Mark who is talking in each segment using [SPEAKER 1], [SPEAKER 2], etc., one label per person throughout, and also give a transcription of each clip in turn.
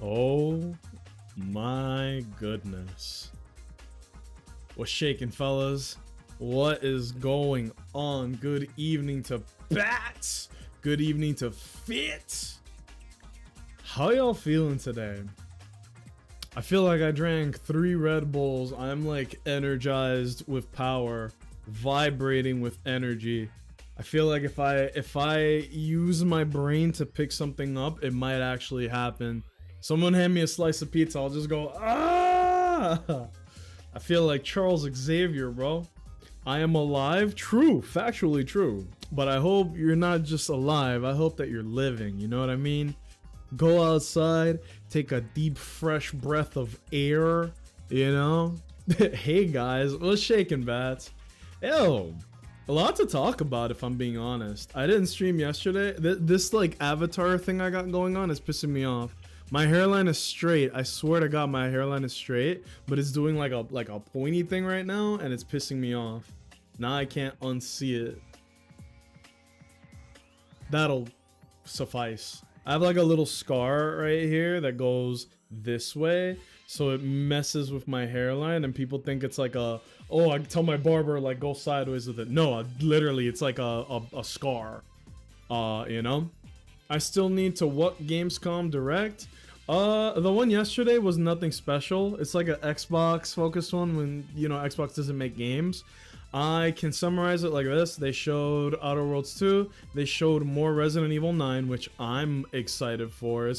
[SPEAKER 1] Oh my goodness. What's shaking, fellas? What is going on? Good evening to Bats. Good evening to Fit. How y'all feeling today? I feel like I drank 3 Red Bulls. I'm like energized with power, vibrating with energy. I feel like if I use my brain to pick something up, it might actually happen. Someone hand me a slice of pizza, I'll just go, ah! I feel like Charles Xavier, bro. I am alive. True, factually true. But I hope you're not just alive. I hope that you're living. You know what I mean? Go outside, take a deep, fresh breath of air. You know? Hey guys, what's shaking, Bats? Ew. A lot to talk about, if I'm being honest. I didn't stream yesterday. This like avatar thing I got going on is pissing me off. My hairline is straight. I swear to God, my hairline is straight, but it's doing like a pointy thing right now, and it's pissing me off. Now I can't unsee it. That'll suffice. I have like a little scar right here that goes this way, so it messes with my hairline, and people think it's like a, oh, I tell my barber like go sideways with it. No, literally it's like a scar. You know? I still need to what Gamescom Direct? The one yesterday was nothing special. It's like an Xbox focused one when, you know, Xbox doesn't make games. I can summarize it like this. They showed Outer Worlds 2. They showed more Resident Evil 9, which I'm excited for.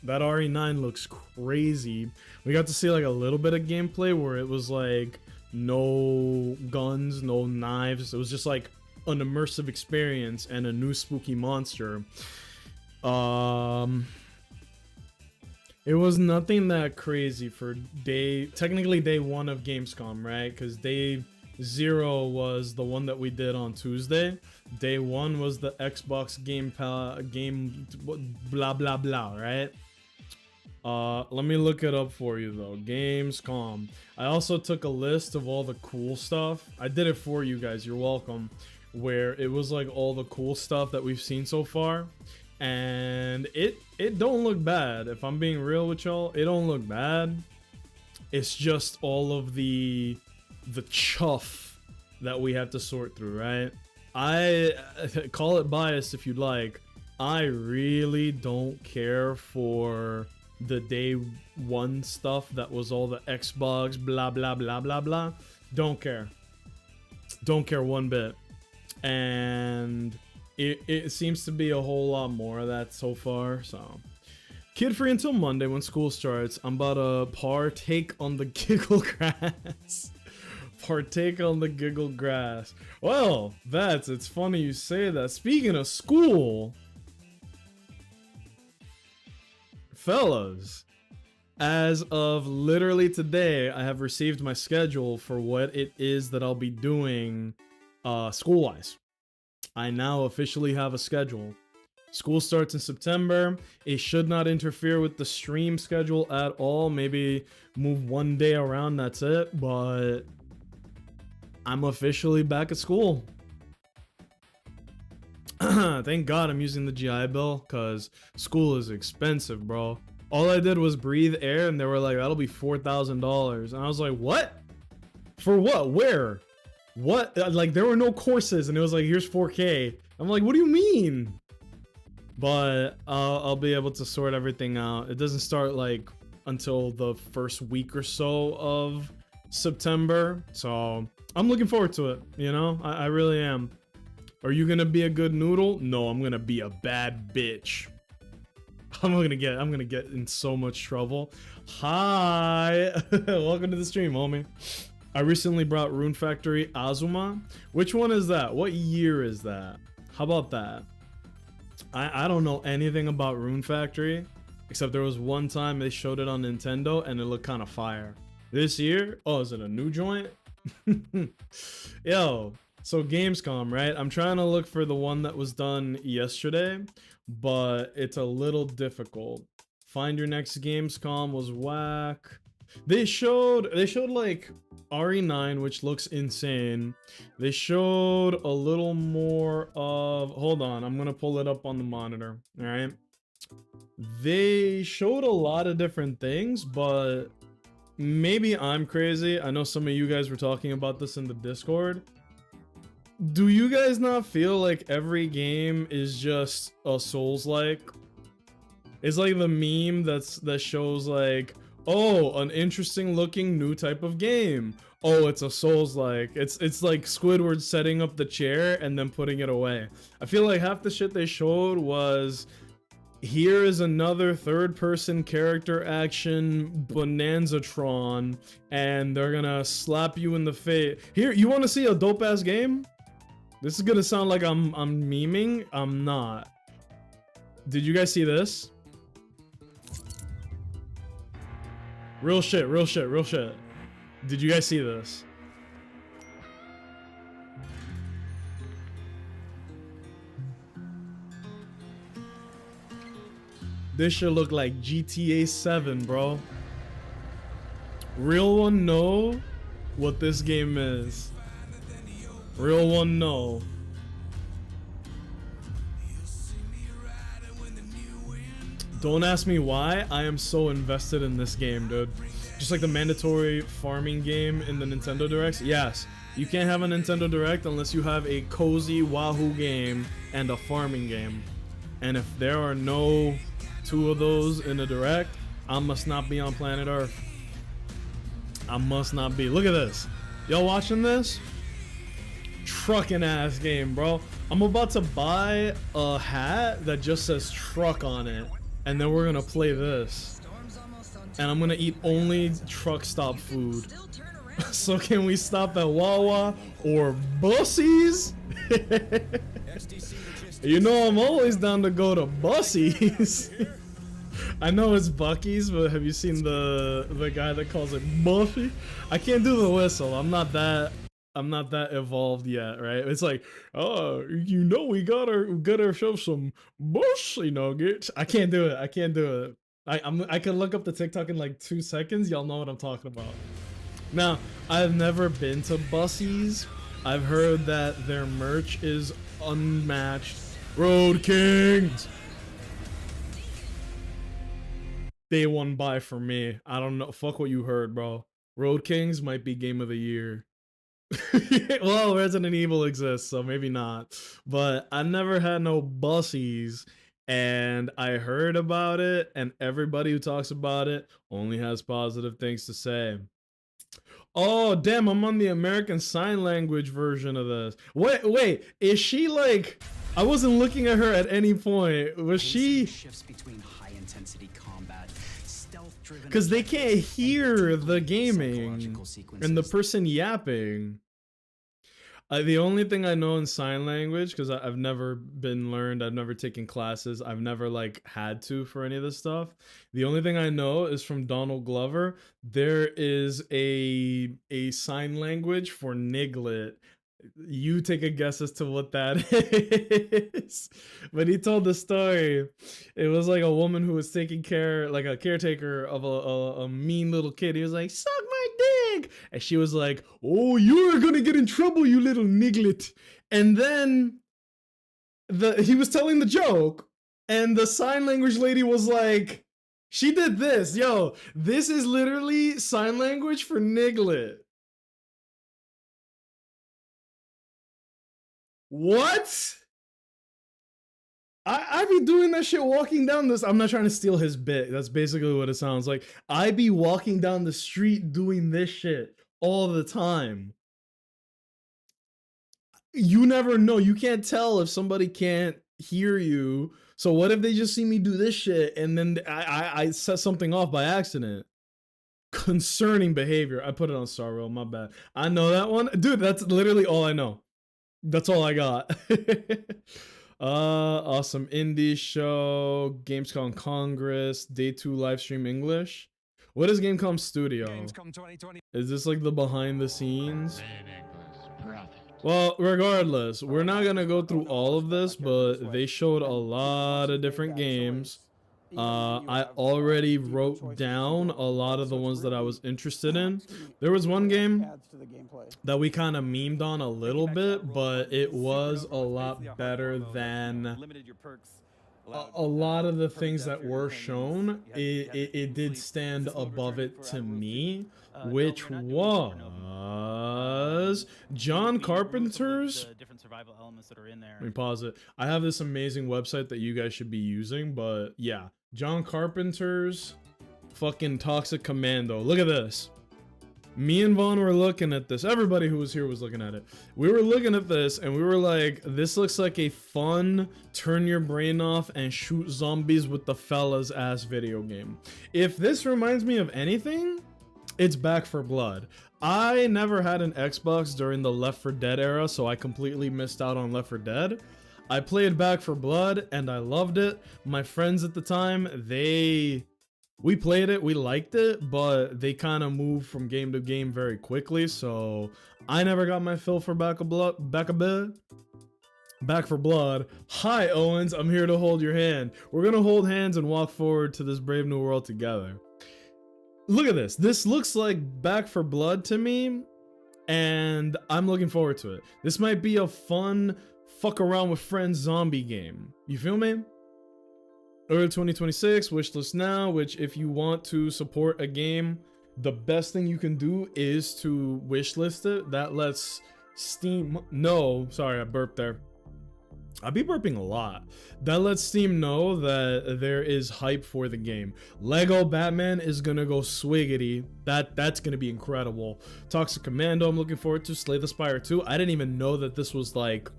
[SPEAKER 1] That RE9 looks crazy. We got to see like a little bit of gameplay where it was like no guns, no knives. It was just like an immersive experience and a new spooky monster. It was nothing that crazy for technically day 1 of Gamescom, right? Because day 0 was the one that we did on Tuesday. Day 1 was the Xbox game blah blah blah, right? Let me look it up for you though. Gamescom. I also took a list of all the cool stuff. I did it for you guys. You're welcome. Where it was like all the cool stuff that we've seen so far, and it don't look bad. If I'm being real with y'all, it don't look bad. It's just all of the chuff that we have to sort through, right? I call it bias if you'd like. I really don't care for the day 1 stuff that was all the Xbox blah blah blah blah blah. Don't care one bit. And it seems to be a whole lot more of that so far. So kid free until Monday when school starts. I'm about to partake on the giggle grass. Partake on the giggle grass. Well, it's funny you say that. Speaking of school, fellas, as of literally today, I have received my schedule for what it is that I'll be doing school-wise. I now officially have a schedule. School starts in September. It should not interfere with the stream schedule at all. Maybe move 1 day around, that's it. But I'm officially back at school. Thank God I'm using the GI Bill, because school is expensive, bro. All I did was breathe air, and they were like, that'll be $4,000. And I was like, what? For what? Where? What? Like, there were no courses, and it was like, here's 4K. I'm like, what do you mean? But I'll be able to sort everything out. It doesn't start like until the first week or so of September, so I'm looking forward to it. You know, I really am. Are you gonna be a good noodle? No, I'm gonna be a bad bitch. I'm gonna get in so much trouble. Hi, welcome to the stream, homie. I recently brought Rune Factory Azuma. Which one is that? What year is that? How about that? I don't know anything about Rune Factory, except there was one time they showed it on Nintendo and it looked kind of fire. This year? Oh, is it a new joint? Yo, so Gamescom, right? I'm trying to look for the one that was done yesterday, but it's a little difficult. Find your next Gamescom was whack. They showed like RE9, which looks insane. They showed a little more of, hold on, I'm gonna pull it up on the monitor. All right, They showed a lot of different things, but maybe I'm crazy. I know some of you guys were talking about this in the Discord. Do you guys not feel like every game is just a Souls-like? It's like the meme that shows like, oh, an interesting looking new type of game. Oh, it's a Souls-like. It's like Squidward setting up the chair and then putting it away. I feel like half the shit they showed was, here is another third-person character action Bonanzatron, and they're gonna slap you in the face. Here, you want to see a dope-ass game? This is gonna sound like I'm memeing. I'm not. Did you guys see this? Real shit, real shit, real shit. Did you guys see this? This should look like GTA 7, bro. Real one know what this game is. Real one know. Don't ask me why. I am so invested in this game, dude. Just like the mandatory farming game in the Nintendo Directs. Yes, you can't have a Nintendo Direct unless you have a cozy Wahoo game and a farming game. And if there are no two of those in a Direct, I must not be on planet Earth. I must not be. Look at this. Y'all watching this? Trucking ass game, bro. I'm about to buy a hat that just says truck on it, and then we're gonna play this. And I'm gonna eat only truck stop food. So can we stop at Wawa or Bussies? You know I'm always down to go to Bussies. I know it's Buc-ee's, but have you seen the guy that calls it Buffy? I can't do the whistle. I'm not that evolved yet, right? It's like, oh, you know, we got ourselves some Bussy nuggets. I can't do it. I can't do it. I can look up the TikTok in like 2 seconds. Y'all know what I'm talking about. Now, I've never been to Bussies. I've heard that their merch is unmatched. Road Kings. Day one buy for me. I don't know. Fuck what you heard, bro. Road Kings might be game of the year. Well, Resident Evil exists, so maybe not. But I never had no Bussies, and I heard about it, and everybody who talks about it only has positive things to say. Oh, damn, I'm on the American Sign Language version of this. Wait, is she like... I wasn't looking at her at any point. Was she...
[SPEAKER 2] shifts between high intensity combat, stealth-driven,
[SPEAKER 1] because they can't hear the gaming and the person yapping. The only thing I know in sign language, because I've never been learned, I've never taken classes, I've never like had to for any of this stuff. The only thing I know is from Donald Glover. There is a sign language for Niglet. You take a guess as to what that is. But he told the story. It was like a woman who was taking care, like a caretaker of a mean little kid. He was like, suck my dick. And she was like, oh, you're gonna get in trouble, you little niglet. And then he was telling the joke, and the sign language lady was like, she did this. Yo, this is literally sign language for Niglet. What? I be doing that shit walking down this. I'm not trying to steal his bit. That's basically what it sounds like. I be walking down the street doing this shit all the time. You never know. You can't tell if somebody can't hear you. So what if they just see me do this shit and then I set something off by accident? Concerning behavior. I put it on Star Rail, my bad. I know that one. Dude, that's literally all I know. That's all I got. Awesome indie show, Gamescom Congress, day 2 live stream English. What is Gamescom Studio?
[SPEAKER 3] Gamescom 2020.
[SPEAKER 1] Is this like the behind the scenes? Well, regardless, we're not gonna go through all of this, but they showed a lot of different games. I already wrote down a lot of the ones that I was interested in. There was one game that we kind of memed on a little bit, but it was a lot better than a lot of the things that were shown, it did stand above it to me, which was John Carpenter's. Let me pause it. I have this amazing website that you guys should be using, but yeah, John Carpenter's fucking Toxic Commando. Look at this. Me and Vaughn were looking at this. Everybody who was here was looking at it. We were looking at this and we were like, this looks like a fun turn your brain off and shoot zombies with the fellas ass video game. If this reminds me of anything, it's Back 4 Blood. I never had an Xbox during the Left 4 Dead era, so I completely missed out on Left 4 Dead. I played Back 4 Blood and I loved it. My friends at the time, we played it, we liked it, but they kind of moved from game to game very quickly, so I never got my fill for Back 4 Blood. Hi Owens, I'm here to hold your hand. We're gonna hold hands and walk forward to this brave new world together. Look at this. This looks like Back 4 Blood to me, and I'm looking forward to it. This might be a fun fuck around with friends zombie game. You feel me? Early 2026, wishlist now, which if you want to support a game, the best thing you can do is to wishlist it. That lets Steam, no, sorry, I burped there. I be burping a lot. That lets Steam know that there is hype for the game. Lego Batman is gonna go swiggity. That's gonna be incredible. Toxic Commando, I'm looking forward to. Slay the Spire 2. I didn't even know that this was like,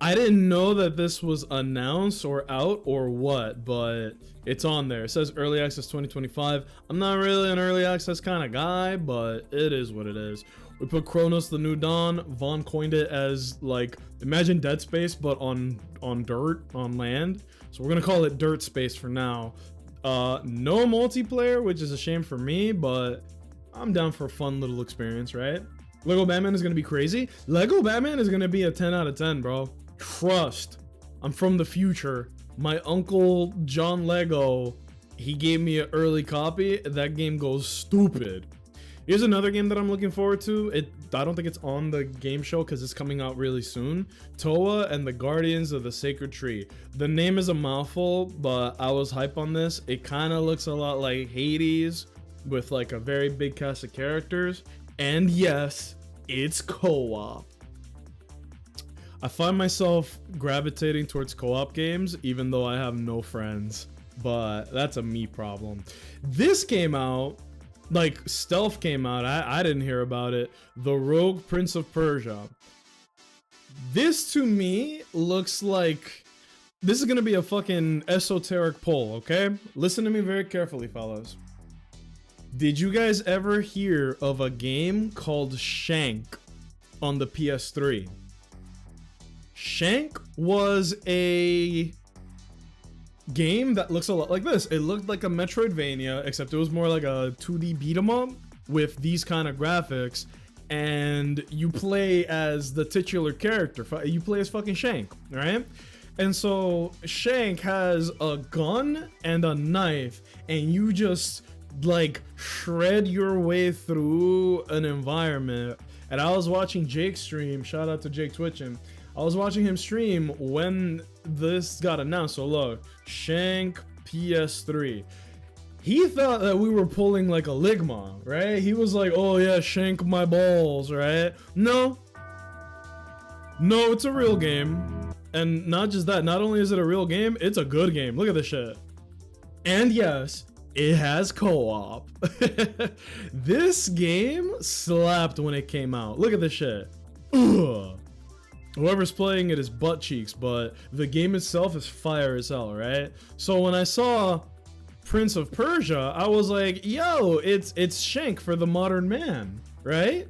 [SPEAKER 1] I didn't know that this was announced or out or what, but it's on there. It says early access 2025. I'm not really an early access kind of guy, but it is what it is. We put Chronos the New Dawn. Vaughn coined it as like, imagine Dead Space, but on dirt, on land. So we're gonna call it Dirt Space for now. No multiplayer, which is a shame for me, but I'm down for a fun little experience, right? Lego Batman is gonna be crazy. Lego Batman is gonna be a 10 out of 10, bro. Trust. I'm from the future. My uncle John Lego, he gave me an early copy. That game goes stupid. Here's another game that I'm looking forward to. I don't think it's on the game show because it's coming out really soon. Toa and the Guardians of the Sacred Tree. The name is a mouthful, but I was hype on this. It kind of looks a lot like Hades with like a very big cast of characters. And yes, it's co-op. I find myself gravitating towards co-op games even though I have no friends, but that's a me problem. This came out, like Stealth came out, I didn't hear about it. The Rogue Prince of Persia. This to me looks like, this is gonna be a fucking esoteric poll, okay? Listen to me very carefully, fellas. Did you guys ever hear of a game called Shank on the PS3? Shank was a game that looks a lot like this. It looked like a Metroidvania, except it was more like a 2D beat 'em up with these kind of graphics, and you play as the titular character. You play as fucking Shank, right? And so Shank has a gun and a knife, and you just like shred your way through an environment. And I was watching Jake stream, shout out to Jake Twitchin'. I was watching him stream when this got announced. So look, Shank PS3. He thought that we were pulling like a Ligma, right? He was like, oh yeah, Shank my balls, right? No, it's a real game. And not just that, not only is it a real game, it's a good game. Look at this shit. And yes, it has co-op. This game slapped when it came out. Look at this shit. Ugh. Whoever's playing it is butt cheeks, but the game itself is fire as hell, right? So when I saw Prince of Persia, I was like, yo, it's Shank for the modern man, right?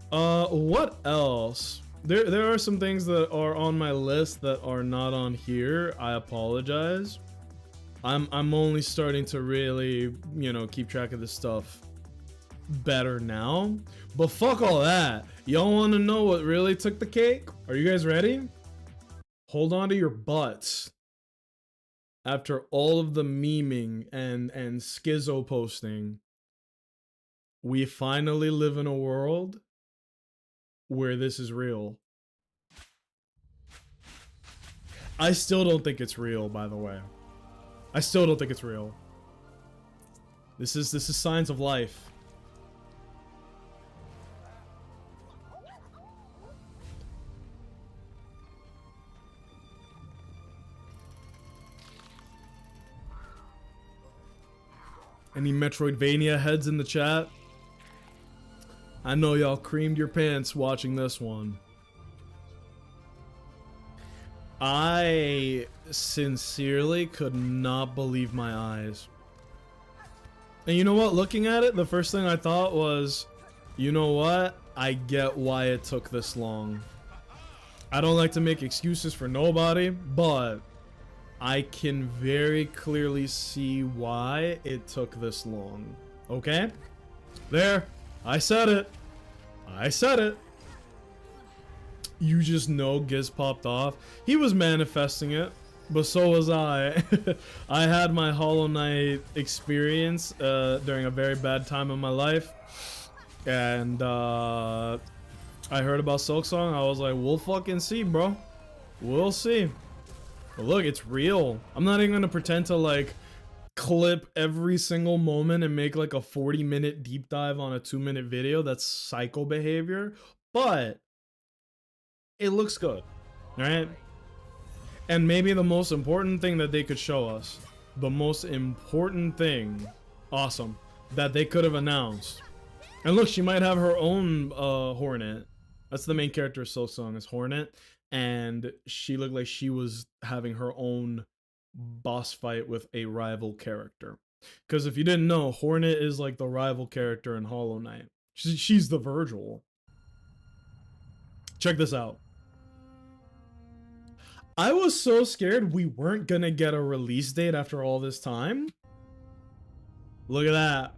[SPEAKER 1] What else? There are some things that are on my list that are not on here. I apologize. I'm only starting to really, you know, keep track of this stuff better now. But fuck all that. Y'all want to know what really took the cake? Are you guys ready? Hold on to your butts. After all of the memeing and schizo posting, we finally live in a world where this is real. I still don't think it's real, by the way. I still don't think it's real. This is Signs of Life. Any Metroidvania heads in the chat? I know y'all creamed your pants watching this one. I sincerely could not believe my eyes. And you know what? Looking at it, the first thing I thought was, you know what? I get why it took this long. I don't like to make excuses for nobody, but I can very clearly see why it took this long. Okay? There. I said it. I said it. You just know Giz popped off. He was manifesting it, but so was I. I had my Hollow Knight experience during a very bad time in my life. And I heard about Silksong. I was like, we'll fucking see, bro. We'll see. But look, it's real. I'm not even gonna pretend to like clip every single moment and make like a 40-minute deep dive on a 2-minute video. That's psycho behavior, but it looks good, right? And maybe the most important thing that they could show us, the most important thing, awesome, that they could have announced. And look, she might have her own Hornet. That's the main character of Silksong, is Hornet. And she looked like she was having her own boss fight with a rival character. Because if you didn't know, Hornet is like the rival character in Hollow Knight. She's the Virgil. Check this out. I was so scared we weren't gonna get a release date after all this time. Look at that.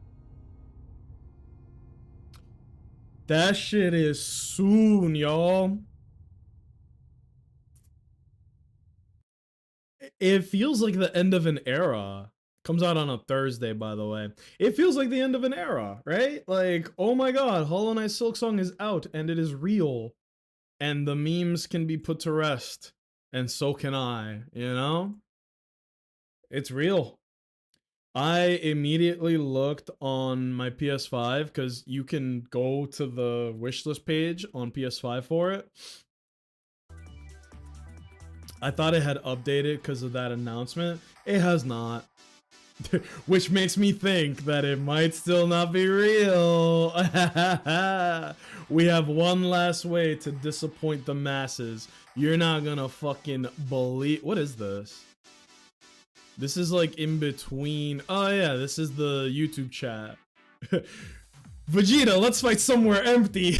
[SPEAKER 1] That shit is soon, y'all. It feels like the end of an era. Comes out on a Thursday, by the way. It feels like the end of an era, right? Like, oh my god, Hollow Knight Silksong is out and it is real. And the memes can be put to rest. And so can I, you know? It's real. I immediately looked on my PS5 because you can go to the wishlist page on PS5 for it. I thought it had updated because of that announcement. It has not. Which makes me think that it might still not be real. We have one last way to disappoint the masses. You're not gonna fucking believe. What is this? This is like in between. Oh yeah, this is the YouTube chat. Vegeta, let's fight somewhere empty.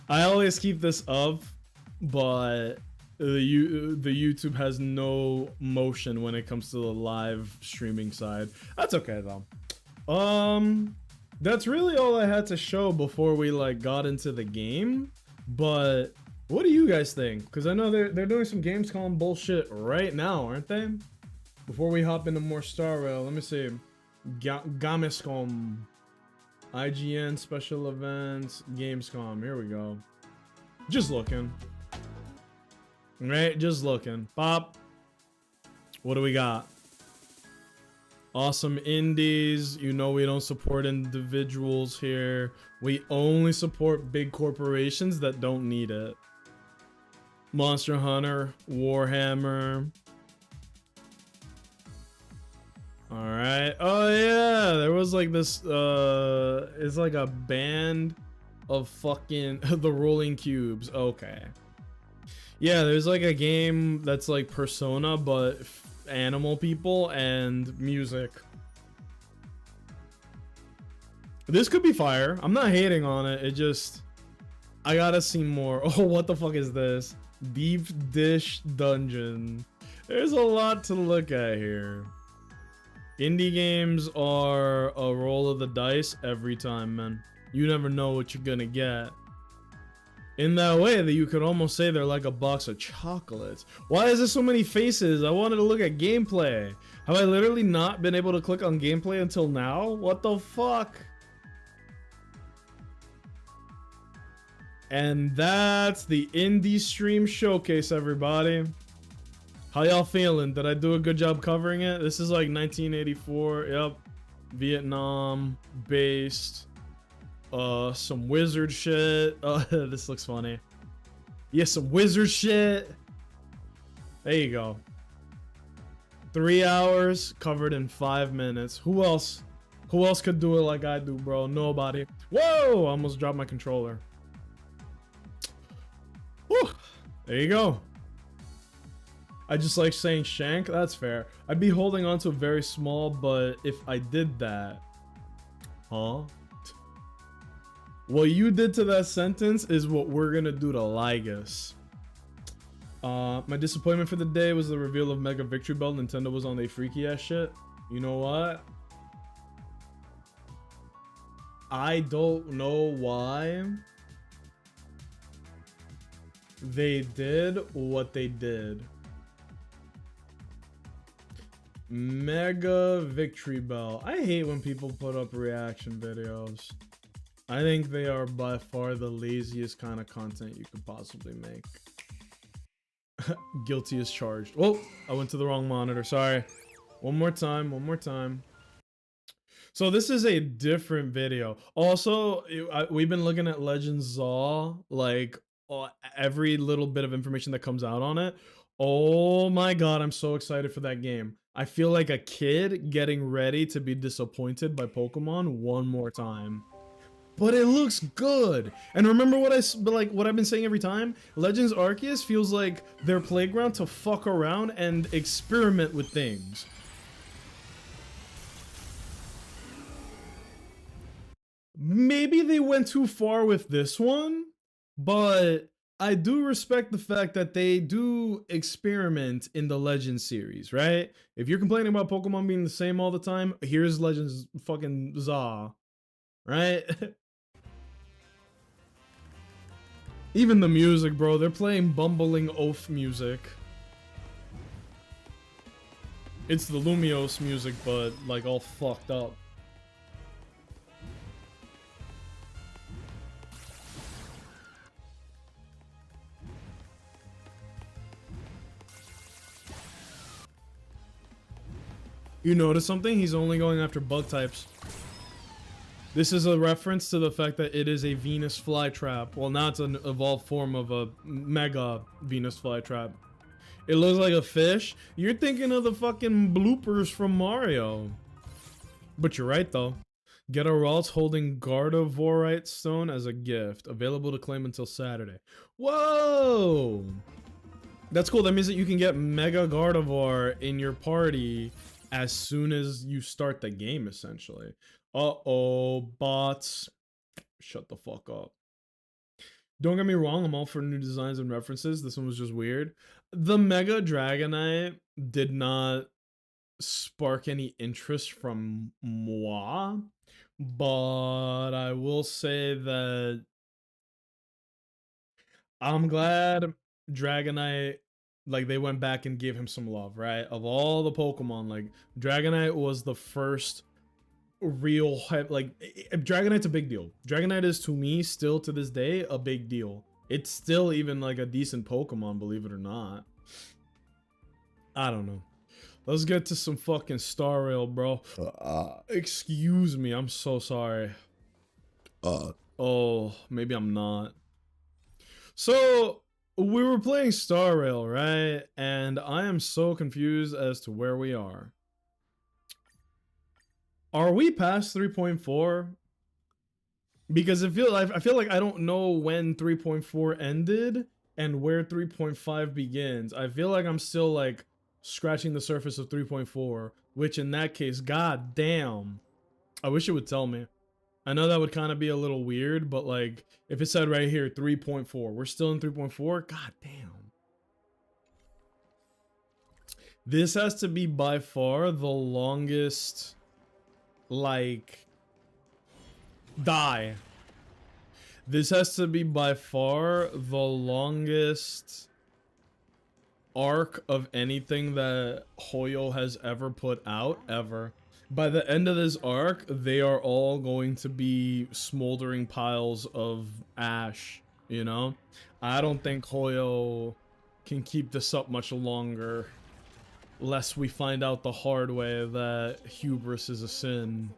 [SPEAKER 1] I always keep this up, but the YouTube has no motion when it comes to the live streaming side. That's okay though. That's really all I had to show before we like got into the game. But what do you guys think? Because I know they're doing some Gamescom bullshit right now, aren't they? Before we hop into more Star Rail, let me see. Gamescom, IGN special events, Gamescom. Here we go. Just looking. Right, just looking. Pop. What do we got? Awesome indies. You know we don't support individuals here. We only support big corporations that don't need it. Monster Hunter, Warhammer. Alright. Oh yeah, there was like this, it's like a band of fucking the Rolling Cubes. Okay. Yeah, there's like a game that's like Persona, but animal people and music. This could be fire. I'm not hating on it. It just, I gotta see more. Oh, what the fuck is this? Deep Dish Dungeon. There's a lot to look at here. Indie games are a roll of the dice every time, man. You never know what you're gonna get. In that way that you could almost say they're like a box of chocolates. Why is there so many faces? I wanted to look at gameplay. Have I literally not been able to click on gameplay until now? What the fuck? And that's the indie stream showcase, everybody. How y'all feeling? Did I do a good job covering it? This is like 1984. Yep. Vietnam based. Some wizard shit. This looks funny. Yeah, some wizard shit. There you go. 3 hours covered in 5 minutes. Who else? Who else could do it like I do, bro? Nobody. Whoa! I almost dropped my controller. Whew. There you go. I just like saying shank. That's fair. I'd be holding on to a very small, but if I did that, huh? What you did to that sentence is what we're gonna do to Lygus. My disappointment for the day was the reveal of Mega Victory Belt. Nintendo was on their freaky ass shit. You know what? I don't know why they did what they did. Mega Victory Bell. I hate when people put up reaction videos. I think they are by far the laziest kind of content you could possibly make. Guilty as charged. Oh, I went to the wrong monitor. Sorry. One more time. One more time. So this is a different video. Also, we've been looking at Legends Zaw, like every little bit of information that comes out on it. Oh my god, I'm so excited for that game. I feel like a kid getting ready to be disappointed by Pokemon one more time. But it looks good. And remember what I've been saying every time? Legends Arceus feels like their playground to fuck around and experiment with things. Maybe they went too far with this one, but I do respect the fact that they do experiment in the Legends series, right? If you're complaining about Pokemon being the same all the time, here's Legends fucking Zaw, right? Even the music, bro, they're playing bumbling oaf music. It's the Lumiose music, but like all fucked up. You notice something? He's only going after bug types. This is a reference to the fact that it is a Venus flytrap. Well, now it's an evolved form of a mega Venus flytrap. It looks like a fish. You're thinking of the fucking bloopers from Mario. But you're right, though. Get a Ralts holding Gardevoirite Stone as a gift. Available to claim until Saturday. Whoa! That's cool. That means that you can get Mega Gardevoir in your party as soon as you start the game, essentially. Uh-oh, bots. Shut the fuck up. Don't get me wrong, I'm all for new designs and references. This one was just weird. The Mega Dragonite did not spark any interest from moi, but I will say that I'm glad Dragonite, like, they went back and gave him some love, right? Of all the Pokemon, like, Dragonite was the first real hype. Like, Dragonite's a big deal. Dragonite is, to me, still to this day, a big deal. It's still even, like, a decent Pokemon, believe it or not. I don't know. Let's get to some fucking Star Rail, bro. Excuse me, I'm so sorry. Oh, maybe I'm not. So, we were playing Star Rail, right? And I am so confused as to where we are. Are we past 3.4? Because I feel like I don't know when 3.4 ended and where 3.5 begins. I feel like I'm still like scratching the surface of 3.4, which in that case, god damn. I wish it would tell me. I know that would kind of be a little weird, but like if it said right here 3.4, we're still in 3.4. God damn. This has to be by far the longest, like, die. This has to be by far the longest arc of anything that Hoyo has ever put out, ever. By the end of this arc, they are all going to be smoldering piles of ash you know? I don't think Hoyo can keep this up much longer, lest we find out the hard way that hubris is a sin.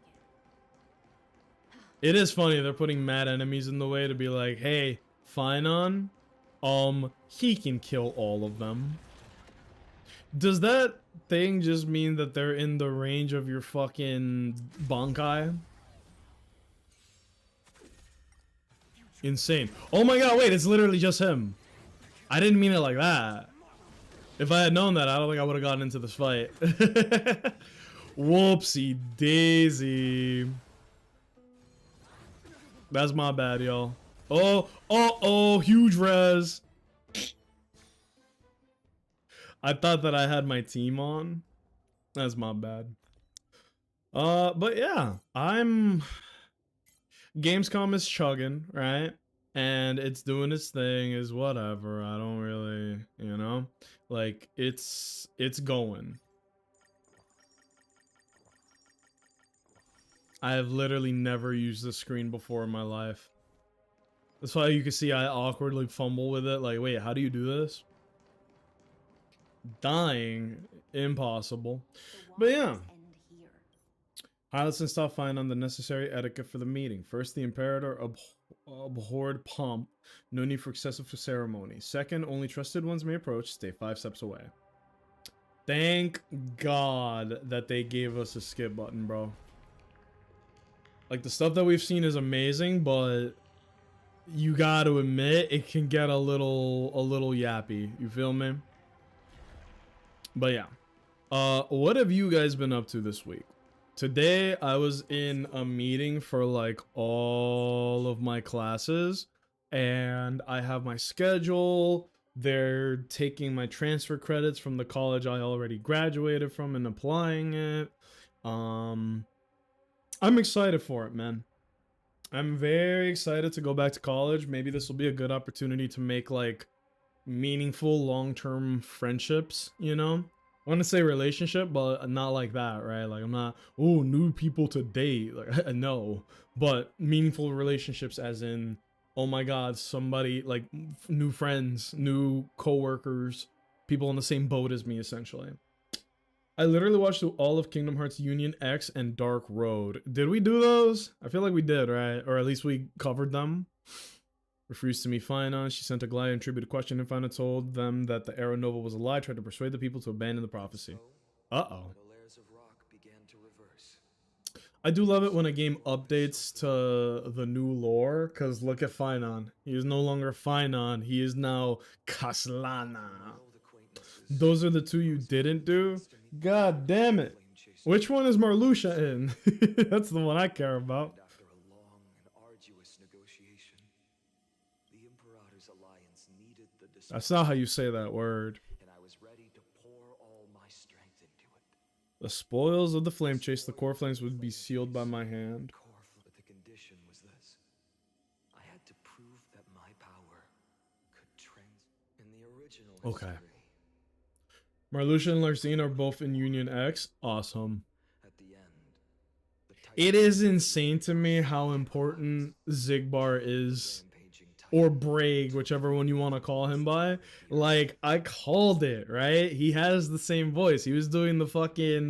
[SPEAKER 1] It is funny, they're putting mad enemies in the way to be like, hey, Finon, he can kill all of them. Does that thing just mean that they're in the range of your fucking Bankai? Insane. Oh my god, wait, it's literally just him. I didn't mean it like that. If I had known that, I don't think I would have gotten into this fight. Whoopsie daisy. That's my bad, y'all. Oh, huge res. I thought that I had my team on. That's my bad. But yeah, Gamescom is chugging, right? And it's doing its thing, is whatever. I don't really, you know? Like, it's going. I have literally never used this screen before in my life. That's why you can see I awkwardly fumble with it. Like, wait, how do you do this? Dying, impossible. But yeah. Pilots and stuff find on the necessary etiquette for the meeting. First, the Imperator abhorred pomp. No need for excessive ceremony. Second, only trusted ones may approach. Stay 5 steps away. Thank God that they gave us a skip button, bro. Like, the stuff that we've seen is amazing, but you gotta admit it can get a little yappy. You feel me? But yeah. What have you guys been up to this week? Today I was in a meeting for like all of my classes, and I have my schedule. They're taking my transfer credits from the college I already graduated from and applying it. I'm excited for it, man. I'm very excited to go back to college. Maybe this will be a good opportunity to make like meaningful long-term friendships, you know? I want to say relationship, but not like that, right? Like, I'm not, oh, new people to date. Like, no. But meaningful relationships as in, oh my god, somebody, like, new friends, new coworkers, people on the same boat as me, essentially. I literally watched through all of Kingdom Hearts Union X and Dark Road. Did we do those? I feel like we did, right? Or at least we covered them. Refused to meet Finon. She sent a Glide and tribute a question, and Finon told them that the Arrow Nova was a lie, tried to persuade the people to abandon the prophecy. Uh-oh. I do love it when a game updates to the new lore, because look at Finon. He is no longer Finon. He is now Kaslana. Those are the two you didn't do? God damn it. Which one is Marluxia in? That's the one I care about. That's not how you say that word. And I was ready to pour all my strength into it. The spoils of the flame chase, the core flames would be sealed by my hand. But the condition was this. I had to prove that my power could in the original history. Okay. Marluxia and Larxene are both in Union X. Awesome. At the end, it is insane to me how important Xigbar is. Or Braig, whichever one you want to call him by. Like, I called it, right? He has the same voice. He was doing the fucking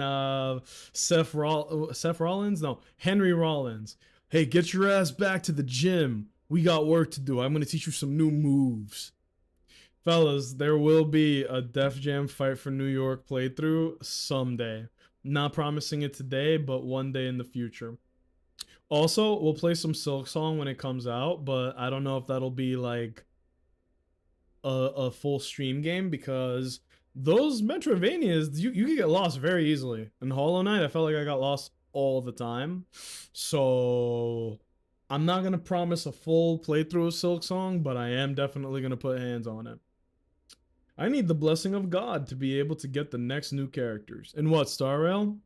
[SPEAKER 1] Seth Rollins? No, Henry Rollins. Hey, get your ass back to the gym. We got work to do. I'm going to teach you some new moves. Fellas, there will be a Def Jam Fight for New York playthrough someday. Not promising it today, but one day in the future. Also, we'll play some Silksong when it comes out, but I don't know if that'll be like a full stream game, because those Metroidvanias, you can get lost very easily. In Hollow Knight, I felt like I got lost all the time. So I'm not going to promise a full playthrough of Silksong, but I am definitely going to put hands on it. I need the blessing of God to be able to get the next new characters. In what, Star Rail?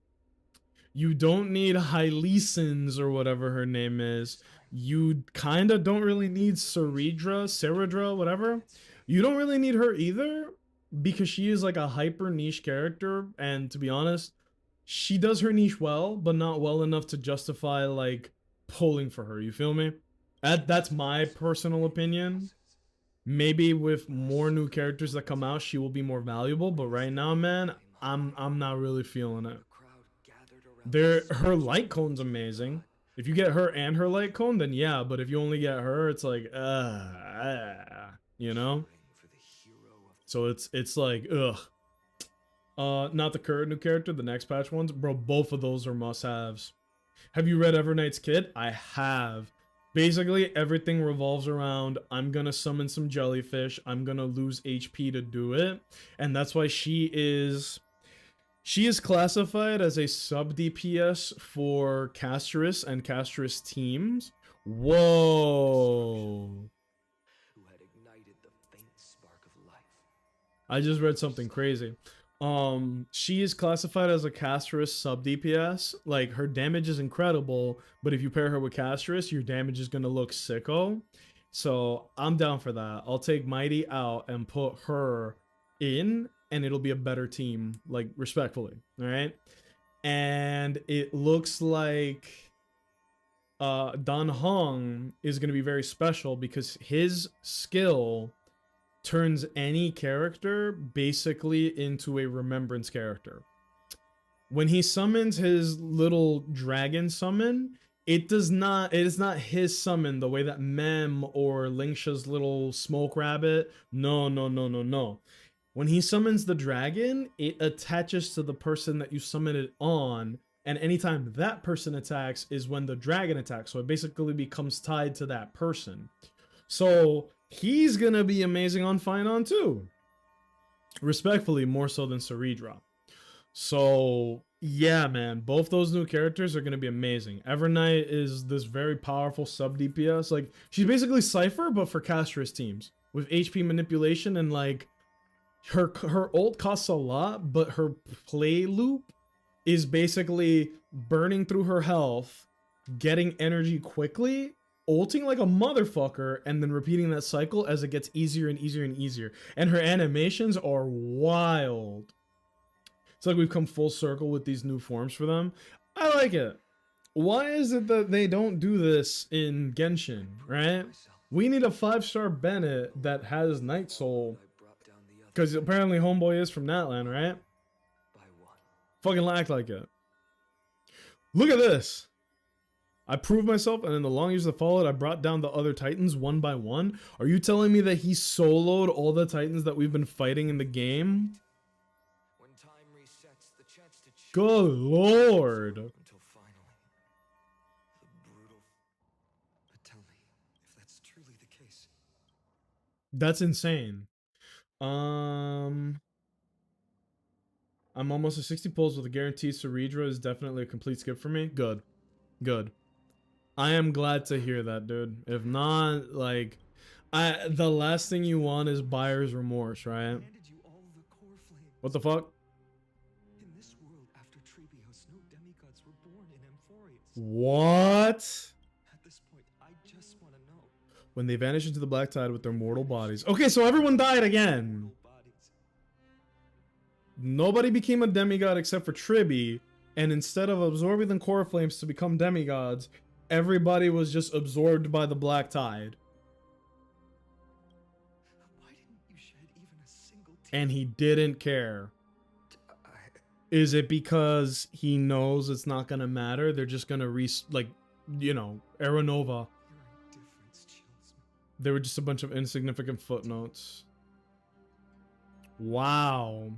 [SPEAKER 1] You don't need Hylians or whatever her name is. You kind of don't really need Saridra, whatever. You don't really need her either, because she is like a hyper niche character, and to be honest, she does her niche well, but not well enough to justify like pulling for her. You feel me? That's my personal opinion. Maybe with more new characters that come out, she will be more valuable. But right now, man, I'm not really feeling it. Her light cone's amazing. If you get her and her light cone, then yeah. But if you only get her, it's like, you know. So it's like, ugh. Not the current new character, the next patch ones, bro. Both of those are must-haves. Have you read Everknight's Kid? I have. Basically, everything revolves around I'm gonna summon some jellyfish. I'm gonna lose HP to do it, and that's why she is classified as a sub DPS for Casterus and Casterus teams. Whoa!
[SPEAKER 3] Who had ignited the faint spark of life.
[SPEAKER 1] I just read something crazy. She is classified as a Casterus sub DPS. Like, her damage is incredible, but if you pair her with Casterus, your damage is gonna look sicko. So I'm down for that. I'll take Mighty out and put her in, and it'll be a better team, like, respectfully. All right. And it looks like Dan Hong is gonna be very special because his skill turns any character basically into a remembrance character. When he summons his little dragon summon, it is not his summon the way that Mem or Lingsha's little smoke rabbit. No. When he summons the dragon, it attaches to the person that you summon it on, and anytime that person attacks is when the dragon attacks. So it basically becomes tied to that person. So he's gonna be amazing on Finon too. Respectfully, more so than Ceridra. So yeah, man, both those new characters are gonna be amazing. Everknight is this very powerful sub DPS. Like, she's basically Cypher, but for Casterus teams with HP manipulation, and like her ult costs a lot, but her play loop is basically burning through her health, getting energy quickly, ulting like a motherfucker, and then repeating that cycle as it gets easier and easier and easier. And her animations are wild. It's like we've come full circle with these new forms for them. I like it. Why is it that they don't do this in Genshin, right? We need a 5-star Bennett that has Night Soul. Because apparently Homeboy is from Natlan, right? Fucking act like it. Look at this. I proved myself, and in the long years that followed, I brought down the other Titans one by one. Are you telling me that he soloed all the Titans that we've been fighting in the game?
[SPEAKER 3] When time resets, the chance to choose
[SPEAKER 1] Good lord.
[SPEAKER 3] until finally the brutal. But tell me if that's truly the case.
[SPEAKER 1] That's insane. I'm almost at 60 pulls with a guarantee Ceridra is definitely a complete skip for me. Good. Good. I am glad to hear that, dude. If not, like, the last thing you want is buyer's remorse, right?
[SPEAKER 3] Handed you all the core flames.
[SPEAKER 1] What the fuck?
[SPEAKER 3] In this world after Trebios, no demigods were born in Amphorius.
[SPEAKER 1] What?
[SPEAKER 3] At this point, I just want to know.
[SPEAKER 1] When they vanish into the black tide with their mortal bodies. Okay, so everyone died again.
[SPEAKER 3] Mortal bodies.
[SPEAKER 1] Nobody became a demigod except for Tribi, and instead of absorbing the core flames to become demigods, everybody was just absorbed by the black tide.
[SPEAKER 3] Why didn't you shed even a single tear?
[SPEAKER 1] And he didn't care.
[SPEAKER 3] I-
[SPEAKER 1] Is it because he knows it's not gonna matter? They're just gonna Aeronova.
[SPEAKER 3] Your indifference chills me.
[SPEAKER 1] They were just a bunch of insignificant footnotes. Wow.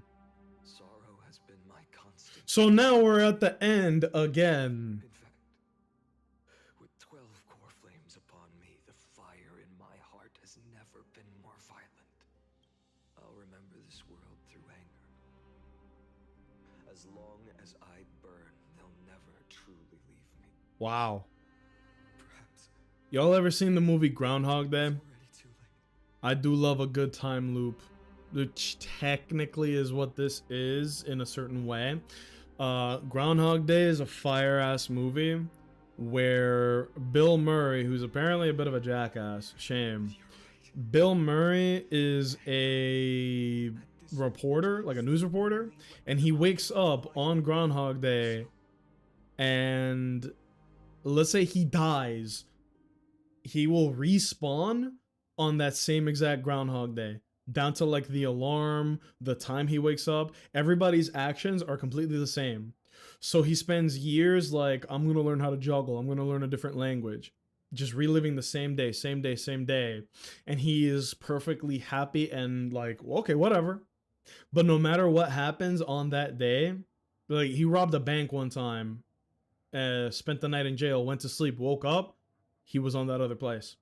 [SPEAKER 3] Sorrow has been my constant.
[SPEAKER 1] So now we're at the end again.
[SPEAKER 3] In fact, with 12 core flames upon me, the fire in my heart has never been more violent. I'll remember this world through anger. As long as I burn, they'll never truly leave me.
[SPEAKER 1] Wow.
[SPEAKER 3] Perhaps
[SPEAKER 1] Y'all ever seen the movie Groundhog Day?
[SPEAKER 3] it's already too late.
[SPEAKER 1] I do love a good time loop, which technically is what this is in a certain way. Groundhog Day is a fire-ass movie where Bill Murray, who's apparently a bit of a jackass, shame. Bill Murray is a reporter, like a news reporter, and he wakes up on Groundhog Day, and let's say he dies, he will respawn on that same exact Groundhog Day. Down to like the alarm, the time he wakes up, everybody's actions are completely the same. So he spends years like, I'm gonna learn how to juggle, I'm gonna learn a different language. Just reliving the same day, same day, same day. And he is perfectly happy and like, okay, whatever. But no matter what happens on that day, like he robbed a bank one time, spent the night in jail, went to sleep, woke up, he was on that other place.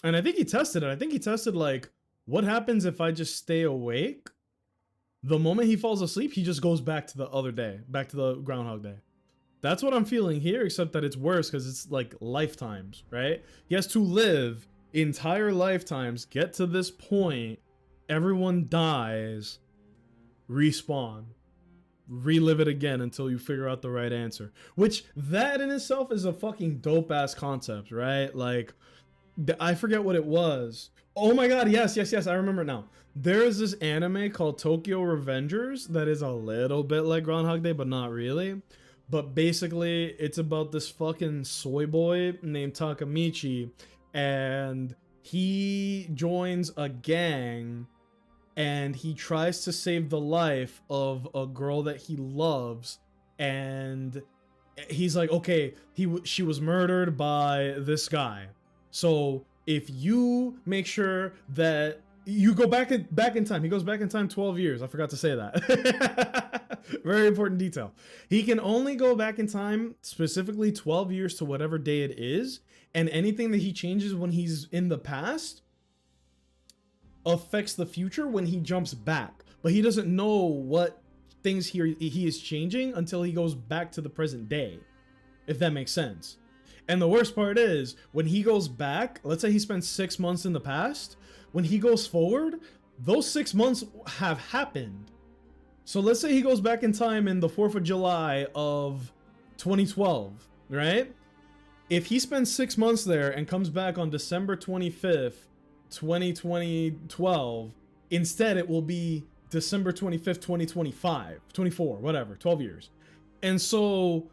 [SPEAKER 1] And I think he tested it. I think he tested like, what happens if I just stay awake? The moment he falls asleep, he just goes back to the other day, back to the Groundhog Day. That's what I'm feeling here, except that it's worse because it's like lifetimes, right? He has to live entire lifetimes, get to this point, everyone dies, respawn, relive it again until you figure out the right answer. Which, that in itself is a fucking dope ass concept, right? Like, I forget what it was. Oh my god, yes, I remember it now. There is this anime called Tokyo Revengers that is a little bit like Groundhog Day, but not really. But basically, it's about this fucking soy boy named Takamichi, and he joins a gang, and he tries to save the life of a girl that he loves, and he's like, okay, she was murdered by this guy. So if you make sure that you go back in time, he goes back in time 12 years. I forgot to say that. Very important detail. He can only go back in time specifically 12 years to whatever day it is, and anything that he changes when he's in the past affects the future when he jumps back. But he doesn't know what things he is changing until he goes back to the present day, if that makes sense. And the worst part is, when he goes back, let's say he spends 6 months in the past, when he goes forward, those 6 months have happened. So let's say he goes back in time in the 4th of July of 2012, right? If he spends 6 months there and comes back on December 25th, 2012, instead it will be December 25th, 2025, 24, whatever, 12 years. And so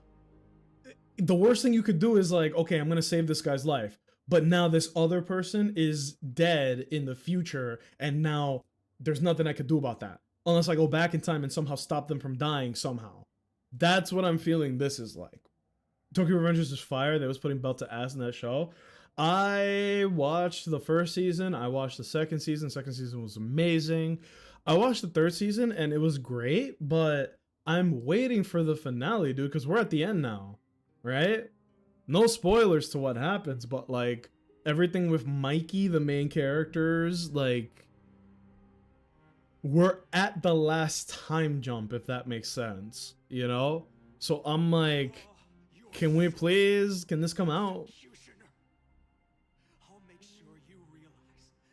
[SPEAKER 1] the worst thing you could do is like, okay, I'm gonna save this guy's life, but now this other person is dead in the future, and now there's nothing I could do about that unless I go back in time and somehow stop them from dying somehow. That's what I'm feeling this is like. Tokyo Revengers is fire. They was putting belt to ass in that show. I watched the first season. I watched the second season. Second season was amazing. I watched the third season and it was great, but I'm waiting for the finale, dude, because we're at the end now. Right? No spoilers to what happens, but like everything with Mikey, the main characters, like we're at the last time jump, if that makes sense, you know? So I'm like, can we please, can this come out?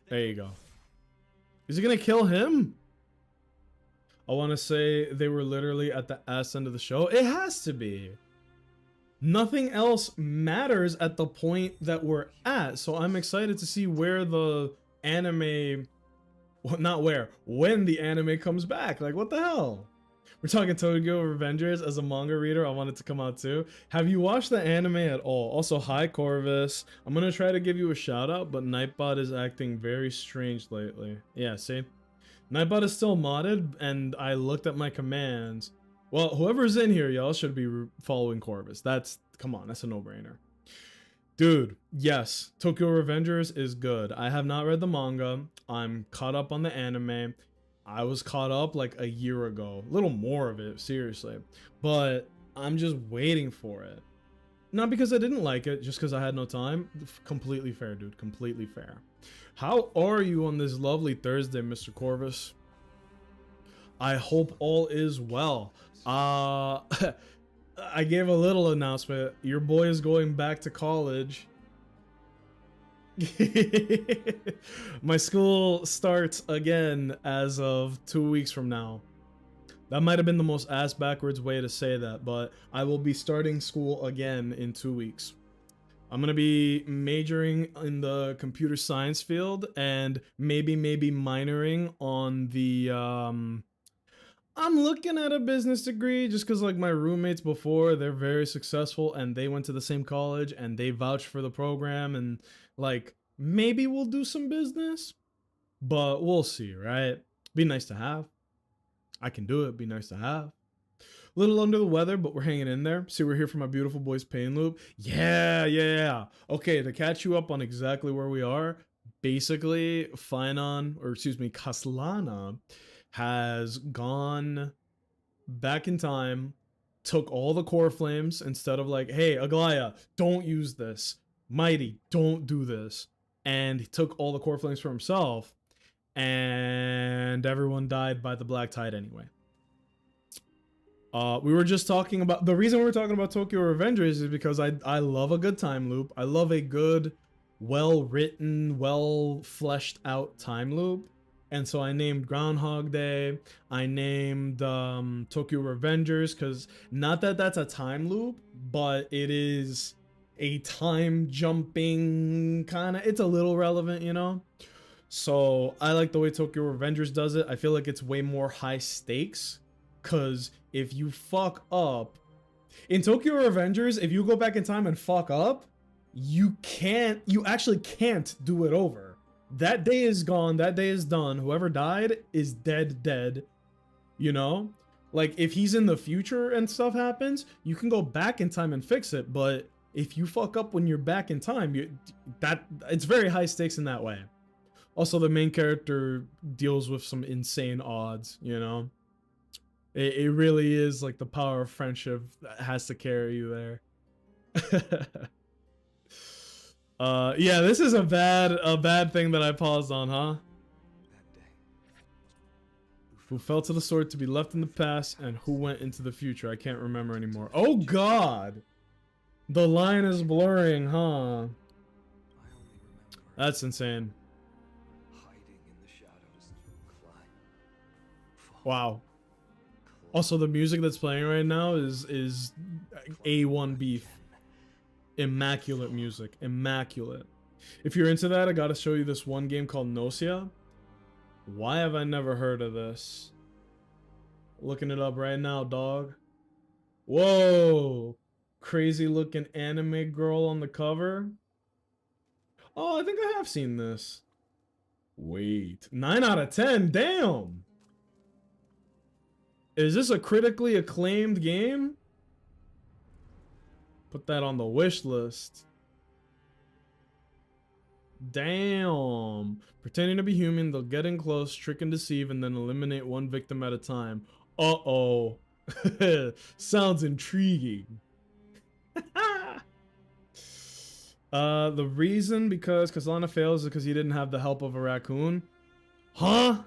[SPEAKER 1] There you go. Is he gonna kill him? I want to say they were literally at the ass end of the show. It has to be. Nothing else matters at the point that we're at. So I'm excited to see where the anime, well, not where, when the anime comes back. Like, what the hell? We're talking Tokyo Revengers. As a manga reader, I want it to come out too. Have you watched the anime at all? Also, hi Corvus. I'm gonna try to give you a shout out, but Nightbot is acting very strange lately. Yeah, see? Nightbot is still modded, and I looked at my commands. Well, whoever's in here, y'all should be following Corvus. That's, come on, that's a no-brainer. Dude, yes, Tokyo Revengers is good. I have not read the manga. I'm caught up on the anime. I was caught up like a year ago. A little more of it, seriously. But I'm just waiting for it. Not because I didn't like it, just because I had no time. Completely fair, dude. Completely fair. How are you on this lovely Thursday, Mr. Corvus? I hope all is well. I gave a little announcement. Your boy is going back to college. My school starts again as of 2 weeks from now. That might have been the most ass backwards way to say that, but I will be starting school again in 2 weeks. I'm gonna be majoring in the computer science field and maybe minoring on the I'm looking at a business degree just because like my roommates before, they're very successful and they went to the same college and they vouched for the program, and like maybe we'll do some business, but we'll see, right? Be nice to have. I can do it. Be nice to have. A little under the weather, but we're hanging in there. See, we're here for my beautiful boy's Pain Loop. Yeah. Okay, to catch you up on exactly where we are, basically, Kaslana has gone back in time, took all the core flames instead of like, hey, Aglaya, don't use this. Mighty, don't do this. And he took all the core flames for himself, and everyone died by the Black Tide anyway. We were just talking about, the reason we're talking about Tokyo Revengers is because I love a good time loop. I love a good, well-written, well-fleshed out time loop. And so I named Groundhog Day. I named Tokyo Revengers because not that that's a time loop, but it is a time jumping kind of, it's a little relevant, you know? So I like the way Tokyo Revengers does it. I feel like it's way more high stakes because if you fuck up in Tokyo Revengers, if you go back in time and fuck up, you actually can't do it over. That day is gone, that day is done. Whoever died is dead, you know? Like if he's in the future and stuff happens, you can go back in time and fix it, but if you fuck up when you're back in time, it's very high stakes in that way. Also, the main character deals with some insane odds, you know? It really is like the power of friendship that has to carry you there. Yeah, this is a bad thing that I paused on, huh? Who fell to the sword to be left in the past and who went into the future? I can't remember anymore. Oh God! The line is blurring, huh? That's insane. Wow. Also, the music that's playing right now is A1 beef. Immaculate music. Immaculate. If you're into that, I gotta show you this one game called Gnosia. Why have I never heard of this? Looking it up right now, dog. Whoa! Crazy looking anime girl on the cover. Oh, I think I have seen this. Wait. 9 out of 10? Damn! Is this a critically acclaimed game? Put that on the wish list. Damn. Pretending to be human, they'll get in close, trick and deceive, and then eliminate one victim at a time. Uh-oh. Sounds intriguing. The reason because Kaslana fails is because he didn't have the help of a raccoon. Huh?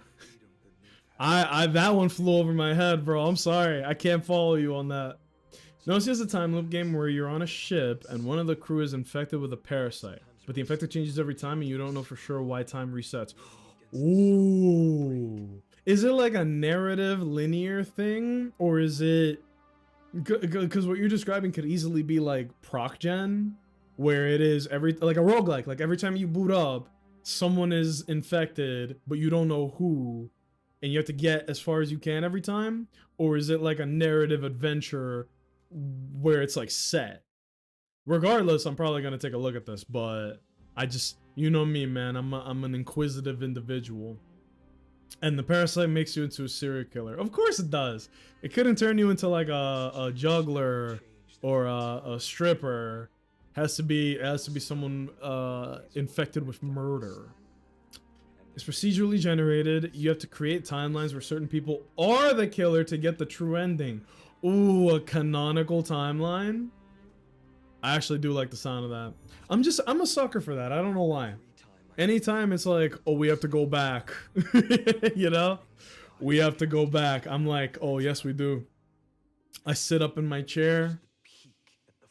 [SPEAKER 1] That one flew over my head, bro. I'm sorry. I can't follow you on that. Gnosia is a time loop game where you're on a ship and one of the crew is infected with a parasite. But the infected changes every time and you don't know for sure why time resets. Ooh. Is it like a narrative linear thing? Or is it... Because what you're describing could easily be like proc gen, where it is like a roguelike. Like every time you boot up, someone is infected, but you don't know who. And you have to get as far as you can every time? Or is it like a narrative adventure where it's like set? Regardless, I'm probably gonna take a look at this, but I just, you know me, man, I'm an inquisitive individual. And the parasite makes you into a serial killer. Of course it does. It couldn't turn you into like a juggler or a stripper. It has to be someone infected with murder. It's procedurally generated. You have to create timelines where certain people are the killer to get the true ending. Ooh, a canonical timeline. I actually do like the sound of that. I'm a sucker for that. I don't know why. Anytime it's like, oh, we have to go back. You know? We have to go back. I'm like, oh, yes, we do. I sit up in my chair.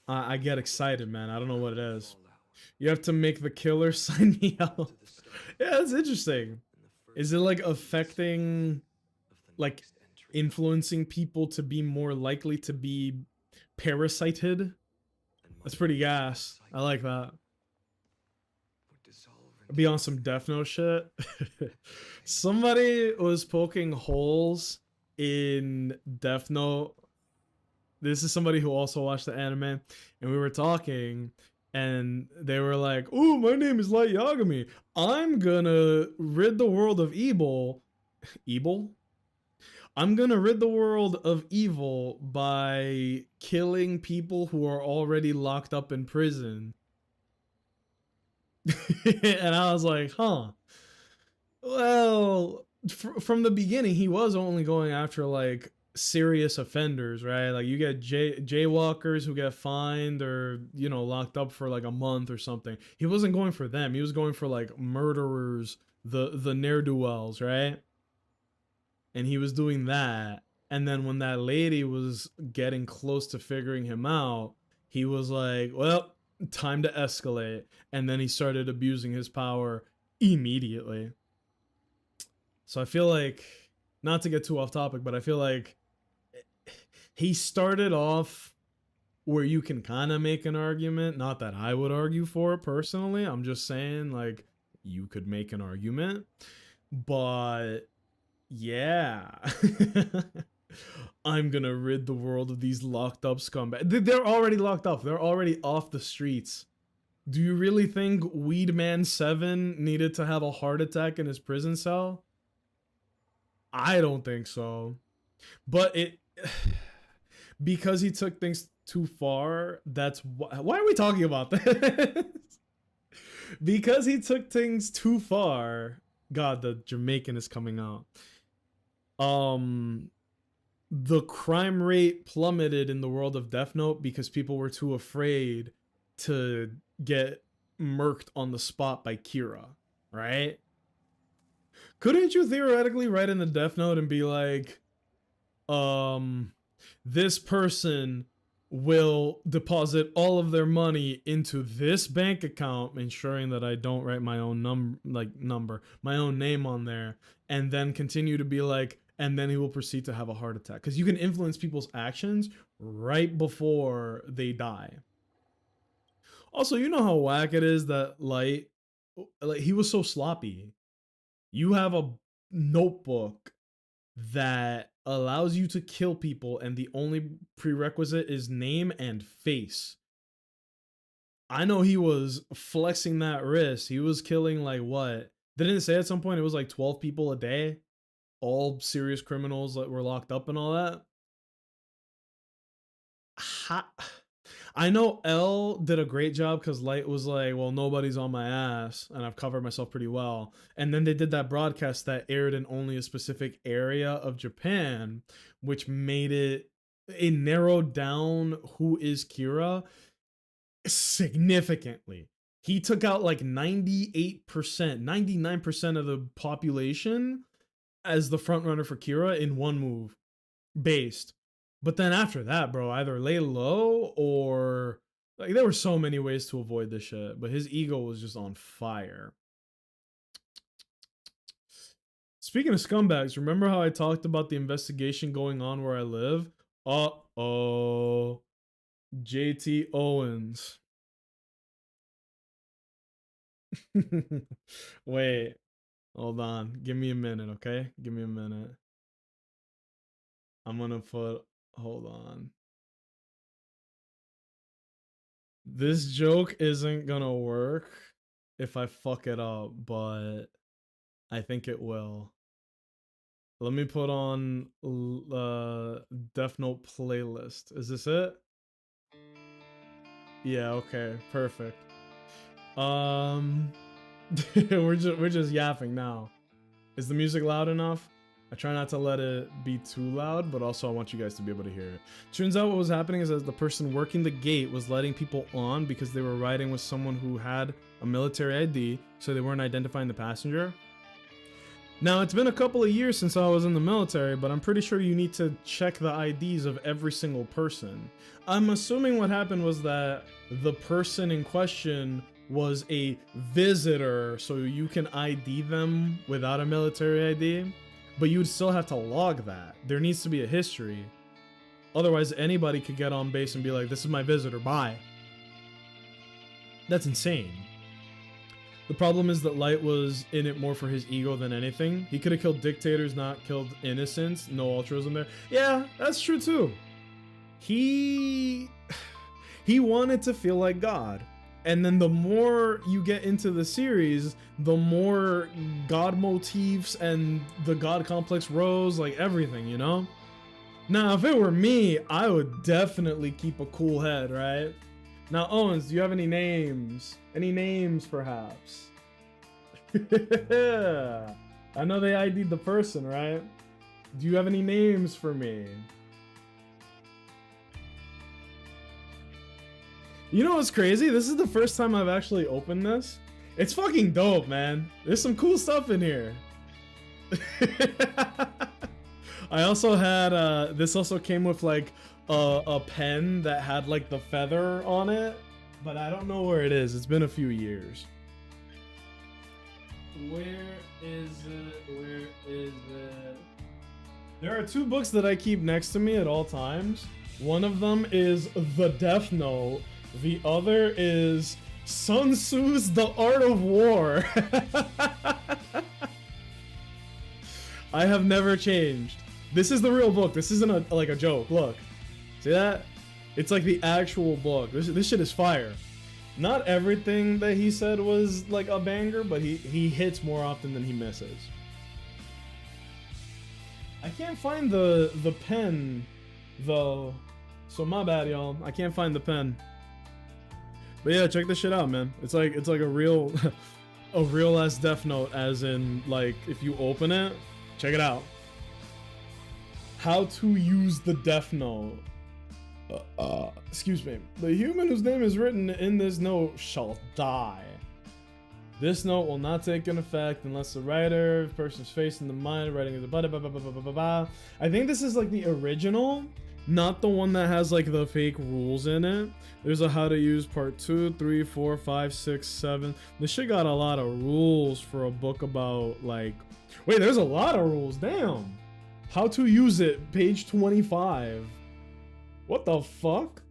[SPEAKER 1] I get excited, man. I don't know what it is. You have to make the killer sign me out. Yeah, that's interesting. Is it like affecting, like influencing people to be more likely to be parasited? That's pretty gas. I like that. Be on some Death Note shit. Somebody was poking holes in Death Note. This is somebody who also watched the anime, and we were talking, and they were like, "Oh, my name is Light Yagami. I'm gonna rid the world of evil." Evil? I'm gonna rid the world of evil by killing people who are already locked up in prison. And I was like, huh. Well, from the beginning, he was only going after like serious offenders, right? Like you get jaywalkers who get fined or, you know, locked up for like a month or something. He wasn't going for them. He was going for like murderers, the ne'er-do-wells, right? And he was doing that. And then when that lady was getting close to figuring him out, he was like, well, time to escalate. And then he started abusing his power immediately. So I feel like, not to get too off topic, but I feel like he started off where you can kind of make an argument. Not that I would argue for it personally. I'm just saying, like, you could make an argument. But yeah. I'm gonna rid the world of these locked up scumbags. They're already locked up. They're already off the streets. Do you really think Weedman 7 needed to have a heart attack in his prison cell? I don't think so. But it... because he took things too far, that's why are we talking about this? Because he took things too far. God, the Jamaican is coming out. The crime rate plummeted in the world of Death Note because people were too afraid to get murked on the spot by Kira, right? Couldn't you theoretically write in the Death Note and be like, this person will deposit all of their money into this bank account, ensuring that I don't write my own my own name on there, and then continue to be like, and then he will proceed to have a heart attack. Because you can influence people's actions right before they die. Also, you know how whack it is that Light, like, he was so sloppy. You have a notebook that allows you to kill people, and the only prerequisite is name and face. I know he was flexing that wrist. He was killing like what? Didn't it say at some point it was like 12 people a day? All serious criminals that were locked up and all that. I know L did a great job because Light was like, well, nobody's on my ass and I've covered myself pretty well. And then they did that broadcast that aired in only a specific area of Japan, which made it narrowed down who is Kira significantly. He took out like 98%, 99% of the population as the front runner for Kira in one move, based. But then after that, bro, either lay low or like there were so many ways to avoid this shit, but his ego was just on fire. Speaking of scumbags, remember how I talked about the investigation going on where I live? Uh-oh. JT Owens. Wait. Hold on. Give me a minute, okay? Give me a minute. I'm gonna put... Hold on. This joke isn't gonna work if I fuck it up, but I think it will. Let me put on Death Note playlist. Is this it? Yeah, okay, perfect. we're just yapping now. Is the music loud enough? I try not to let it be too loud, but also I want you guys to be able to hear it. Turns out what was happening is that the person working the gate was letting people on because they were riding with someone who had a military ID, so they weren't identifying the passenger. Now, it's been a couple of years since I was in the military, but I'm pretty sure you need to check the IDs of every single person. I'm assuming what happened was that the person in question was a visitor, so you can ID them without a military ID. But you would still have to log that. There needs to be a history. Otherwise, anybody could get on base and be like, this is my visitor, bye. That's insane. The problem is that Light was in it more for his ego than anything. He could have killed dictators, not killed innocents. No altruism there. Yeah, that's true too. He wanted to feel like God. And then the more you get into the series, the more god motifs and the god complex rose, like everything, you know? Now, if it were me, I would definitely keep a cool head, right? Now, Owens, do you have any names? Any names, perhaps? I know they ID'd the person, right? Do you have any names for me? You know what's crazy? This is the first time I've actually opened this. It's fucking dope, man. There's some cool stuff in here. I also had, this also came with like a pen that had like the feather on it, but I don't know where it is. It's been a few years. Where is it? Where is it? There are 2 books that I keep next to me at all times. One of them is The Death Note. The other is Sun Tzu's The Art of War. I have never changed. This is the real book. This isn't like a joke. Look. See that? It's like the actual book. This shit is fire. Not everything that he said was like a banger, but he hits more often than he misses. I can't find the pen though. So my bad, y'all. I can't find the pen. But yeah, check this shit out, man. It's like a real a real ass Death Note, as in like if you open it, check it out. How to use the Death Note. Excuse me. The human whose name is written in this note shall die. This note will not take an effect unless the writer, person's face in the mind, writing is a blah blah blah blah blah blah blah. I think this is like the original, not the one that has like the fake rules in it. There's a how to use part 2, 3, 4, 5, 6, 7. This shit got a lot of rules for a book about like, wait, there's a lot of rules, damn. How to use it, page 25. What the fuck?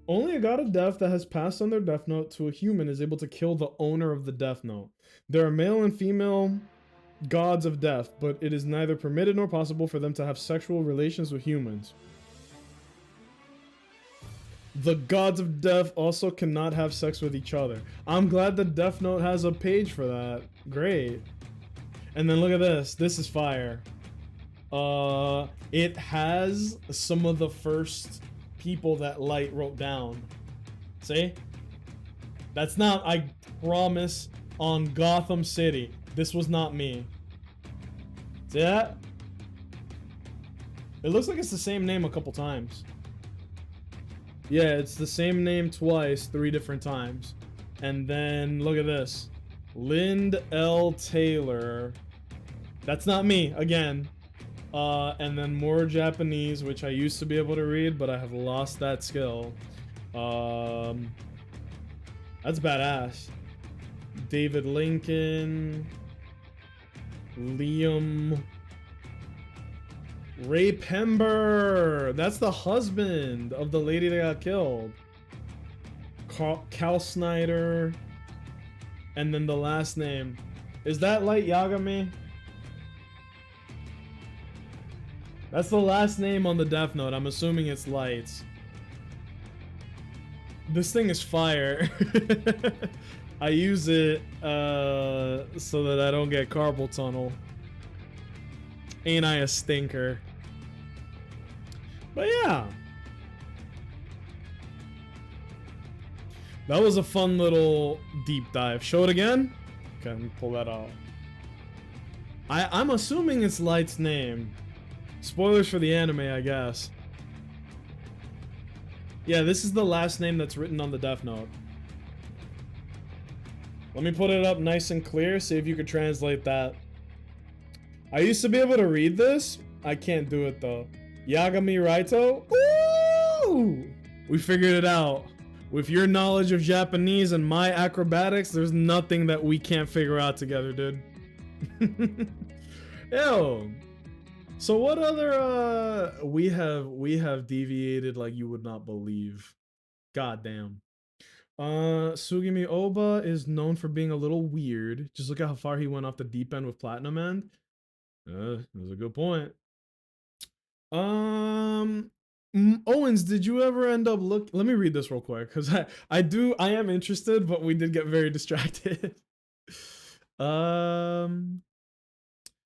[SPEAKER 1] Only a god of death that has passed on their death note to a human is able to kill the owner of the death note. There are male and female gods of death, but it is neither permitted nor possible for them to have sexual relations with humans. The gods of death also cannot have sex with each other. I'm glad the Death Note has a page for that. Great. And then look at this. This is fire. It has some of the first people that Light wrote down. See? That's not, I promise, on Gotham City. This was not me. See that? It looks like it's the same name a couple times. Yeah, it's the same name twice, 3 different times. And then, look at this. Lind L. Taylor. That's not me, again. And then more Japanese, which I used to be able to read, but I have lost that skill. That's badass. David Lincoln. Liam. Ray Pember. That's the husband of the lady that got killed. Cal Snyder. And then the last name. Is that Light Yagami? That's the last name on the Death Note. I'm assuming it's Lights. This thing is fire. I use it so that I don't get carpal tunnel. Ain't I a stinker? But yeah. That was a fun little deep dive. Show it again? Okay, let me pull that out. I'm assuming it's Light's name. Spoilers for the anime, I guess. Yeah, this is the last name that's written on the Death Note. Let me put it up nice and clear, see if you could translate that. I used to be able to read this. I can't do it though. Yagami Raito? Ooh! We figured it out. With your knowledge of Japanese and my acrobatics, there's nothing that we can't figure out together, dude. Ew. So what other we have deviated like you would not believe. God damn. Sugimi Oba is known for being a little weird. Just look at how far he went off the deep end with Platinum End. That's a good point. Owens, did you ever end up let me read this real quick because I am interested, but we did get very distracted. um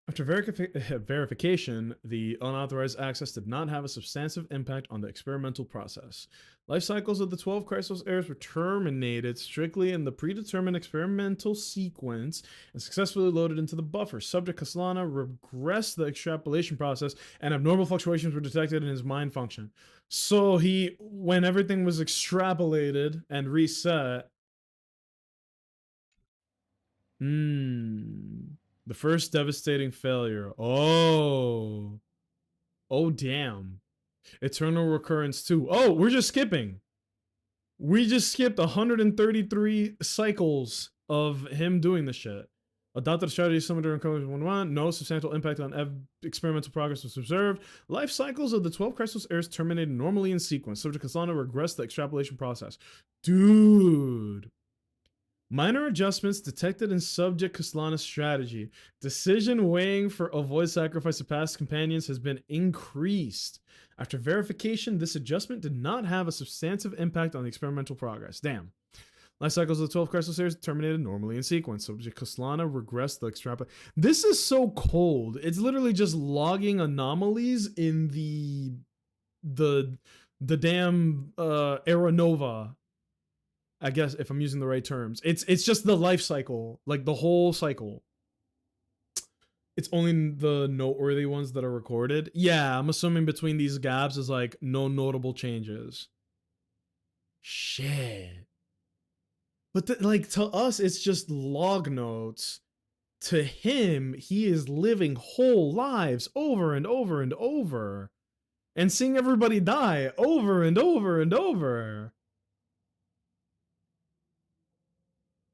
[SPEAKER 1] After verification, the unauthorized access did not have a substantive impact on the experimental process. Life cycles of the 12 Chrysos heirs were terminated strictly in the predetermined experimental sequence and successfully loaded into the buffer. Subject Kaslana regressed the extrapolation process and abnormal fluctuations were detected in his mind function. So when everything was extrapolated and reset, the first devastating failure. Oh. Oh, damn. Eternal recurrence 2. Oh, we're just skipping. We just skipped 133 cycles of him doing this shit. Adopted a strategy similar to Recovery 1-1. No substantial impact on experimental progress was observed. Life cycles of the 12 Chrysos heirs terminated normally in sequence. Subject Kaslana regressed the extrapolation process. Dude. Minor adjustments detected in subject Kaslana's strategy. Decision weighing for avoid sacrifice of past companions has been increased. After verification, this adjustment did not have a substantive impact on the experimental progress. Damn. Life cycles of the 12 Chrysos heirs terminated normally in sequence. Subject Kaslana regressed the extrapolation. This is so cold. It's literally just logging anomalies in the damn Aeronova. I guess if I'm using the right terms. It's just the life cycle, like the whole cycle. It's only the noteworthy ones that are recorded. Yeah, I'm assuming between these gaps is like no notable changes. Shit. But like to us, it's just log notes. To him, he is living whole lives over and over and over. And seeing everybody die over and over and over.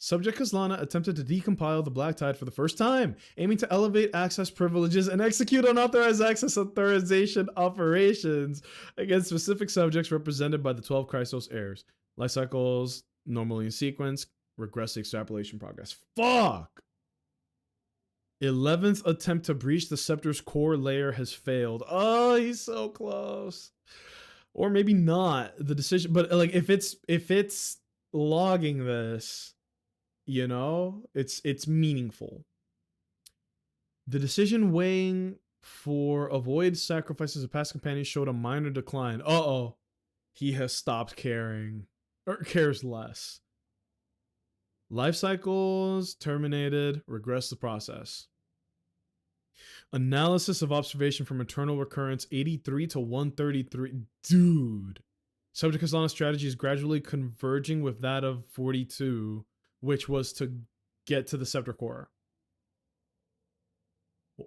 [SPEAKER 1] Subject Kaslana attempted to decompile the Black Tide for the first time, aiming to elevate access privileges and execute unauthorized access authorization operations against specific subjects represented by the 12 Chrysos heirs. Life cycles normally in sequence, regress the extrapolation progress. Fuck! 11th attempt to breach the scepter's core layer has failed. Oh, he's so close. Or maybe not. The decision, but like if it's logging this, you know, it's meaningful. The decision weighing for avoid sacrifices of past companions showed a minor decline. Uh-oh. He has stopped caring. Or cares less. Life cycles terminated. Regress the process. Analysis of observation from eternal recurrence 83 to 133. Dude. Subject Kaslana's strategy is gradually converging with that of 42, which was to get to the scepter core.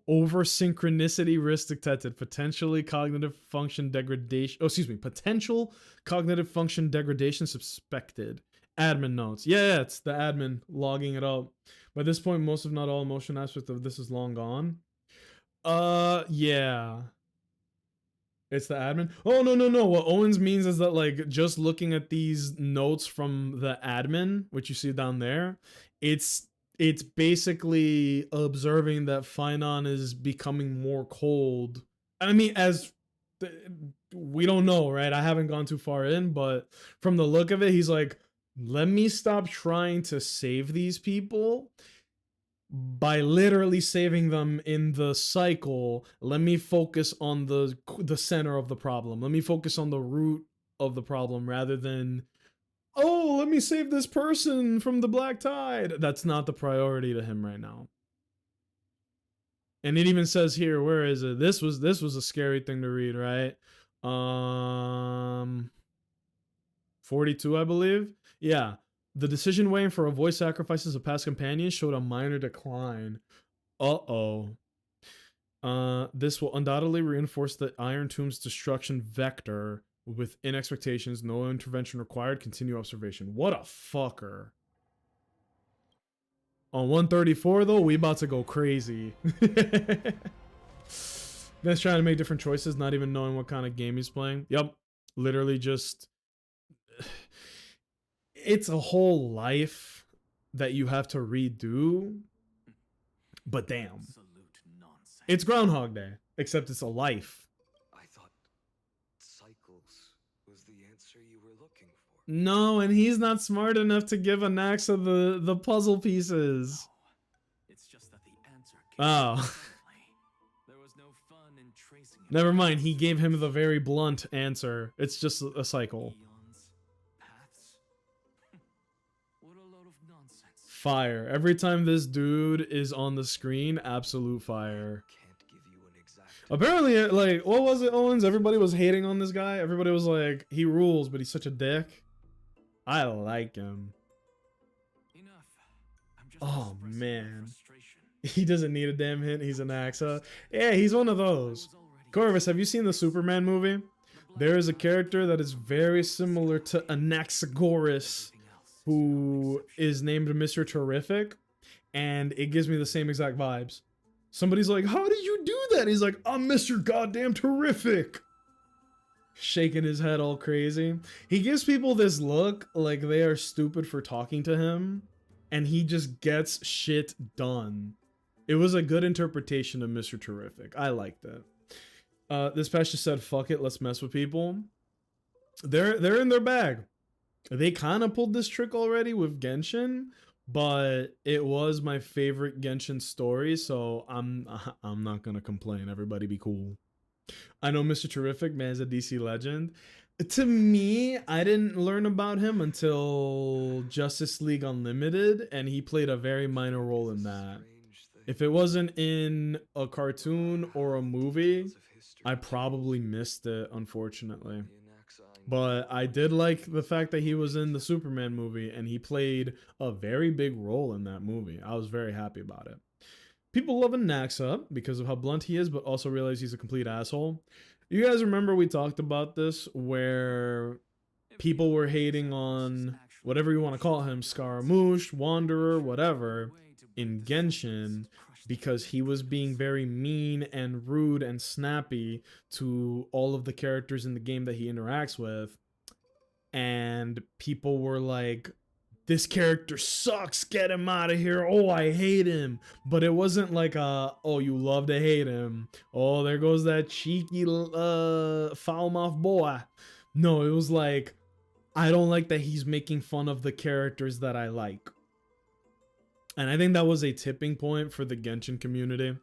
[SPEAKER 1] Over synchronicity risk detected. Potentially cognitive function degradation. Oh, excuse me. Potential cognitive function degradation suspected. Admin notes. Yeah, it's the admin logging it up. By this point, most if not all emotion aspect of this is long gone. Yeah. It's the admin. Oh, no. What Owens means is that, like, just looking at these notes from the admin, which you see down there, it's basically observing that Finon is becoming more cold. I mean, we don't know, right? I haven't gone too far in, but from the look of it, he's like, let me stop trying to save these people by literally saving them in the cycle. Let me focus on the center of the problem. Let me focus on the root of the problem rather than, oh, let me save this person from the Black Tide. That's not the priority to him right now. And it even says here, where is it? This was a scary thing to read, right? 42, I believe. Yeah. The decision weighing for avoid sacrifices of past companions showed a minor decline. Uh-oh. This will undoubtedly reinforce the Iron Tomb's destruction vector. Within expectations, no intervention required. Continue observation. What a fucker. On 134, though, we about to go crazy. That's trying to make different choices, not even knowing what kind of game he's playing. Yep. Literally just... It's a whole life that you have to redo. But damn. It's Groundhog Day, except it's a life.
[SPEAKER 3] I thought cycle answer you were looking for.
[SPEAKER 1] No, and he's not smart enough to give Anaxa the puzzle pieces.
[SPEAKER 2] It's just that the answer
[SPEAKER 1] Oh.
[SPEAKER 2] there was no fun in tracing it.
[SPEAKER 1] Never mind, he gave him the very blunt answer. It's just a cycle.
[SPEAKER 2] Eons, paths. What a load of nonsense.
[SPEAKER 1] Fire. Every time this dude is on the screen, absolute fire.
[SPEAKER 3] Can't give you an exact.
[SPEAKER 1] Apparently, like, what was it, Owens? Everybody was hating on this guy. Everybody was like, he rules, but he's such a dick. I like him.
[SPEAKER 2] Enough. I'm just
[SPEAKER 1] Oh,
[SPEAKER 2] expressing my
[SPEAKER 1] man.
[SPEAKER 2] frustration.
[SPEAKER 1] He doesn't need a damn hint. He's an Axa. Yeah, he's one of those. Corvus, have you seen the Superman movie? There is a character that is very similar to Anaxagoras, who is named Mr. Terrific, and it gives me the same exact vibes. Somebody's like, how did you do that? He's like, I'm Mr. Goddamn Terrific. Shaking his head all crazy. He gives people this look like they are stupid for talking to him, and he just gets shit done. It was a good interpretation of Mr. Terrific. I liked it. This patch just said, fuck it, let's mess with people. They're in their bag. They kind of pulled this trick already with Genshin, but it was my favorite Genshin story, so I'm not gonna complain. Everybody be cool. I know Mr. Terrific, man, is a DC legend. To me, I didn't learn about him until Justice League Unlimited, and he played a very minor role in that. If it wasn't in a cartoon or a movie, I probably missed it, unfortunately. But I did like the fact that he was in the Superman movie, and he played a very big role in that movie. I was very happy about it. People love Anaxa because of how blunt he is, but also realize he's a complete asshole. You guys remember we talked about this, where people were hating on whatever you want to call him, Scaramouche, Wanderer, whatever, in Genshin, because he was being very mean and rude and snappy to all of the characters in the game that he interacts with. And people were like, this character sucks, get him out of here, oh, I hate him. But it wasn't like oh, you love to hate him, oh, there goes that cheeky foul-mouthed boy. No, it was like, I don't like that he's making fun of the characters that I like. And I think that was a tipping point for the Genshin community,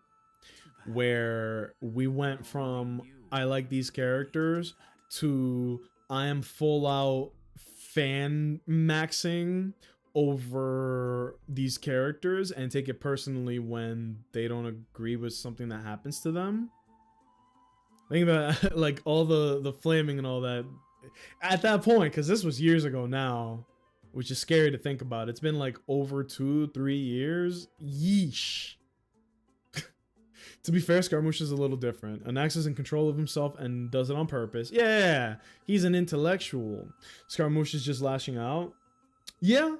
[SPEAKER 1] where we went from I like these characters to I am full out fan maxing over these characters and take it personally when they don't agree with something that happens to them. I think that like all the flaming and all that at that point, because this was years ago now, which is scary to think about. It's been like over 2-3 years. Yeesh. To be fair, Scaramouche is a little different. Anax is in control of himself and does it on purpose. Yeah, he's an intellectual. Scaramouche is just lashing out. Yeah,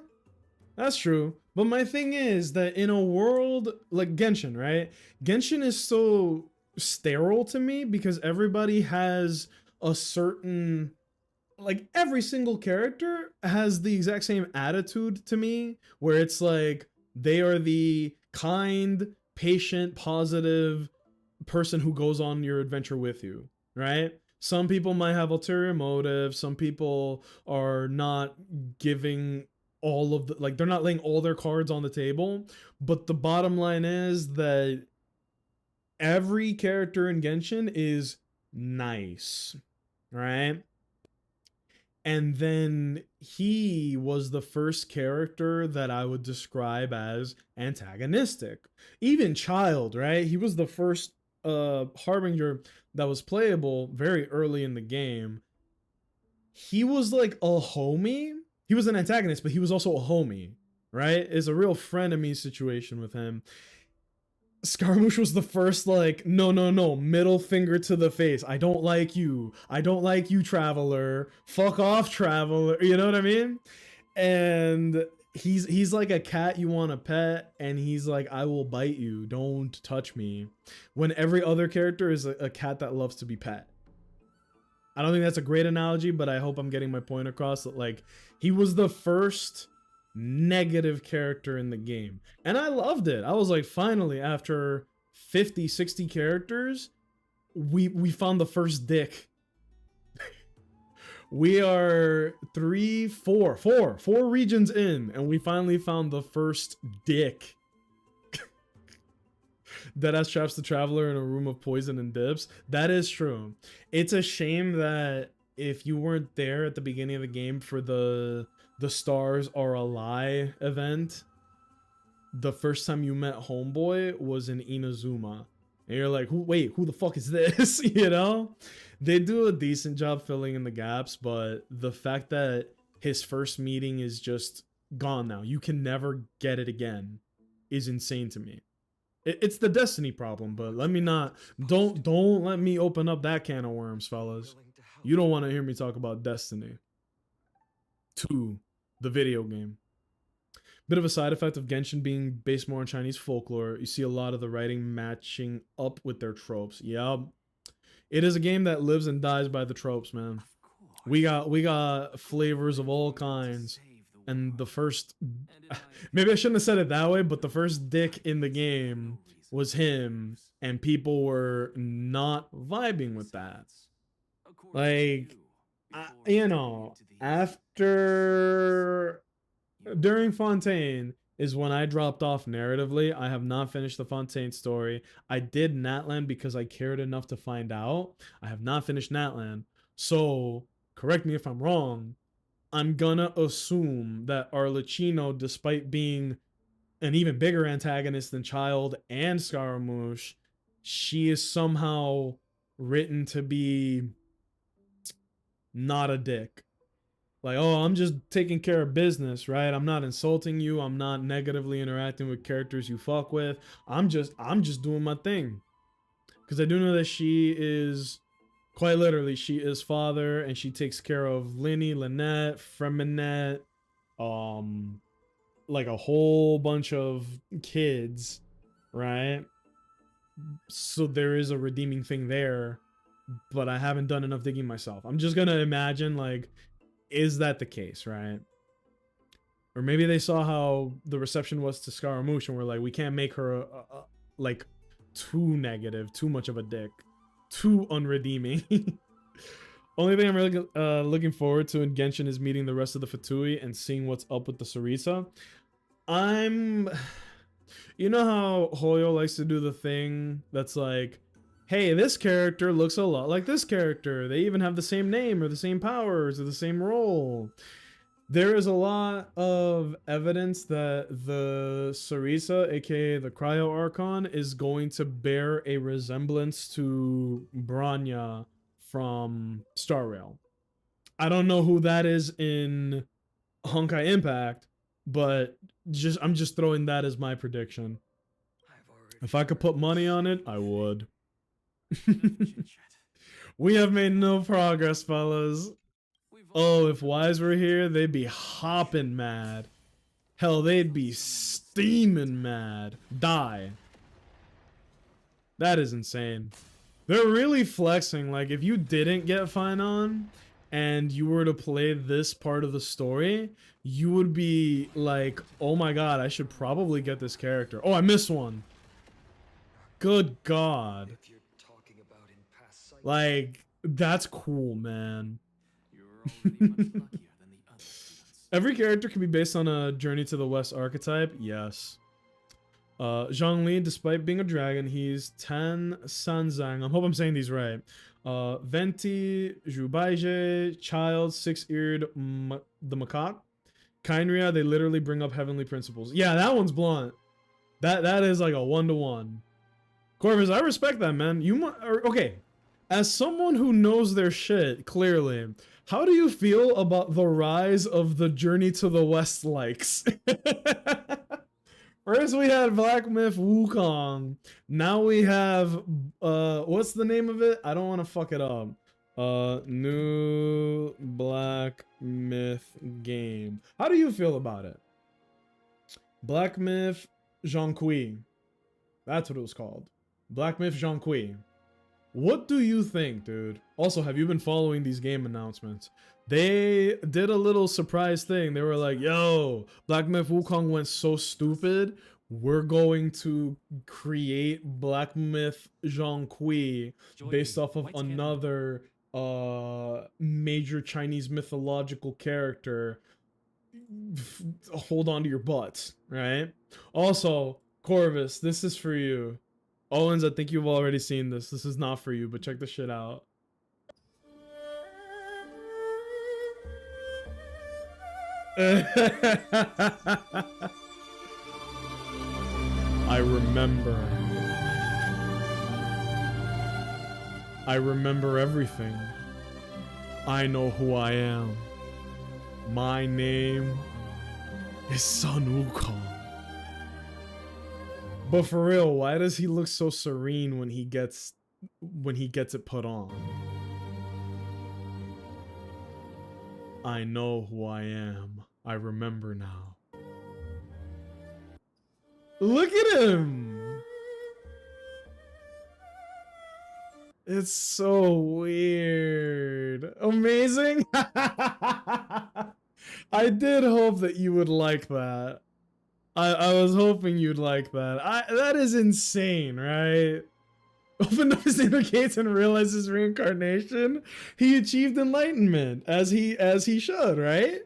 [SPEAKER 1] that's true. But my thing is that in a world like Genshin, right? Genshin is so sterile to me because everybody has a certain... like every single character has the exact same attitude to me, where it's like they are the kind, patient, positive person who goes on your adventure with you, right? Some people might have ulterior motives. Some people are not giving all of the, like, they're not laying all their cards on the table. But the bottom line is that every character in Genshin is nice, right? And then he was the first character that I would describe as antagonistic. Even Child, right? He was the first Harbinger that was playable very early in the game. He was like a homie. He was an antagonist, but he was also a homie, right? It's a real frenemy situation with him. Scaramouche was the first, like, no, middle finger to the face. I don't like you. I don't like you, Traveler. Fuck off, Traveler. You know what I mean? And he's like a cat you want to pet, and he's like, I will bite you. Don't touch me. When every other character is a cat that loves to be pet. I don't think that's a great analogy, but I hope I'm getting my point across. That, like, he was the first negative character in the game, and I loved it. I was like, finally, after 50-60 characters, we found the first dick. We are four regions in, and we finally found the first dick that has traps the traveler in a room of poison and dips. That is true. It's a shame that if you weren't there at the beginning of the game for the stars are a lie event, the first time you met Homeboy was in Inazuma. And you're like, wait, who the fuck is this? You know? They do a decent job filling in the gaps, but the fact that his first meeting is just gone now, you can never get it again, is insane to me. It's the Destiny problem, but let me not, don't let me open up that can of worms, fellas. You don't want to hear me talk about Destiny 2, the video game. Bit of a side effect of Genshin being based more on Chinese folklore. You see a lot of the writing matching up with their tropes. Yup. It is a game that lives and dies by the tropes, man. We got flavors of all kinds. And the first, maybe I shouldn't have said it that way, but the first dick in the game was him, and people were not vibing with that. Like, you know, during Fontaine is when I dropped off narratively. I have not finished the Fontaine story. I did Natlan because I cared enough to find out. I have not finished Natlan. So, correct me if I'm wrong, I'm gonna assume that Arlecchino, despite being an even bigger antagonist than Child and Scaramouche, she is somehow written to be not a dick. Like, oh, I'm just taking care of business, right? I'm not insulting you. I'm not negatively interacting with characters you fuck with. I'm just doing my thing. Because I do know that she is, quite literally, she is father, and she takes care of Linny, Lynette, Freminette, like a whole bunch of kids, right? So there is a redeeming thing there, but I haven't done enough digging myself. I'm just gonna imagine, like, is that the case, right? Or maybe they saw how the reception was to Scaramouche and were like, we can't make her like too negative, too much of a dick, too unredeeming. Only thing I'm really looking forward to in Genshin is meeting the rest of the Fatui and seeing what's up with the Sarisa. You know how Hoyo likes to do the thing that's like, hey, this character looks a lot like this character. They even have the same name or the same powers or the same role. There is a lot of evidence that the Sarisa, aka the Cryo Archon, is going to bear a resemblance to Bronya from Star Rail. I don't know who that is in Honkai Impact, but I'm just throwing that as my prediction. If I could put money on it, I would. We have made no progress, fellas. Oh, if Wise were here, they'd be hopping mad. Hell, they'd be steaming mad. Die. That is insane. They're really flexing. Like, if you didn't get Finon and you were to play this part of the story, you would be like, oh my god, I should probably get this character. Oh, I missed one. Good god. Like, that's cool, man. Every character can be based on a Journey to the West archetype. Yes. Zhongli, despite being a dragon, he's Tan Sanzang. I hope I'm saying these right. Venti, Zhubaije, Child, Six-Eared, the Macaque. Kainria, they literally bring up heavenly principles. Yeah, that one's blunt. That is like a 1-to-1. Corvus, I respect that, man. Okay. As someone who knows their shit, clearly, how do you feel about the rise of the Journey to the West likes? First we had Black Myth Wukong. Now we have, what's the name of it? I don't want to fuck it up. New Black Myth game. How do you feel about it? Black Myth Zhongqi. That's what it was called. Black Myth Zhongqi. What do you think, dude? Also, have you been following these game announcements? They did a little surprise thing. They were like, yo, Black Myth Wukong went so stupid. We're going to create Black Myth Zhongqi based off of another major Chinese mythological character hold on to your butts, right? Also, Corvus, this is for you. Owens, I think you've already seen this. This is not for you, but check this shit out. I remember. I remember everything. I know who I am. My name is Sun Wukong. But for real, why does he look so serene when he gets it put on? I know who I am. I remember now. Look at him! It's so weird. Amazing! I did hope that you would like that. I was hoping you'd like that. That is insane, right? Opened up his inner gates and realized his reincarnation. He achieved enlightenment, as he should, right?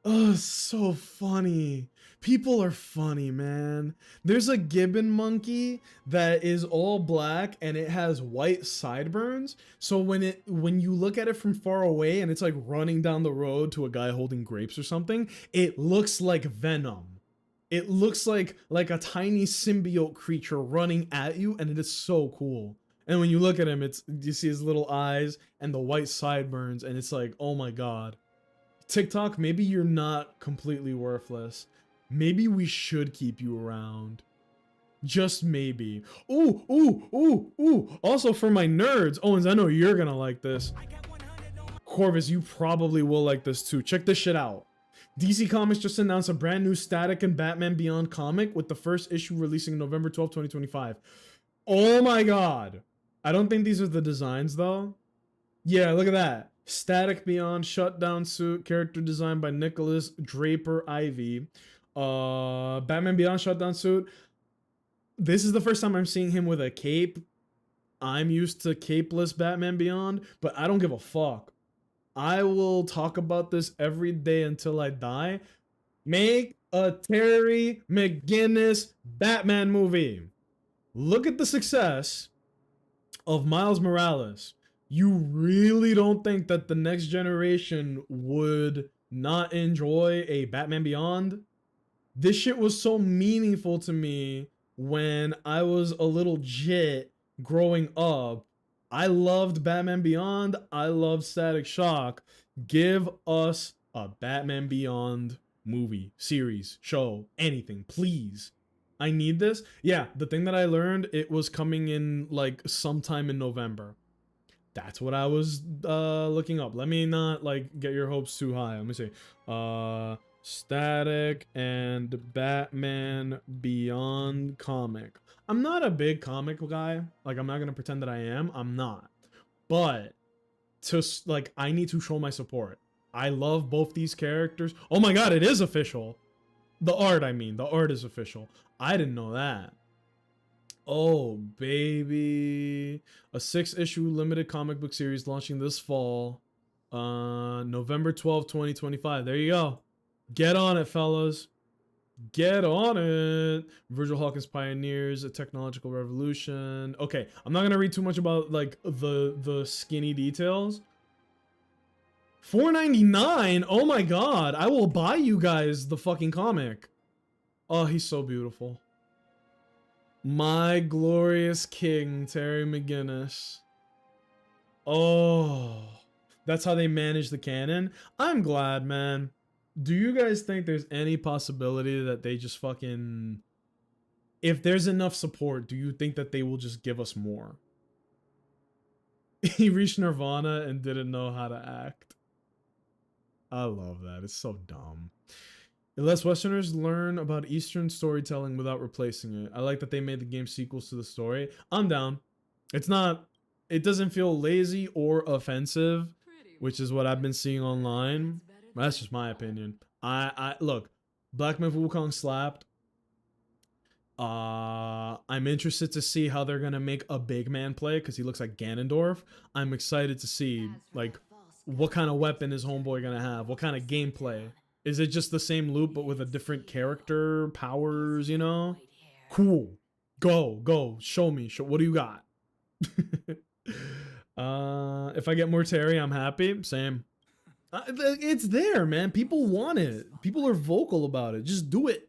[SPEAKER 1] Oh, so funny. People are funny, man. There's a gibbon monkey that is all black and it has white sideburns. So when you look at it from far away and it's like running down the road to a guy holding grapes or something, it looks like Venom. It looks like a tiny symbiote creature running at you, and it is so cool. And when you look at him, you see his little eyes and the white sideburns, and it's like, oh my god. TikTok, maybe you're not completely worthless. Maybe we should keep you around. Just maybe. Ooh, ooh, ooh, ooh. Also for my nerds, Owens, I know you're gonna like this. Corvus, you probably will like this too. Check this shit out. DC Comics just announced a brand new Static and Batman Beyond comic with the first issue releasing November 12, 2025. Oh my god. I don't think these are the designs though. Yeah, look at that. Static Beyond shutdown suit, character design by Nicholas Draper Ivy. Batman Beyond shutdown suit. This is the first time I'm seeing him with a cape. I'm used to capeless Batman Beyond, but I don't give a fuck. I will talk about this every day until I die. Make a Terry McGinnis Batman movie. Look at the success of Miles Morales. You really don't think that the next generation would not enjoy a Batman Beyond? This shit was so meaningful to me when I was a little jit growing up. I loved Batman Beyond. I loved Static Shock. Give us a Batman Beyond movie, series, show, anything, please. I need this. Yeah, the thing that I learned, it was coming in like sometime in November. That's what I was looking up. Let me not like get your hopes too high. Let me see. Static and Batman Beyond comic. I'm not a big comic guy. Like, I'm not gonna pretend that I am. I'm not. But I need to show my support. I love both these characters. Oh my god, it is official. The art, I mean. The art is official. I didn't know that. Oh, baby. A 6-issue limited comic book series launching this fall. November 12th, 2025. There you go. Get on it, fellas. Get on it. Virgil Hawkins pioneers a technological revolution. Okay, I'm not gonna read too much about like the skinny details. $4.99. Oh my god, I will buy you guys the fucking comic. Oh, he's so beautiful. My glorious king, Terry McGinnis. Oh, that's how they manage the canon. I'm glad, man. Do you guys think there's any possibility that they just fucking... If there's enough support, do you think that they will just give us more? He reached Nirvana and didn't know how to act. I love that. It's so dumb. It lets Westerners learn about Eastern storytelling without replacing it. I like that they made the game sequels to the story. I'm down. It's not... It doesn't feel lazy or offensive, which is what I've been seeing online. That's just my opinion. I look, Black Myth Wukong slapped. I'm interested to see how they're gonna make a big man play because he looks like Ganondorf. I'm excited to see like what kind of weapon is Homeboy gonna have, what kind of gameplay. Is it just the same loop but with a different character, powers, you know? Cool. Go. Show me. What do you got? If I get more Terry, I'm happy. Same. It's there, man. People want it. People are vocal about it. Just do it.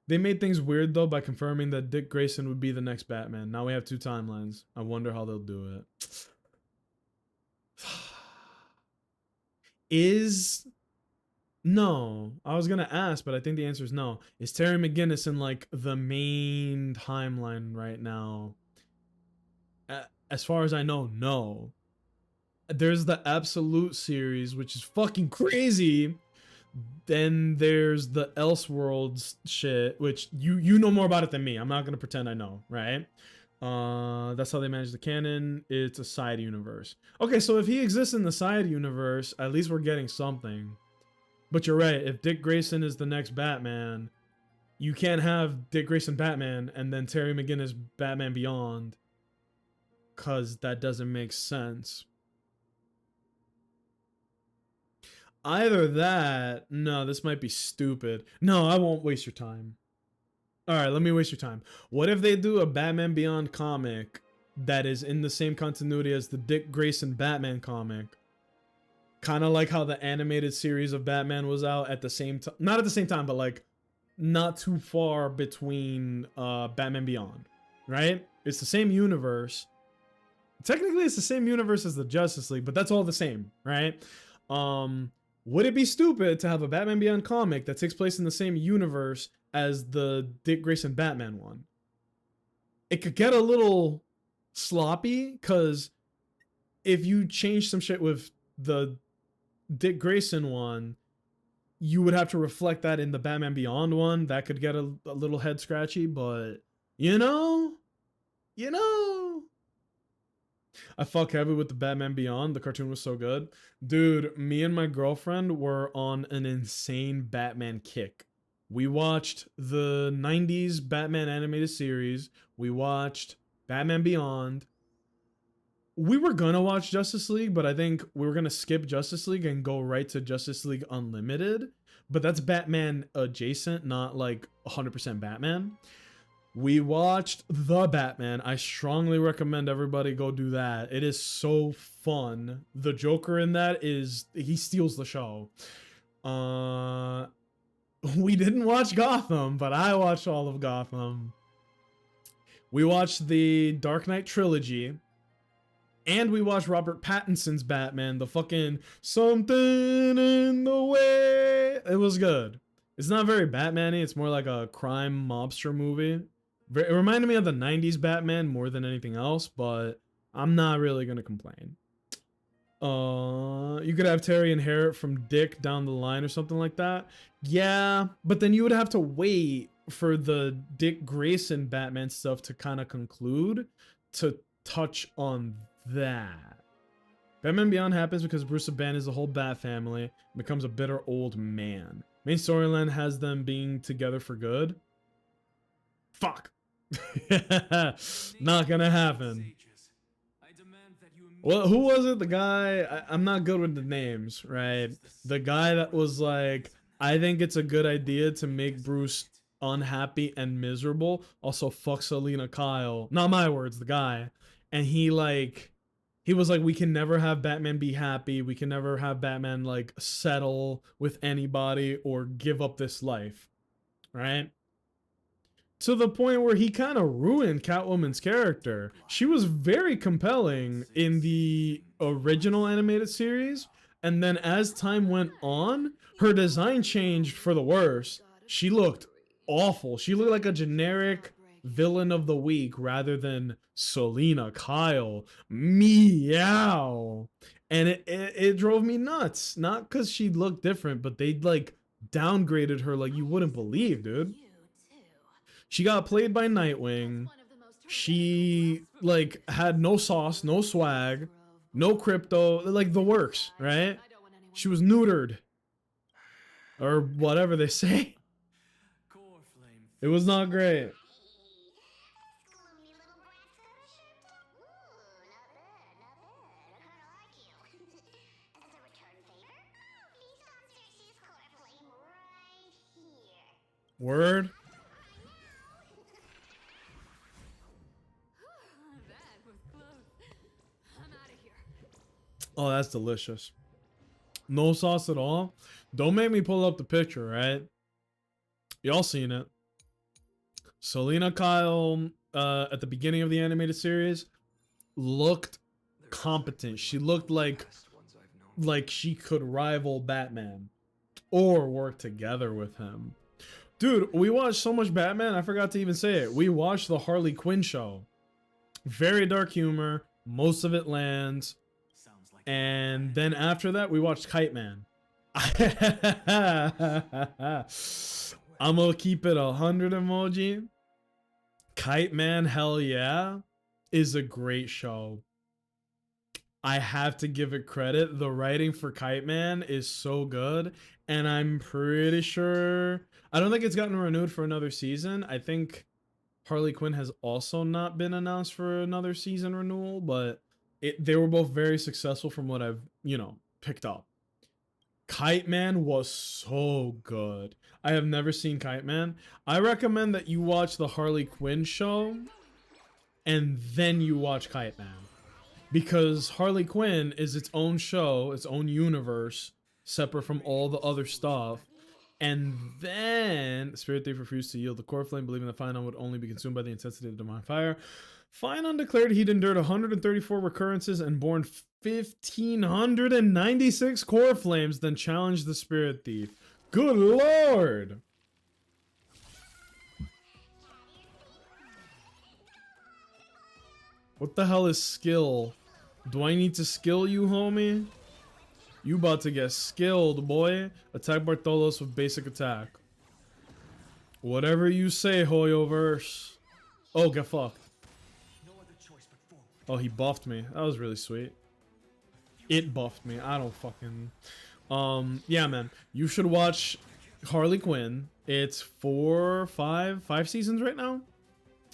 [SPEAKER 1] They made things weird though by confirming that Dick Grayson would be the next Batman. Now we have 2 timelines. I wonder how they'll do it. No, I was gonna ask, but I think the answer is no. Is Terry McGinnis in like the main timeline right now? As far as I know, no. There's the Absolute series, which is fucking crazy. Then there's the Elseworlds shit, which you know more about it than me. I'm not gonna pretend I know, right? That's how they manage the canon. It's a side universe. Okay, so if he exists in the side universe, at least we're getting something. But you're right, if Dick Grayson is the next Batman, you can't have Dick Grayson Batman and then Terry McGinnis Batman Beyond, cause that doesn't make sense. Either that, no, this might be stupid. No, I won't waste your time. Alright, let me waste your time. What if they do a Batman Beyond comic that is in the same continuity as the Dick Grayson Batman comic? Kind of like how the animated series of Batman was out at the same time. Not at the same time, but like not too far between Batman Beyond, right? It's the same universe. Technically, it's the same universe as the Justice League, but that's all the same, right? Would it be stupid to have a Batman Beyond comic that takes place in the same universe as the Dick Grayson Batman one? It could get a little sloppy, because if you change some shit with the Dick Grayson one, you would have to reflect that in the Batman Beyond one. That could get a little head scratchy, but you know, I fuck heavy with the Batman Beyond. The cartoon was so good. Dude, me and my girlfriend were on an insane Batman kick. We watched the 90s Batman animated series. We watched Batman Beyond. We were gonna watch Justice League, but I think we were gonna skip Justice League and go right to Justice League Unlimited. But that's Batman adjacent, not like 100% Batman. We watched The Batman. I strongly recommend everybody go do that. It is so fun. The Joker in that he steals the show. We didn't watch Gotham, but I watched all of Gotham. We watched the Dark Knight trilogy. And we watched Robert Pattinson's Batman, the fucking something in the way. It was good. It's not very Batman-y. It's more like a crime mobster movie. It reminded me of the 90s Batman more than anything else, but I'm not really going to complain. You could have Terry inherit from Dick down the line or something like that. Yeah, but then you would have to wait for the Dick Grayson Batman stuff to kind of conclude to touch on that. Batman Beyond happens because Bruce abandons the whole Bat family and becomes a bitter old man. Main storyline has them being together for good. Fuck. Not gonna happen. Well, who was it? The guy, I'm not good with the names, right? The guy that was like, I think it's a good idea to make Bruce unhappy and miserable. Also, fuck Selena Kyle. Not my words, the guy. And he was like, we can never have Batman be happy. We can never have Batman like settle with anybody or give up this life, right? To the point where he kind of ruined Catwoman's character. She was very compelling in the original animated series. And then as time went on, her design changed for the worse. She looked awful. She looked like a generic villain of the week rather than Selena Kyle. Meow. And it drove me nuts. Not because she looked different, but they like downgraded her like you wouldn't believe, dude. She got played by Nightwing. She like had no sauce, no swag, no crypto, like the works, right? She was neutered. Or whatever they say. It was not great. Word.
[SPEAKER 4] Bad with clothes. I'm out of here.
[SPEAKER 1] Oh, that's delicious. No sauce at all. Don't make me pull up the picture, right? Y'all seen it. Selena Kyle at the beginning of the animated series looked competent. She looked like she could rival Batman or work together with him. Dude, we watched so much Batman, I forgot to even say it. We watched the Harley Quinn show. Very dark humor, most of it lands.
[SPEAKER 2] Sounds like
[SPEAKER 1] And then after that, we watched Kite Man. I'm gonna keep it 100 emoji. Kite Man, hell yeah, is a great show. I have to give it credit. The writing for Kite Man is so good. And I'm pretty sure... I don't think it's gotten renewed for another season. I think Harley Quinn has also not been announced for another season renewal, but they were both very successful from what I've, picked up. Kite Man was so good. I have never seen Kite Man. I recommend that you watch the Harley Quinn show and then you watch Kite Man. Because Harley Quinn is its own show, its own universe, separate from all the other stuff. And then Spirit Thief refused to yield the core flame, believing that Phenon would only be consumed by the intensity of the divine fire. Phenon declared he'd endured 134 recurrences and borne 1,596 core flames, then challenged the Spirit Thief. Good lord! What the hell is skill? Do I need to skill you, homie? You about to get skilled, boy. Attack Bartolos with basic attack. Whatever you say, Hoyoverse. Oh, get fucked. Oh, he buffed me. That was really sweet. It buffed me. I don't fucking... yeah, man. You should watch Harley Quinn. It's 5 seasons right now?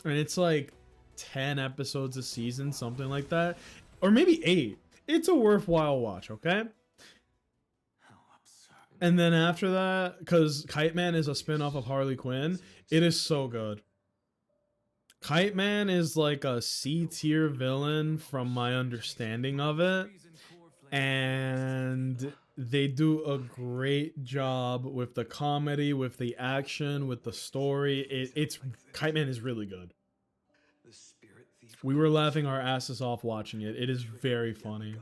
[SPEAKER 1] And it's like 10 episodes a season, something like that. Or maybe 8. It's a worthwhile watch, okay? And then after that, because Kite Man is a spin-off of Harley Quinn, it is so good. Kite Man is like a C-tier villain from my understanding of it. And they do a great job with the comedy, with the action, with the story. Kite Man is really good. We were laughing our asses off watching it. It is very funny.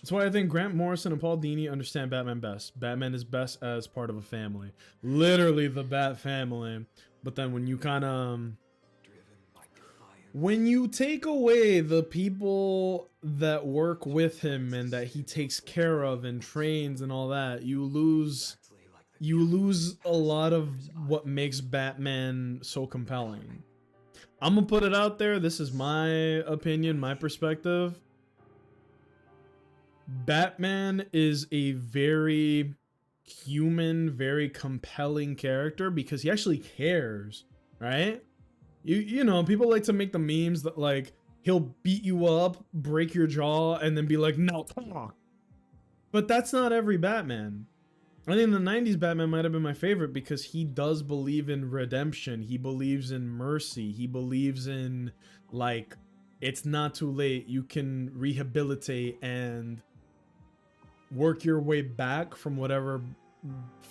[SPEAKER 1] That's why I think Grant Morrison and Paul Dini understand Batman best. Batman is best as part of a family. Literally the Bat family. But then when you kind of... when you take away the people that work with him and that he takes care of and trains and all that, you lose a lot of what makes Batman so compelling. I'm gonna put it out there. This is my opinion, my perspective. Batman is a very human, very compelling character because he actually cares, right? You know, people like to make the memes that like he'll beat you up, break your jaw, and then be like, "No, talk." But that's not every Batman. I think the 90s Batman might have been my favorite because he does believe in redemption. He believes in mercy. He believes in, like, it's not too late. You can rehabilitate and work your way back from whatever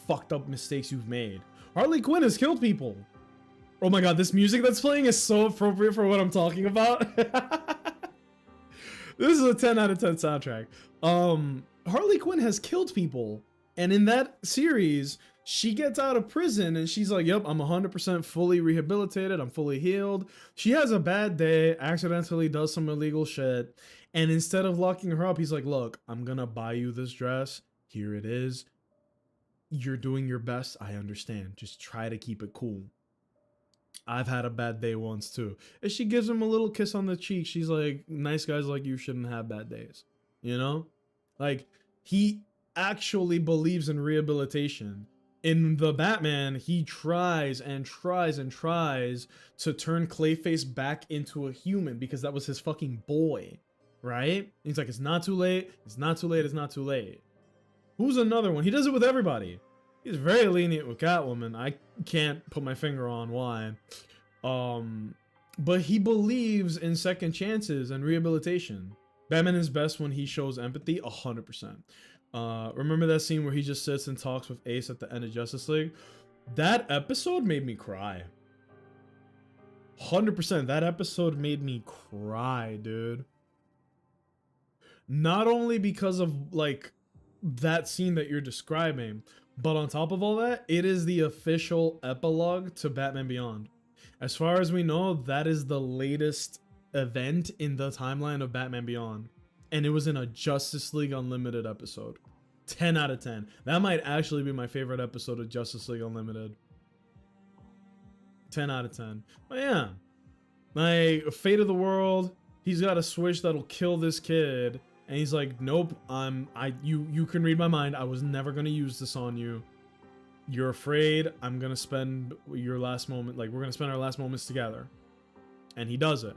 [SPEAKER 1] fucked up mistakes you've made. Harley Quinn has killed people. Oh my god, this music that's playing is so appropriate for what I'm talking about. This is a 10 out of 10 soundtrack. Harley Quinn has killed people. And in that series, she gets out of prison and she's like, yep, I'm 100% fully rehabilitated. I'm fully healed. She has a bad day, accidentally does some illegal shit. And instead of locking her up, he's like, look, I'm going to buy you this dress. Here it is. You're doing your best. I understand. Just try to keep it cool. I've had a bad day once too. And she gives him a little kiss on the cheek. She's like, nice guys like you shouldn't have bad days. You know? Like, he actually believes in rehabilitation. In the Batman, he tries and tries and tries to turn Clayface back into a human because that was his fucking boy, right? He's like, it's not too late, it's not too late, it's not too late. Who's another one? He does it with everybody. He's very lenient with Catwoman. I can't put my finger on why. But he believes in second chances and rehabilitation. Batman is best when he shows empathy, 100%. Remember that scene where he just sits and talks with Ace at the end of Justice League? That episode made me cry. 100%. That episode made me cry, dude. Not only because of, like, that scene that you're describing, but on top of all that, it is the official epilogue to Batman Beyond. As far as we know, that is the latest event in the timeline of Batman Beyond. And it was in a Justice League Unlimited episode. 10 out of 10. That might actually be my favorite episode of Justice League Unlimited. 10 out of 10. But yeah. Like, fate of the world, he's got a switch that'll kill this kid. And he's like, nope, you can read my mind. I was never gonna use this on you. You're afraid. I'm gonna spend your last moment, like, we're gonna spend our last moments together. And he does it.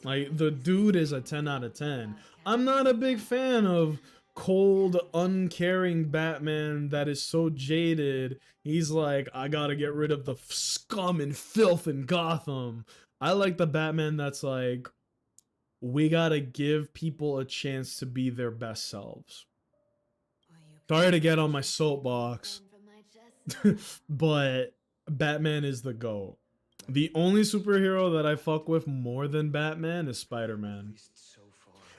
[SPEAKER 1] Like, the dude is a 10 out of 10. I'm not a big fan of cold, uncaring Batman that is so jaded. He's like, I gotta get rid of the scum and filth in Gotham. I like the Batman that's like, we gotta give people a chance to be their best selves. Sorry to get on my soapbox, but Batman is the GOAT. The only superhero that I fuck with more than Batman is Spider-Man.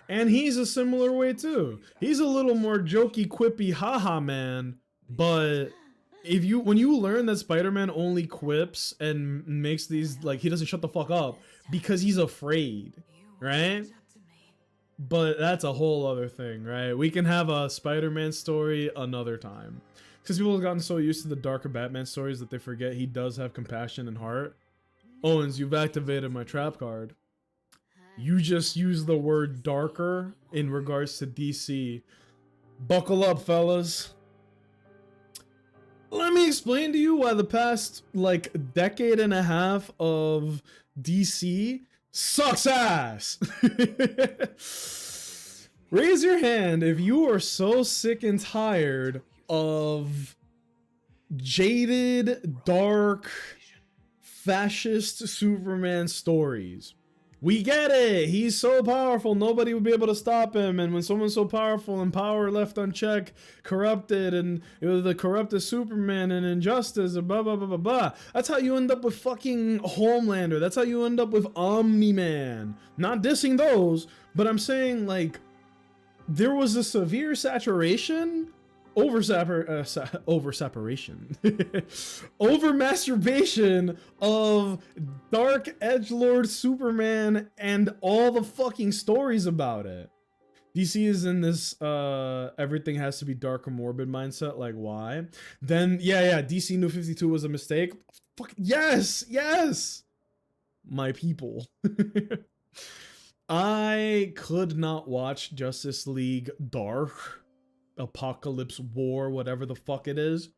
[SPEAKER 1] And he's a similar way too. He's a little more jokey, quippy, haha man, but when you learn that Spider-Man only quips and makes these, like, he doesn't shut the fuck up because he's afraid, right? But that's a whole other thing, right? We can have a Spider-Man story another time. Because people have gotten so used to the darker Batman stories that they forget he does have compassion and heart. Owens, you've activated my trap card. You just used the word darker in regards to DC. Buckle up, fellas. Let me explain to you why the past, like, decade and a half of DC sucks ass. Raise your hand if you are so sick and tired of jaded, dark, fascist Superman stories. We get it. He's so powerful, nobody would be able to stop him. And when someone's so powerful and power left unchecked, corrupted, and it was the corrupted Superman and injustice, and blah, blah, blah, blah, blah. That's how you end up with fucking Homelander. That's how you end up with Omni-Man. Not dissing those, but I'm saying, like, there was a severe saturation, over masturbation of dark edgelord Superman and all the fucking stories about it. DC is in this everything has to be dark or morbid mindset. Like, why? Then yeah, DC New 52 was a mistake. Fuck yes, my people. I could not watch Justice League Dark, Apocalypse War, whatever the fuck it is.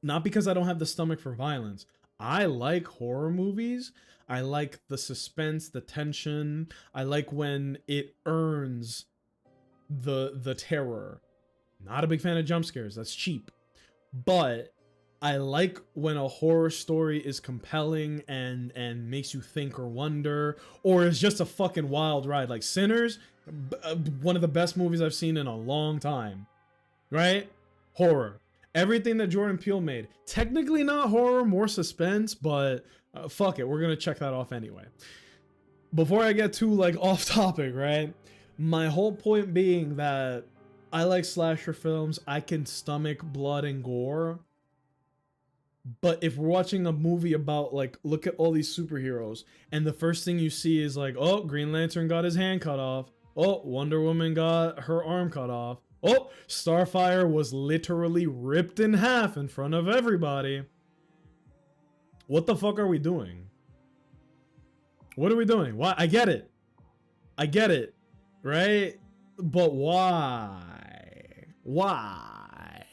[SPEAKER 1] Not because I don't have the stomach for violence. I like horror movies. I like the suspense, the tension. I like when it earns the terror. Not a big fan of jump scares. That's cheap. But I like when a horror story is compelling and makes you think or wonder, or is just a fucking wild ride. Like Sinners, one of the best movies I've seen in a long time, right? Horror. Everything that Jordan Peele made. Technically not horror, more suspense, but fuck it. We're going to check that off anyway. Before I get too, like, off topic, right? My whole point being that I like slasher films. I can stomach blood and gore. But if we're watching a movie about, like, look at all these superheroes, and the first thing you see is like, oh, Green Lantern got his hand cut off. Oh, Wonder Woman got her arm cut off. Oh, Starfire was literally ripped in half in front of everybody. What the fuck are we doing? What are we doing? Why? I get it, right? But why? Why?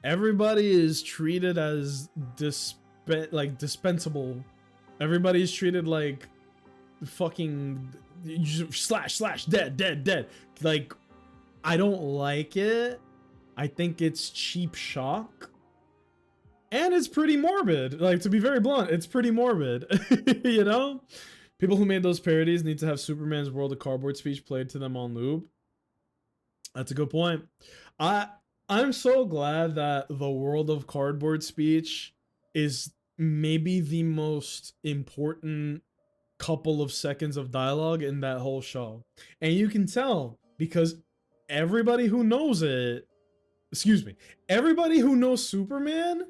[SPEAKER 1] Everybody is treated as dispensable. Everybody's treated like fucking slash dead. Like, I don't like it I think it's cheap shock. And it's pretty morbid. Like, to be very blunt, it's pretty morbid. You know? People who made those parodies need to have Superman's World of Cardboard speech played to them on loop. That's a good point. I'm so glad that the World of Cardboard speech is maybe the most important couple of seconds of dialogue in that whole show. And you can tell because everybody who knows it, everybody who knows Superman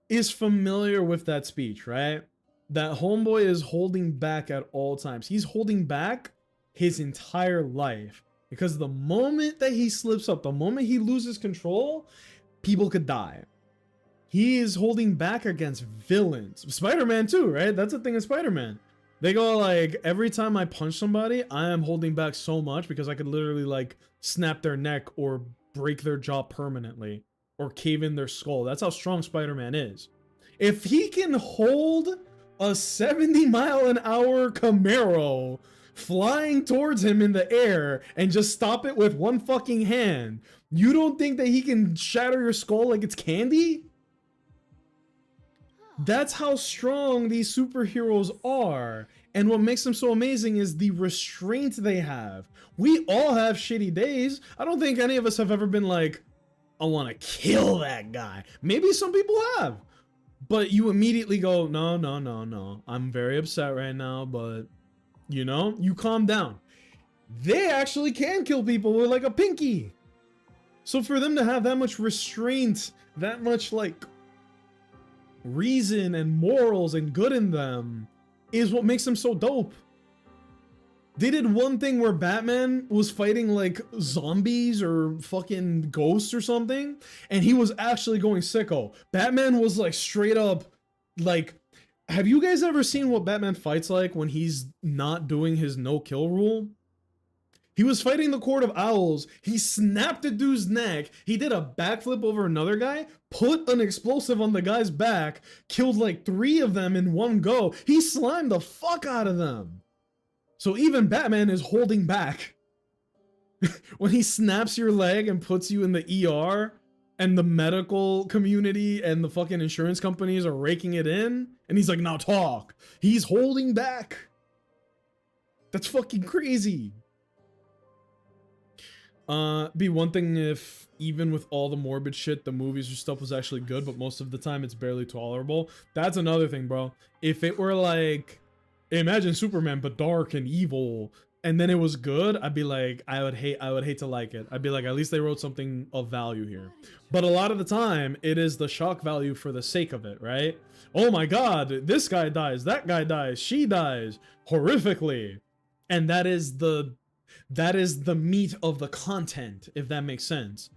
[SPEAKER 1] is familiar with that speech, right? That homeboy is holding back at all times. He's holding back his entire life because the moment that he slips up, the moment he loses control, people could die. He is holding back against villains. Spider-Man too, right? That's the thing with Spider-Man. They go like, every time I punch somebody, I am holding back so much because I could literally like snap their neck or break their jaw permanently or cave in their skull. That's how strong Spider-Man is. If he can hold a 70-mile-an-hour Camaro flying towards him in the air and just stop it with one fucking hand, you don't think that he can shatter your skull like it's candy? That's how strong these superheroes are. And what makes them so amazing is the restraint they have. We all have shitty days. I don't think any of us have ever been like, I want to kill that guy. Maybe some people have. But you immediately go, no, no, no, no. I'm very upset right now, but, you know, you calm down. They actually can kill people with like a pinky. So for them to have that much restraint, that much like reason and morals and good in them is what makes them so dope. They did one thing where Batman was fighting like zombies or fucking ghosts or something, and he was actually going sicko. Batman was like straight up like, have you guys ever seen what Batman fights like when he's not doing his no kill rule? He was fighting the Court of Owls. He snapped a dude's neck. He did a backflip over another guy, put an explosive on the guy's back, killed like 3 of them in one go. He slimed the fuck out of them. So even Batman is holding back. When he snaps your leg and puts you in the ER and the medical community and the fucking insurance companies are raking it in, and he's like, now talk. He's holding back. That's fucking crazy. Be one thing if even with all the morbid shit, the movies or stuff was actually good, but most of the time it's barely tolerable. That's another thing, bro. If it were like, imagine Superman but dark and evil, and then it was good, I'd be like, I would hate to like it. I'd be like, at least they wrote something of value here. But a lot of the time, it is the shock value for the sake of it, right? Oh my god, this guy dies, that guy dies, she dies horrifically, and that is the meat of the content, if that makes sense.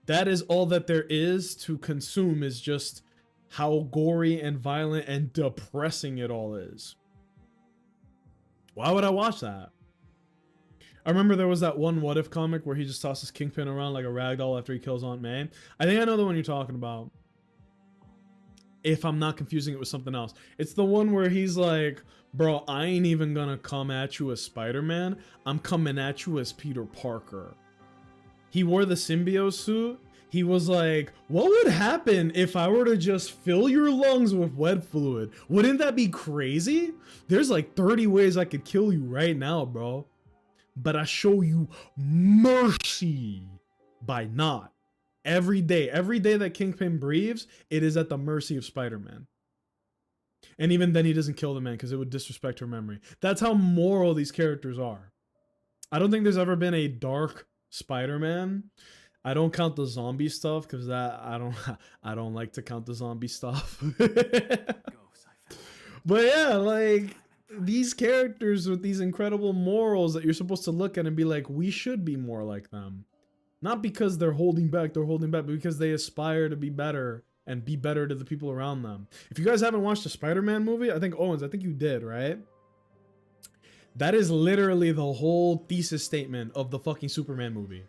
[SPEAKER 1] That is all that there is to consume, is just how gory and violent and depressing it all is. Why would I watch that? I remember there was that one What If comic where he just tosses Kingpin around like a ragdoll after he kills Aunt May. I think I know the one you're talking about, if I'm not confusing it with something else. It's the one where he's like, bro, I ain't even gonna come at you as Spider-Man. I'm coming at you as Peter Parker. He wore the symbiote suit. He was like, what would happen if I were to just fill your lungs with wet fluid? Wouldn't that be crazy? There's like 30 ways I could kill you right now, bro. But I show you mercy by not. Every day that Kingpin breathes, it is at the mercy of Spider-Man. And even then he doesn't kill the man because it would disrespect her memory. That's how moral these characters are. I don't think there's ever been a dark Spider-Man. I don't count the zombie stuff because that I don't like to count the zombie stuff. But yeah, like these characters with these incredible morals that you're supposed to look at and be like, we should be more like them. Not because they're holding back, but because they aspire to be better and be better to the people around them. If you guys haven't watched the Spider-Man movie, I think you did, right? That is literally the whole thesis statement of the fucking Superman movie.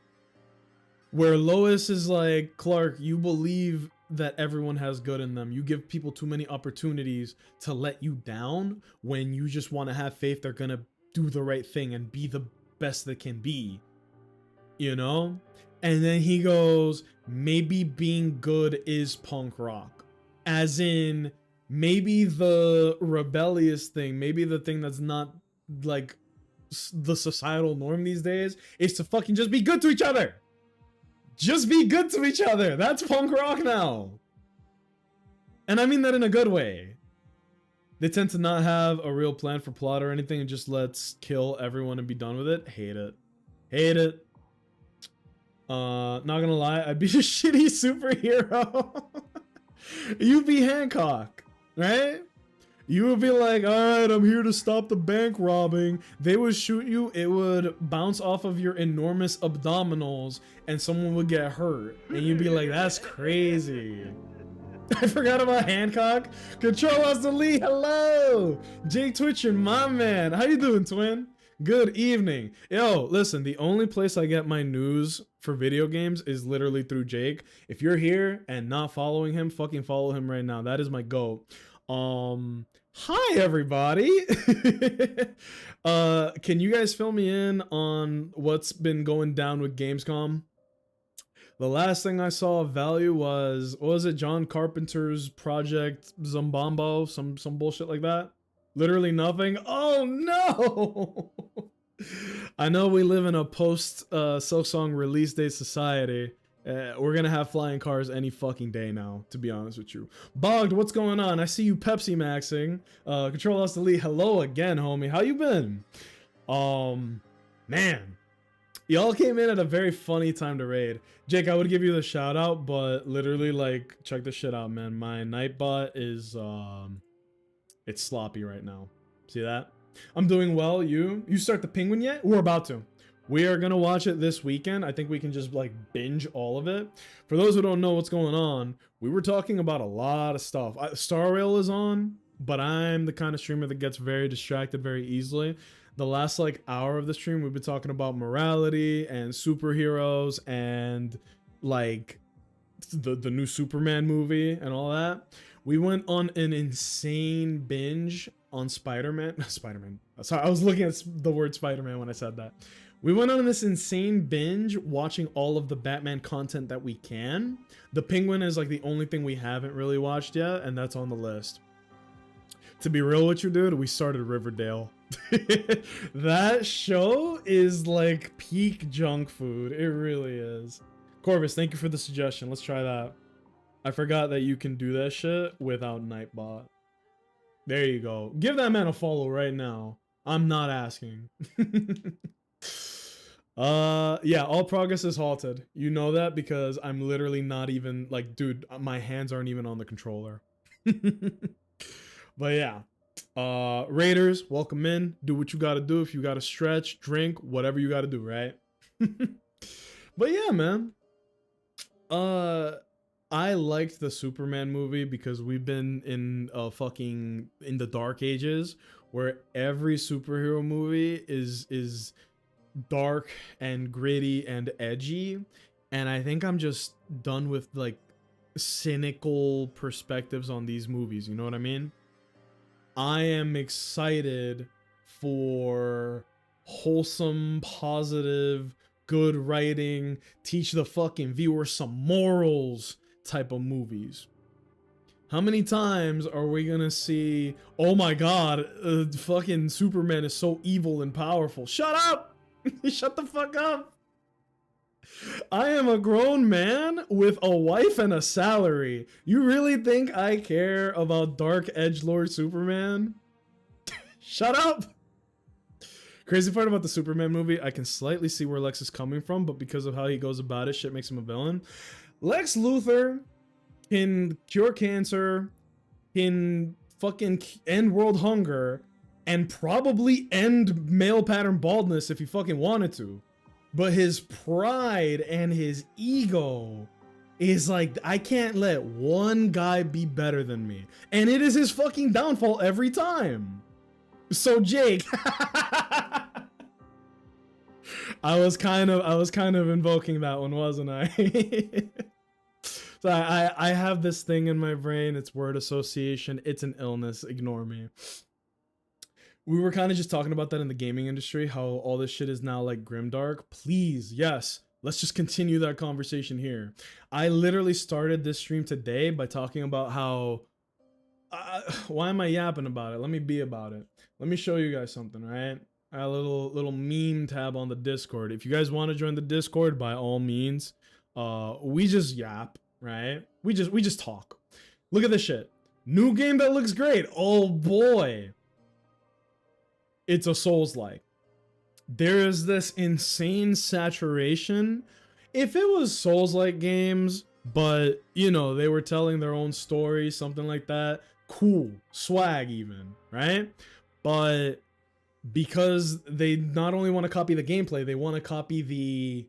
[SPEAKER 1] Where Lois is like, Clark, you believe that everyone has good in them. You give people too many opportunities to let you down when you just want to have faith they're gonna do the right thing and be the best they can be. You know? And then he goes, maybe being good is punk rock. As in, maybe the rebellious thing, maybe the thing that's not like the societal norm these days is to fucking just be good to each other. Just be good to each other. That's punk rock now. And I mean that in a good way. They tend to not have a real plan for plot or anything and just let's kill everyone and be done with it. Hate it. Hate it. Not gonna lie, I'd be a shitty superhero. You'd be Hancock, right? You would be like, alright, I'm here to stop the bank robbing. They would shoot you, it would bounce off of your enormous abdominals, and someone would get hurt. And you'd be like, that's crazy. I forgot about Hancock. Control us delete. Hello, Jake Twitcher, my man. How you doing, twin? Good evening. Yo, listen, the only place I get my news for video games is literally through Jake. If you're here and not following him, fucking follow him right now. That is my goal. Hi everybody. Can you guys fill me in on what's been going down with Gamescom? The last thing I saw of value was, what was it, John Carpenter's project Zombombo, some bullshit like that? Literally nothing. Oh no. I know we live in a post Silksong release day society. We're gonna have flying cars any fucking day now, to be honest with you. Bogged, what's going on? I see you Pepsi maxing. Control us delete. Hello again, homie. How you been? Man, y'all came in at a very funny time to raid. Jake, I would give you the shout out, but literally, like, check this shit out, man. My Nightbot is it's sloppy right now. See that? I'm doing well. You start the Penguin yet? We're about to. We are gonna watch it this weekend. I think we can just like binge all of it. For those who don't know what's going on, we were talking about a lot of stuff. Star Rail is on, but I'm the kind of streamer that gets very distracted very easily. The last like hour of the stream, we've been talking about morality and superheroes and like the new Superman movie and all that. We went on an insane binge on Spider-Man. Sorry, I was looking at the word Spider-Man when I said that. We went on this insane binge watching all of the Batman content that we can. The Penguin is like the only thing we haven't really watched yet, and that's on the list. To be real with you, dude, we started Riverdale. That show is like peak junk food. It really is. Corvus, thank you for the suggestion. Let's try that. I forgot that you can do that shit without Nightbot. There you go. Give that man a follow right now. I'm not asking. Yeah, all progress is halted. You know that because I'm literally not even like, dude, my hands aren't even on the controller. But yeah, Raiders, welcome in. Do what you gotta do. If you gotta stretch, drink, whatever you gotta do, right? But yeah, man. I liked the Superman movie because we've been in in the dark ages where every superhero movie is dark and gritty and edgy, and I think I'm just done with like cynical perspectives on these movies, you know what I mean? I am excited for wholesome, positive, good writing, teach the fucking viewer some morals type of movies. How many times are we gonna see, oh my god, fucking Superman is so evil and powerful? Shut up! Shut the fuck up! I am a grown man with a wife and a salary. You really think I care about Dark Edgelord Superman? Shut up! Crazy part about the Superman movie, I can slightly see where Lex is coming from, but because of how he goes about it, shit makes him a villain. Lex Luthor can cure cancer, can fucking end world hunger, and probably end male pattern baldness if he fucking wanted to. But his pride and his ego is like, I can't let one guy be better than me. And it is his fucking downfall every time. So Jake, I was kind of invoking that one, wasn't I? So I have this thing in my brain. It's word association. It's an illness. Ignore me. We were kind of just talking about that in the gaming industry, how all this shit is now like grimdark. Please, yes, Let's just continue that conversation here. I literally started this stream today by talking about how why am I yapping about it? Let me be about it. Let me show you guys something, right? I got a little meme tab on the Discord. If you guys want to join the Discord, by all means. We just yap, right? We just talk. Look at this shit. New game that looks great. Oh boy. It's a Souls-like. There is this insane saturation. If it was Souls-like games, but you know, they were telling their own story, something like that, cool, swag even, right? But because they not only want to copy the gameplay, they want to copy the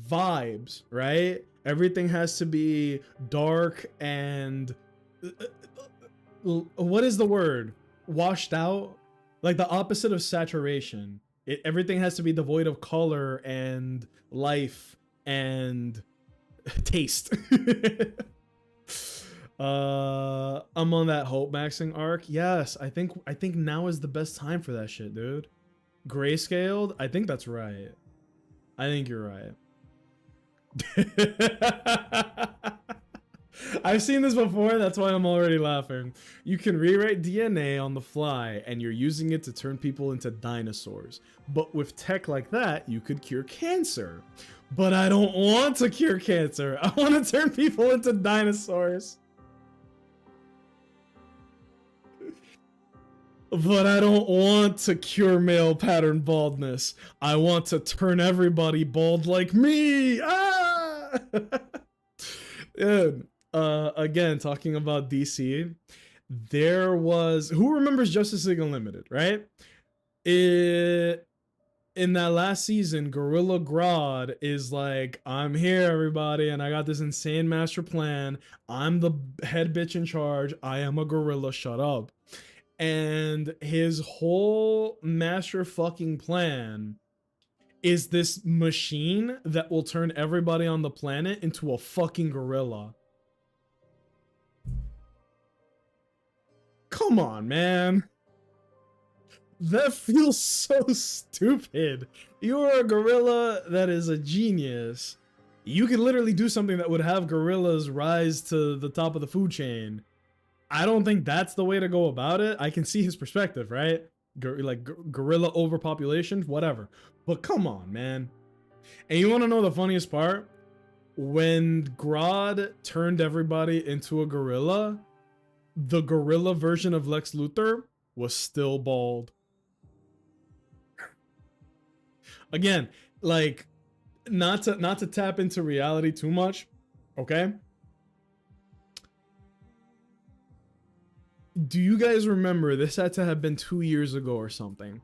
[SPEAKER 1] vibes, right? Everything has to be dark and what is the word? Washed out? Like the opposite of saturation. Everything has to be devoid of color and life and taste. I'm on that hope maxing arc. Yes, I think now is the best time for that shit, dude. Grayscaled? I think that's right. I think you're right. I've seen this before, that's why I'm already laughing. You can rewrite DNA on the fly and you're using it to turn people into dinosaurs. But with tech like that, you could cure cancer. But I don't want to cure cancer. I want to turn people into dinosaurs. But I don't want to cure male pattern baldness. I want to turn everybody bald like me. Ah! Dude, again, talking about DC, there was, who remembers Justice League Unlimited, right? In that last season, Gorilla Grodd is like, I'm here, everybody, and I got this insane master plan. I'm the head bitch in charge. I am a gorilla, shut up. And his whole master fucking plan is this machine that will turn everybody on the planet into a fucking gorilla. Come on, man. That feels so stupid. You're a gorilla that is a genius. You could literally do something that would have gorillas rise to the top of the food chain. I don't think that's the way to go about it. I can see his perspective, right? Gorilla overpopulation, whatever. But come on, man. And you want to know the funniest part? When Grodd turned everybody into a gorilla, the gorilla version of Lex Luthor was still bald. Again, like, not to tap into reality too much, okay? Do you guys remember, this had to have been 2 years ago or something,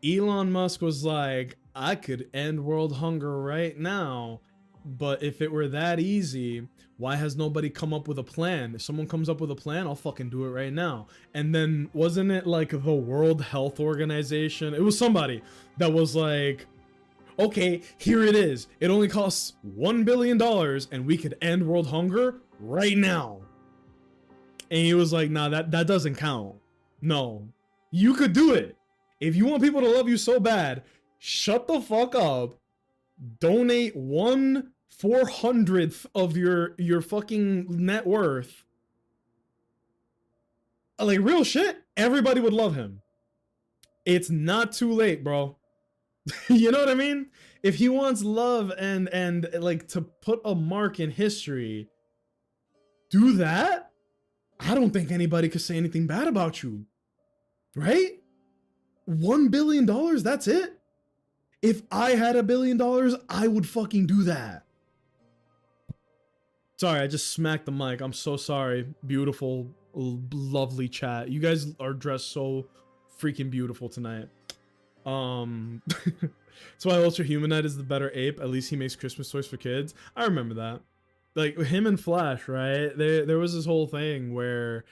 [SPEAKER 1] Elon Musk was like, I could end world hunger right now, but if it were that easy, why has nobody come up with a plan? If someone comes up with a plan, I'll fucking do it right now. And then wasn't it like the World Health Organization? It was somebody that was like, okay, here it is. It only costs $1 billion and we could end world hunger right now. And he was like, nah, that doesn't count. No, you could do it. If you want people to love you so bad, shut the fuck up. Donate 1/400th of your fucking net worth. Like, real shit, everybody would love him. It's not too late, bro. You know what I mean? If he wants love and like to put a mark in history, do that. I don't think anybody could say anything bad about you. Right? $1 billion, that's it. If I had $1 billion, I would fucking do that. Sorry, I just smacked the mic. I'm so sorry. Beautiful, lovely chat. You guys are dressed so freaking beautiful tonight. That's why Ultra Humanite is the better ape. At least he makes Christmas toys for kids. I remember that. Like him and Flash, right? There was this whole thing where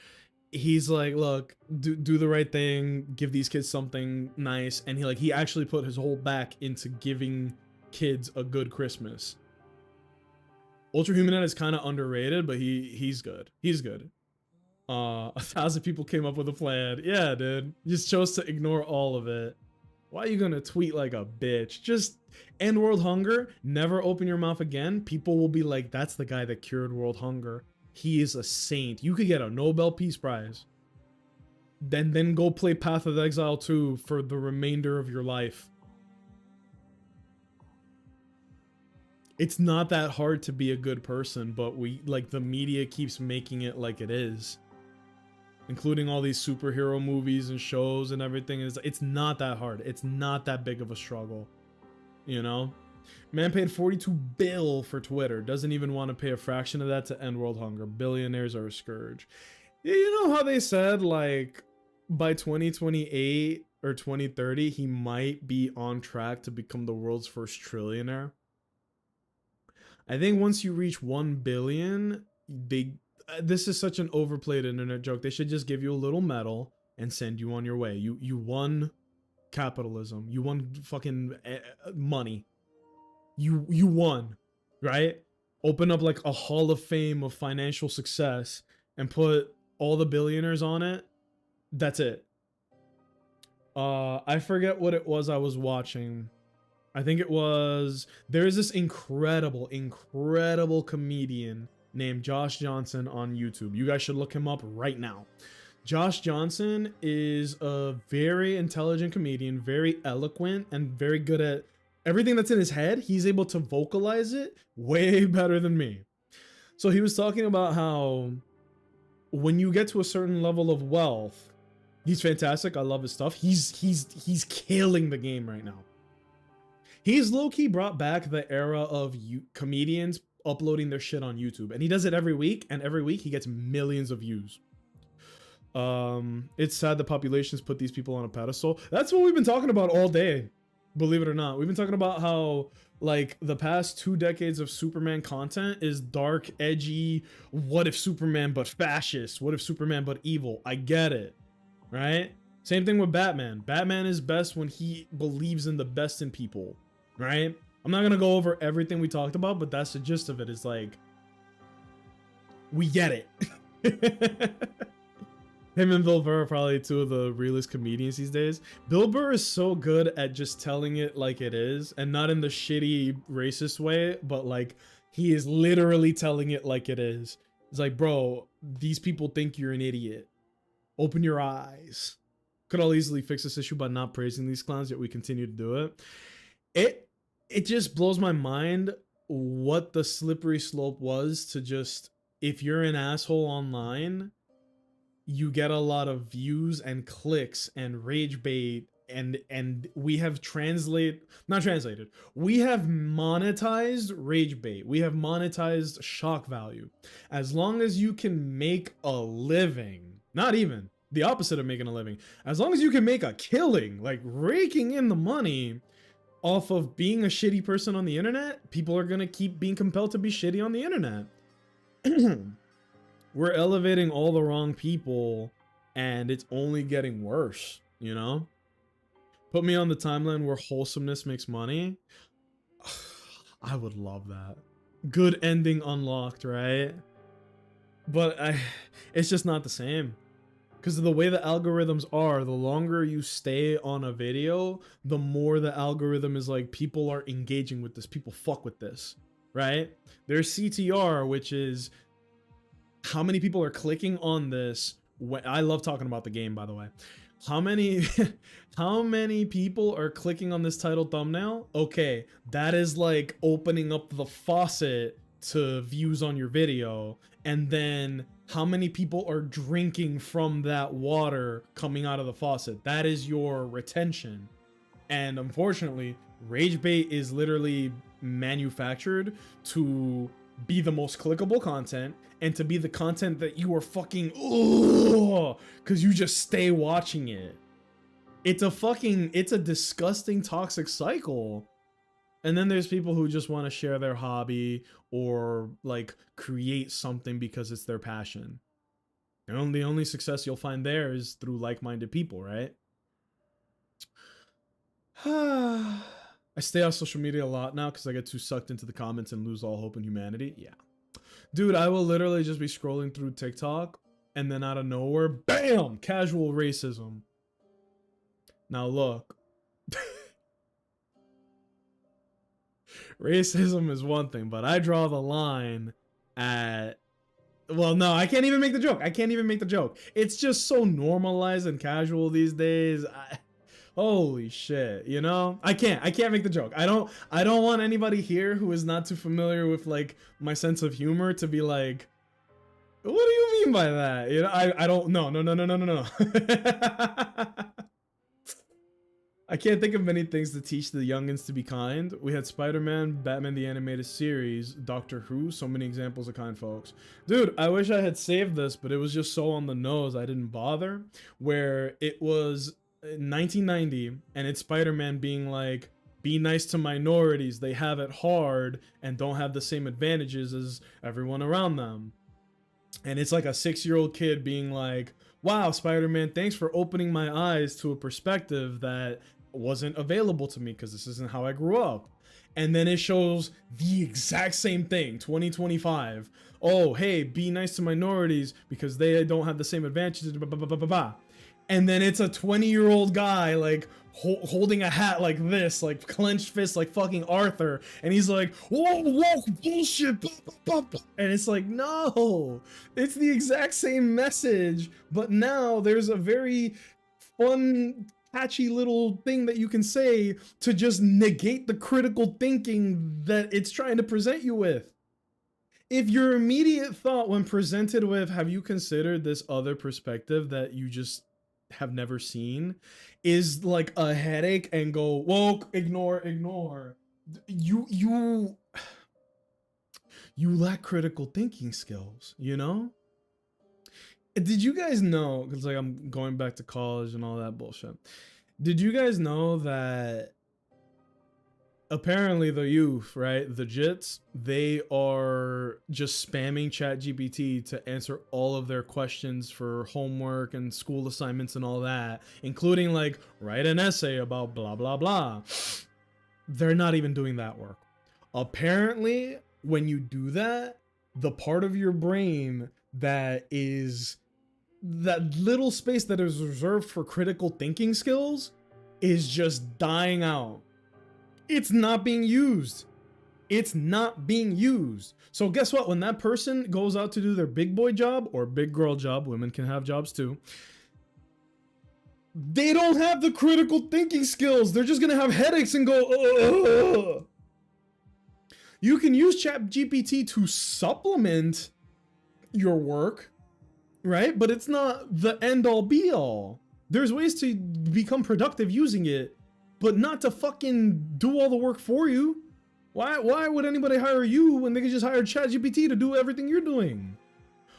[SPEAKER 1] he's like, look, do the right thing, give these kids something nice, and he actually put his whole back into giving kids a good Christmas. Ultra Humanite is kind of underrated, but he's good. He's good. 1,000 people came up with a plan. Yeah, dude. Just chose to ignore all of it. Why are you gonna tweet like a bitch? Just end world hunger, never open your mouth again. People will be like, that's the guy that cured world hunger. He is a saint. You could get a Nobel Peace Prize. Then go play Path of Exile 2 for the remainder of your life. It's not that hard to be a good person, but the media keeps making it like it is. Including all these superhero movies and shows and everything. It's not that hard. It's not that big of a struggle. You know? Man paid 42 bill for Twitter. Doesn't even want to pay a fraction of that to end world hunger. Billionaires are a scourge. Yeah, you know how they said, like, by 2028 or 2030, he might be on track to become the world's first trillionaire? I think once you reach 1 billion, this is such an overplayed internet joke. They should just give you a little medal and send you on your way. You won capitalism. You won fucking money. You won, right? Open up like a hall of fame of financial success and put all the billionaires on it. That's it. I forget what it was I was watching. I think it was, there's this incredible comedian named Josh Johnson on YouTube. You guys should look him up right now. Josh Johnson is a very intelligent comedian, very eloquent, and very good at everything that's in his head. He's able to vocalize it way better than me. So he was talking about how when you get to a certain level of wealth, he's fantastic. I love his stuff. He's killing the game right now. He's low-key brought back the era of comedians uploading their shit on YouTube, and he does it every week, and every week he gets millions of views. It's sad the populations put these people on a pedestal. That's what we've been talking about all day, believe it or not. We've been talking about how, like, the past 2 decades of Superman content is dark, edgy, what if Superman but fascist, what if Superman but evil. I get it, right? Same thing with Batman. Batman is best when he believes in the best in people, right? I'm not gonna go over everything we talked about, but that's the gist of it. It's like, we get it. Him and Bill Burr are probably 2 of the realest comedians these days. Bill Burr is so good at just telling it like it is, and not in the shitty racist way, but like, he is literally telling it like it is. It's like, bro, these people think you're an idiot. Open your eyes. Could all easily fix this issue by not praising these clowns, yet we continue to do it. It just blows my mind what the slippery slope was to just, if you're an asshole online, you get a lot of views and clicks and rage bait, and we have we have monetized rage bait. We have monetized shock value. As long as you can make a living, not even the opposite of making a living, as long as you can make a killing, like raking in the money off of being a shitty person on the internet, people are gonna keep being compelled to be shitty on the internet. We're elevating all the wrong people, and it's only getting worse, you know? Put me on the timeline where wholesomeness makes money. I would love that. Good ending unlocked, right? But it's just not the same. Because of the way the algorithms are, the longer you stay on a video, the more the algorithm is like, people are engaging with this, people fuck with this, right? There's CTR, which is how many people are clicking on this. I love talking about the game, by the way. How many people are clicking on this title thumbnail? Okay, that is like opening up the faucet to views on your video, and then how many people are drinking from that water coming out of the faucet? That is your retention. And unfortunately, rage bait is literally manufactured to be the most clickable content and to be the content that you are fucking because you just stay watching it. It's a disgusting toxic cycle. And then there's people who just want to share their hobby or like create something because it's their passion. And the only success you'll find there is through like-minded people, right? I stay off social media a lot now because I get too sucked into the comments and lose all hope in humanity. Yeah. Dude, I will literally just be scrolling through TikTok and then out of nowhere, bam, casual racism. Now look, Racism is one thing, but I draw the line at, well, no, I can't even make the joke. I can't even make the joke. It's just so normalized and casual these days. Holy shit, you know? I can't make the joke. I don't want anybody here who is not too familiar with like my sense of humor to be like, what do you mean by that? You know, I don't, no. I can't think of many things to teach the youngins to be kind. We had Spider-Man, Batman the Animated Series, Doctor Who, so many examples of kind folks. Dude, I wish I had saved this, but it was just so on the nose I didn't bother. Where it was 1990, and it's Spider-Man being like, be nice to minorities, they have it hard and don't have the same advantages as everyone around them. And it's like a 6-year-old kid being like, wow, Spider-Man, thanks for opening my eyes to a perspective that wasn't available to me because this isn't how I grew up. And then it shows the exact same thing, 2025. Oh, hey, be nice to minorities because they don't have the same advantages. Blah, blah, blah, blah, blah, blah. And then it's a 20-year-old guy like holding a hat like this, like clenched fist, like fucking Arthur, and he's like, whoa, bullshit, blah, blah, blah. And it's like, no, it's the exact same message, but now there's a very fun, catchy little thing that you can say to just negate the critical thinking that it's trying to present you with. If your immediate thought when presented with, have you considered this other perspective that you just have never seen, is like a headache and go woke, ignore, you lack critical thinking skills, you know? Did you guys know, because like I'm going back to college and all that bullshit, did you guys know that apparently the youth, right, the jits, they are just spamming ChatGPT to answer all of their questions for homework and school assignments and all that, including like write an essay about blah blah blah. They're not even doing that work. Apparently, when you do that, the part of your brain that is that little space that is reserved for critical thinking skills is just dying out. It's not being used. It's not being used. So guess what? When that person goes out to do their big boy job or big girl job, women can have jobs too, they don't have the critical thinking skills. They're just going to have headaches and go, ugh. You can use ChatGPT to supplement your work, right? But it's not the end all be all. There's ways to become productive using it, but not to fucking do all the work for you. Why would anybody hire you when they could just hire ChatGPT to do everything you're doing?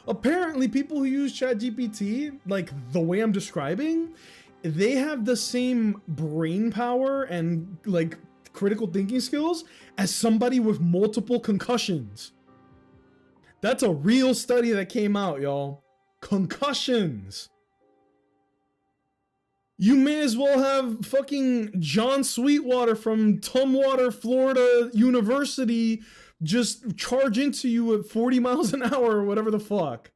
[SPEAKER 1] Apparently, people who use ChatGPT, like the way I'm describing, they have the same brain power and like critical thinking skills as somebody with multiple concussions. That's a real study that came out, y'all. Concussions. You may as well have fucking John Sweetwater from Tumwater, Florida University just charge into you at 40 miles an hour or whatever the fuck.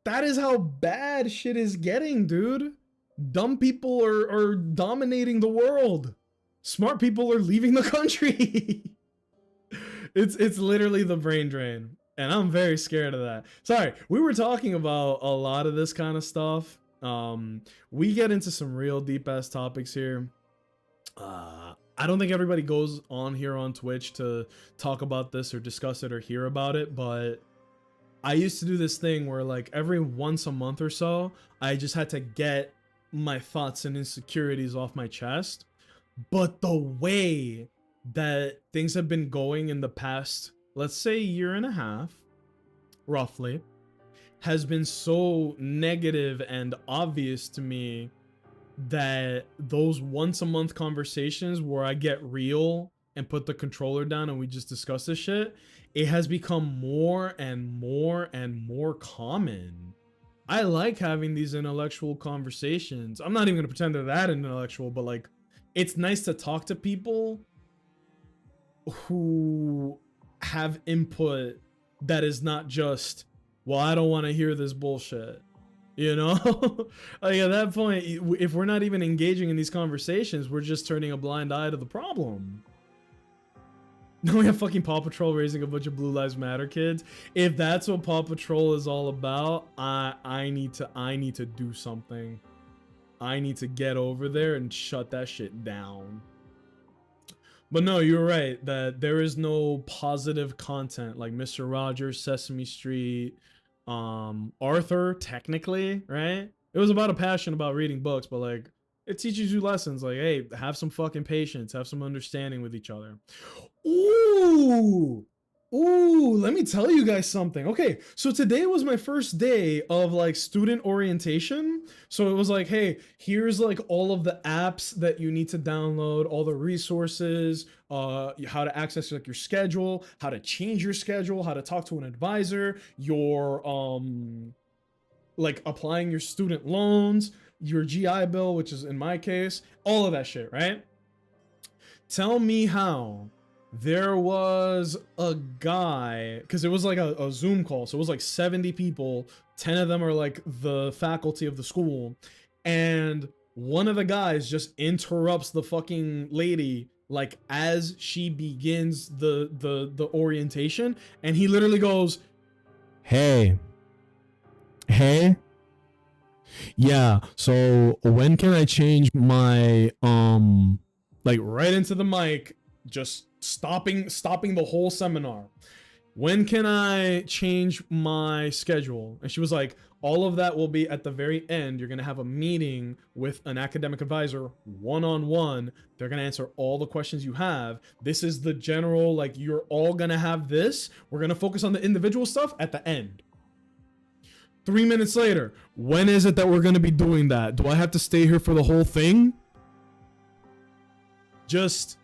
[SPEAKER 1] That is how bad shit is getting, dude. Dumb people are dominating the world. Smart people are leaving the country. It's literally the brain drain. And I'm very scared of that. Sorry, we were talking about a lot of this kind of stuff. We get into some real deep ass topics here. I don't think everybody goes on here on Twitch to talk about this or discuss it or hear about it, but I used to do this thing where like every once a month or so, I just had to get my thoughts and insecurities off my chest. But the way that things have been going in the past, let's say year and a half, roughly, has been so negative and obvious to me that those once a month conversations where I get real and put the controller down and we just discuss this shit, it has become more and more and more common. I like having these intellectual conversations. I'm not even gonna pretend they're that intellectual, but like, it's nice to talk to people who have input that is not just, well, I don't want to hear this bullshit. You know, like at that point, if we're not even engaging in these conversations, we're just turning a blind eye to the problem. Now we have fucking Paw Patrol raising a bunch of Blue Lives Matter kids. If that's what Paw Patrol is all about, I need to do something. I need to get over there and shut that shit down. But no, you're right that there is no positive content like Mr. Rogers, Sesame Street, Arthur, technically, right? It was about a passion about reading books, but like it teaches you lessons like, hey, have some fucking patience, have some understanding with each other. Ooh, let me tell you guys something. Okay, so today was my first day of like student orientation. So it was like, hey, here's like all of the apps that you need to download, all the resources, how to access like your schedule, how to change your schedule, how to talk to an advisor, your like applying your student loans, your GI Bill, which is in my case, all of that shit, right? Tell me how there was a guy, because it was like a Zoom call, so it was like 70 people, 10 of them are like the faculty of the school, and one of the guys just interrupts the fucking lady like as she begins the orientation, and he literally goes, hey, yeah, so when can I change my like right into the mic, just stopping the whole seminar. When can I change my schedule? And she was like, all of that will be at the very end. You're gonna have a meeting with an academic advisor one-on-one. They're gonna answer all the questions you have. This is the general, like, you're all gonna have this. We're gonna focus on the individual stuff at the end. 3 minutes later, when is it that we're gonna be doing that? Do I have to stay here for the whole thing? Just,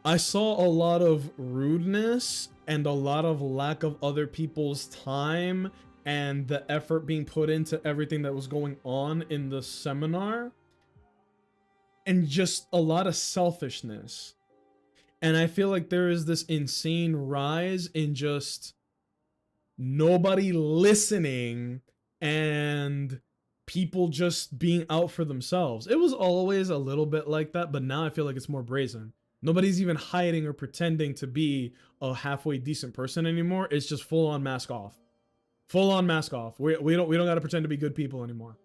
[SPEAKER 1] I saw a lot of rudeness and a lot of lack of other people's time and the effort being put into everything that was going on in the seminar, and just a lot of selfishness. And I feel like there is this insane rise in just nobody listening and people just being out for themselves. It was always a little bit like that, but now I feel like it's more brazen. Nobody's even hiding or pretending to be a halfway decent person anymore. It's just full on mask off. Full on mask off. We don't got to pretend to be good people anymore.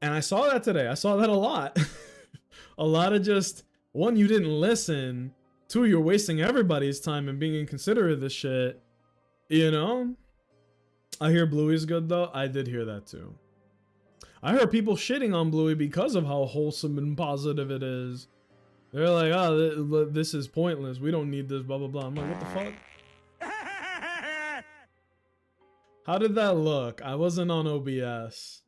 [SPEAKER 1] And I saw that today. I saw that a lot. A lot of just, one, you didn't listen. Two, you're wasting everybody's time and being inconsiderate of this shit. You know? I hear Bluey's good though. I did hear that too. I heard people shitting on Bluey because of how wholesome and positive it is. They're like, oh, this is pointless. We don't need this, blah, blah, blah. I'm like, what the fuck? How did that look? I wasn't on OBS.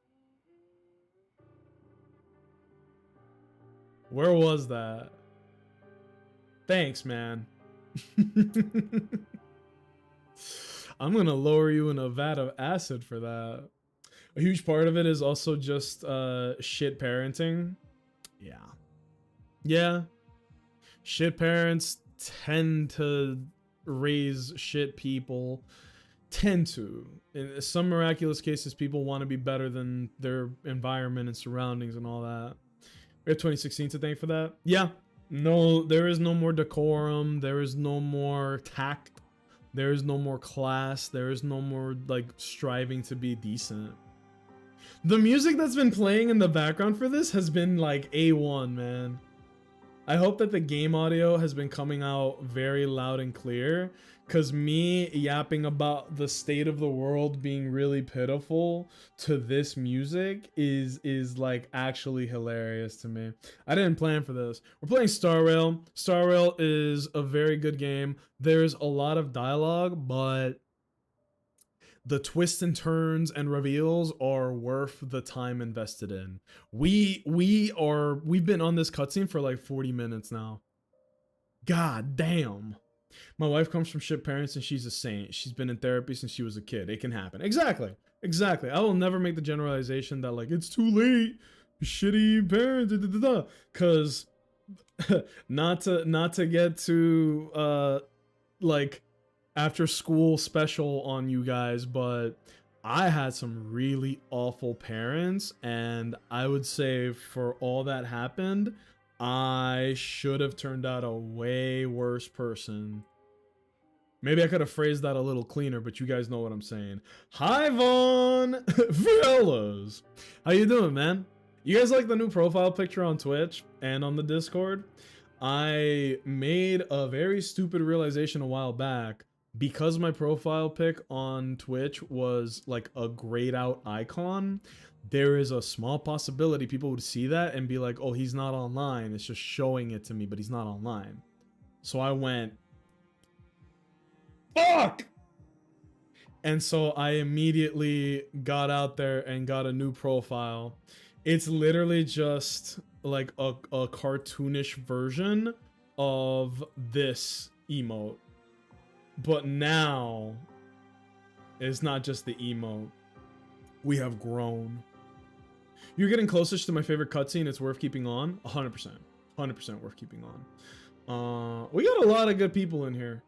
[SPEAKER 1] Where was that? Thanks, man. I'm gonna lower you in a vat of acid for that. A huge part of it is also just shit parenting. Yeah. Yeah. Shit parents tend to raise shit people. Tend to. In some miraculous cases, people want to be better than their environment and surroundings and all that. We have 2016 to thank for that. Yeah. No, there is no more decorum. There is no more tact. There is no more class. There is no more, like, striving to be decent. The music that's been playing in the background for this has been, like, A1, man. I hope that the game audio has been coming out very loud and clear, because me yapping about the state of the world being really pitiful to this music is like actually hilarious to me. I didn't plan for this. We're playing Star Rail. Star Rail is a very good game. There's a lot of dialogue, but the twists and turns and reveals are worth the time invested in. We've been on this cutscene for like 40 minutes now. God damn. My wife comes from shit parents and she's a saint. She's been in therapy since she was a kid. It can happen. Exactly. I will never make the generalization that like it's too late. Shitty parents. Cause not to get to like after school special on you guys, but I had some really awful parents, and I would say for all that happened, I should have turned out a way worse person. Maybe I could have phrased that a little cleaner, but you guys know what I'm saying. Hi, Vaughn! Fellas! How you doing, man? You guys like the new profile picture on Twitch and on the Discord? I made a very stupid realization a while back. Because my profile pic on Twitch was like a grayed out icon, there is a small possibility people would see that and be like, oh, he's not online. It's just showing it to me, but he's not online. So I went, fuck! And so I immediately got out there and got a new profile. It's literally just like a cartoonish version of this emote. But now, it's not just the emote. We have grown. You're getting closest to my favorite cutscene. It's worth keeping on. 100%. 100% worth keeping on. We got a lot of good people in here.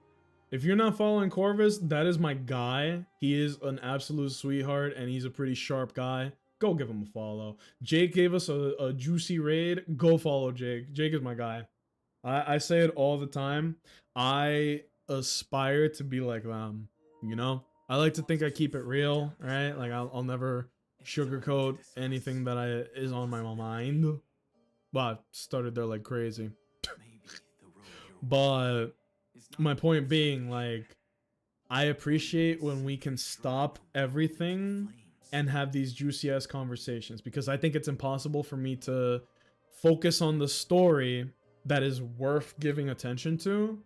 [SPEAKER 1] If you're not following Corvus, that is my guy. He is an absolute sweetheart, and he's a pretty sharp guy. Go give him a follow. Jake gave us a juicy raid. Go follow Jake. Jake is my guy. I say it all the time. I aspire to be like them, you know. I like to think I keep it real, right? Like I'll never sugarcoat anything that is on my mind. But I started there like crazy. But my point being, like, I appreciate when we can stop everything and have these juicy ass conversations, because I think it's impossible for me to focus on the story that is worth giving attention to,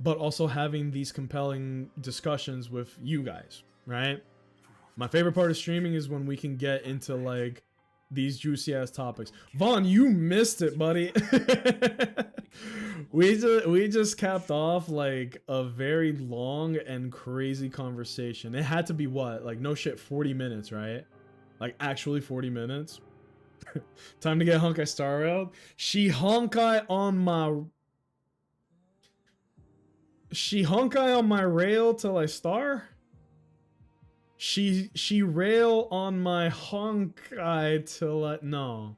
[SPEAKER 1] but also having these compelling discussions with you guys, right? My favorite part of streaming is when we can get into like these juicy ass topics. Vaughn, you missed it, buddy. we just capped off like a very long and crazy conversation. It had to be what? Like no shit, 40 minutes, right? Like actually 40 minutes. Time to get Honkai Star Rail. She honkai on my rail till I star? She rail on my honkai till I... No.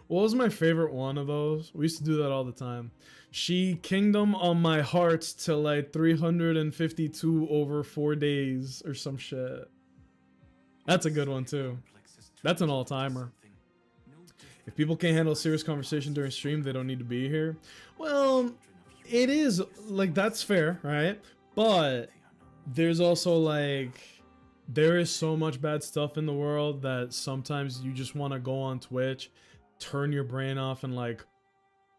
[SPEAKER 1] What was my favorite one of those? We used to do that all the time. She kingdom on my heart till like 352 over 4 days or some shit. That's a good one too. That's an all-timer. If people can't handle a serious conversation during stream, they don't need to be here. Well, it is, like, that's fair, right? But there's also, like, there is so much bad stuff in the world that sometimes you just want to go on Twitch, turn your brain off, and, like,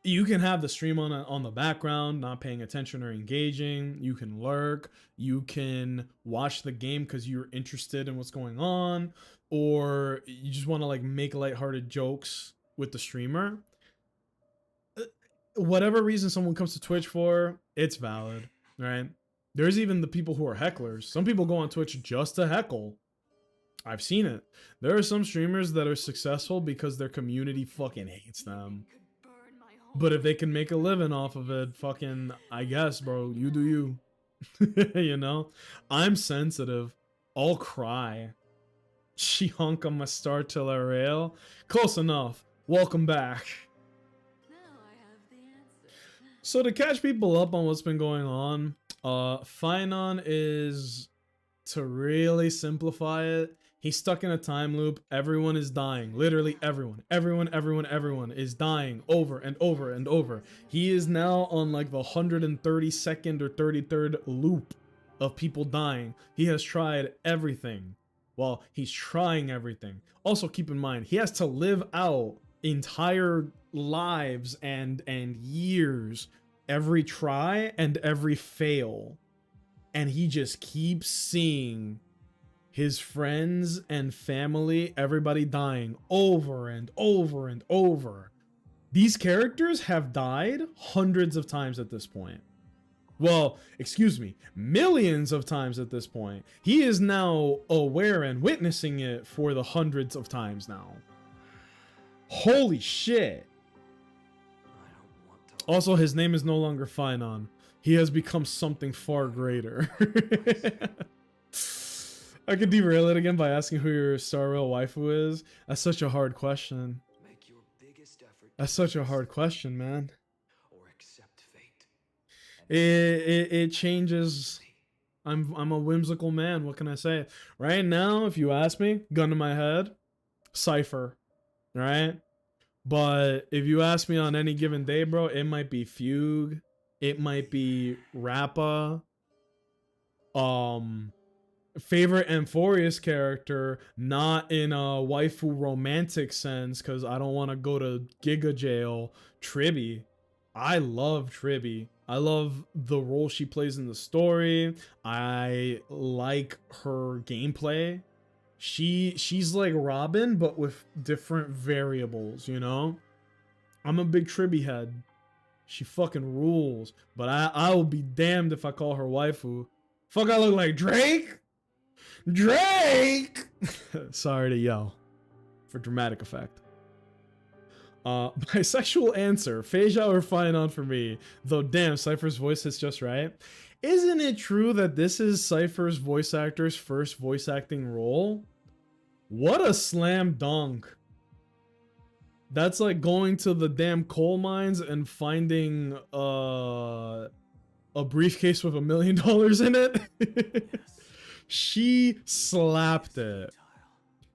[SPEAKER 1] you can have the stream on the background, not paying attention or engaging. You can lurk. You can watch the game because you're interested in what's going on. Or you just want to, like, make lighthearted jokes with the streamer. Whatever reason someone comes to Twitch for, it's valid, right? There's even the people who are hecklers. Some people go on Twitch just to heckle. I've seen it. There are some streamers that are successful because their community fucking hates them. But if they can make a living off of it, fucking, I guess, bro, you do you. You know? I'm sensitive. I'll cry. She honk on my star till I rail. Close enough. Welcome back.
[SPEAKER 4] Now I have the answer.
[SPEAKER 1] So to catch people up on what's been going on, Finon is, to really simplify it, he's stuck in a time loop. Everyone is dying. Literally everyone. Everyone is dying over and over and over. He is now on like the 132nd or 33rd loop of people dying. He has tried everything. Well, he's trying everything. Also keep in mind, he has to live out entire lives and years, every try and every fail. And he just keeps seeing his friends and family, everybody dying over and over and over. These characters have died hundreds of times at this point. Well, excuse me, millions of times at this point. He is now aware and witnessing it for the hundreds of times now. Holy shit. Also, his name is no longer Finon. he has become something far greater. I could derail it again by asking who your Star Rail waifu is. That's such a hard question.
[SPEAKER 3] Make your biggest effort
[SPEAKER 1] That's such a hard question, man.
[SPEAKER 3] or accept fate.
[SPEAKER 1] It changes. I'm a whimsical man. What can I say? Right now, if you ask me, gun to my head, Cypher, right? But if you ask me on any given day, bro, it might be Fugue, it might be Rappa. Favorite Amphorius character, not in a waifu romantic sense, because I don't want to go to Giga Jail. Tribby. I love Tribby. I love the role she plays in the story. I like her gameplay. She's like Robin, but with different variables, you know? I'm a big Tribby head. She fucking rules. But I will be damned if I call her waifu. Fuck, I look like Drake? Drake! Sorry to yell. For dramatic effect. My sexual answer, Phasia or Finon for me. Though damn, Cypher's voice is just right. Isn't it true that this is Cypher's voice actor's first voice acting role? What a slam dunk. That's like going to the damn coal mines and finding a briefcase with $1 million in it. She slapped it.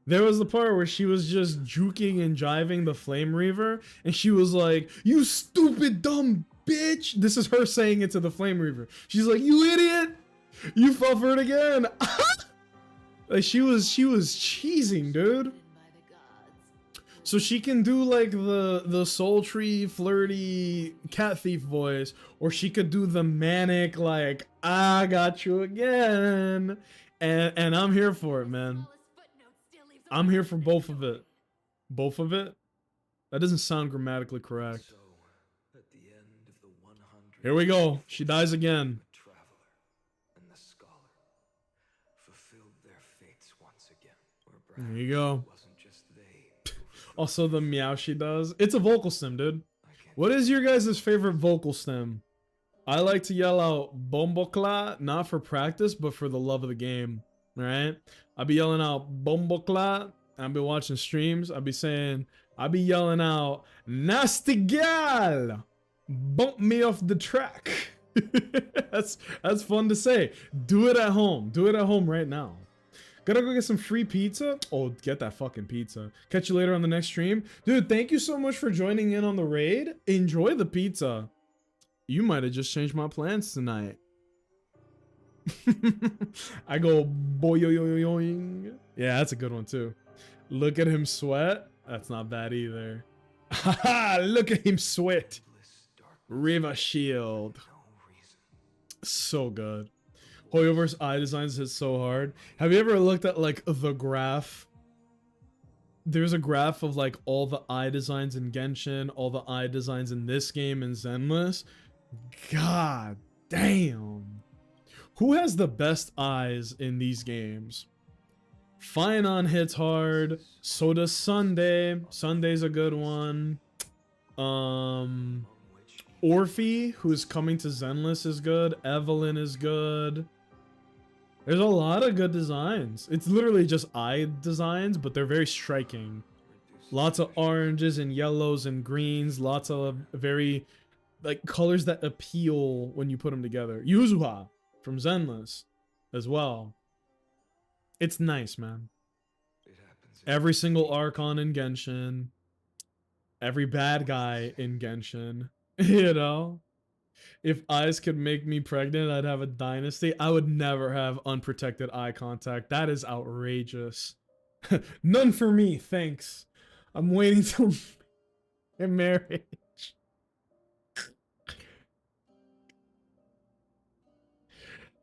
[SPEAKER 1] There was the part where she was just juking and jiving the Flame Reaver, and she was like, "You stupid dumb bitch." This is her saying it to the Flame Reaver. She's like, "You idiot, you fell for it again." Like she was cheesing, dude. So she can do like the sultry, flirty cat thief voice, or she could do the manic like, "I got you again," and I'm here for it, man. I'm here for both of it. Both of it? That doesn't sound grammatically correct.
[SPEAKER 3] So, at the end of the 100
[SPEAKER 1] Here we go. She dies again.
[SPEAKER 3] The traveler and the scholar fulfilled their fates once again. Or
[SPEAKER 1] There
[SPEAKER 3] perhaps
[SPEAKER 1] you go.
[SPEAKER 3] it wasn't just they who fulfilled
[SPEAKER 1] Also the meow she does. It's a vocal stem, dude.
[SPEAKER 3] I can't
[SPEAKER 1] What is your guys' favorite vocal stem? I like to yell out Bomboclat, not for practice, but for the love of the game. Alright? I be yelling out Bomboclat. I be watching streams. I be yelling out Nasty Gal! Bump me off the track. That's fun to say. Do it at home. Do it at home right now. Gotta go get some free pizza. Oh, get that fucking pizza. Catch you later on the next stream. Dude, thank you so much for joining in on the raid. Enjoy the pizza. You might have just changed my plans tonight. I go boing. Yeah, that's a good one too. Look at him sweat. That's not bad either. Haha, look at him sweat.
[SPEAKER 3] bliss dark
[SPEAKER 1] Riva Shield.
[SPEAKER 3] no reason.
[SPEAKER 1] So good. Hoyoverse eye designs hit so hard. Have you ever looked at like the graph? There's a graph of like all the eye designs in Genshin, all the eye designs in this game and Zenless. God damn. Who has the best eyes in these games? Finon hits hard. So does Sunday. Sunday's a good one.
[SPEAKER 3] On which even
[SPEAKER 1] Orphe, who's coming to Zenless, is good. Evelyn is good. There's a lot of good designs. It's literally just eye designs, but they're very striking.
[SPEAKER 3] reduces
[SPEAKER 1] Lots of
[SPEAKER 3] pressure.
[SPEAKER 1] oranges and yellows and greens. Lots of very like colors that appeal when you put them together. Yuzuha from Zenless as well. It's nice, man.
[SPEAKER 3] It happens in
[SPEAKER 1] Every single Archon in Genshin. Every bad guy in Genshin. You know? If eyes could make me pregnant, I'd have a dynasty. I would never have unprotected eye contact. That is outrageous. None for me, thanks. I'm waiting till marriage.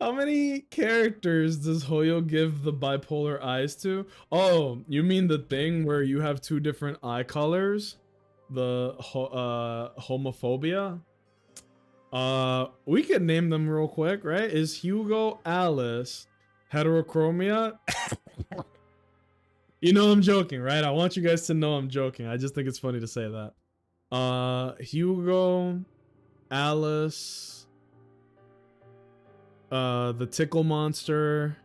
[SPEAKER 1] How many characters does Hoyo give the bipolar eyes to? Oh, you mean the thing where you have two different eye colors? The homophobia? We could name them real quick, right? Is Hugo Alice heterochromia? You know I'm joking, right? I want you guys to know I'm joking. I just think it's funny to say that. Hugo, Alice, The tickle monster.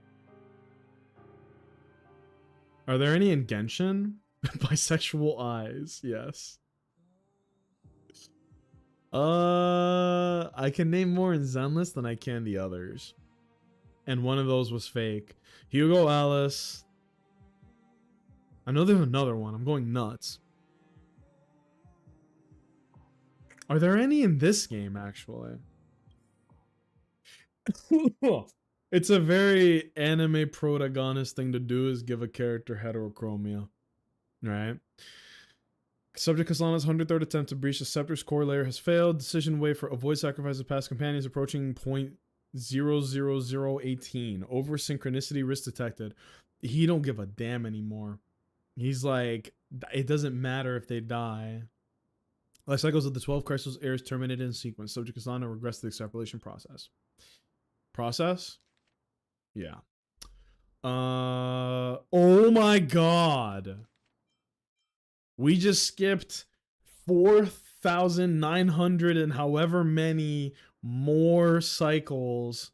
[SPEAKER 1] Are there any in Genshin? Bisexual eyes, yes. I can name more in Zenless than I can the others. And one of those was fake. Hugo Alice. I know there's another one. I'm going nuts. Are there any in this game, actually? It's a very anime protagonist thing to do, is give a character heterochromia. Right? Subject Kaslana's 103rd attempt to breach the Scepter's core layer has failed. Decision way for avoid sacrifice of past companions approaching point 00018. Over synchronicity risk detected. He don't give a damn anymore. He's like, it doesn't matter if they die. Life cycles of the 12 crystals heirs terminated in sequence. Subject Kaslana regressed to the extrapolation process. Process? Yeah. Oh my god. We just skipped 4,900 and however many more cycles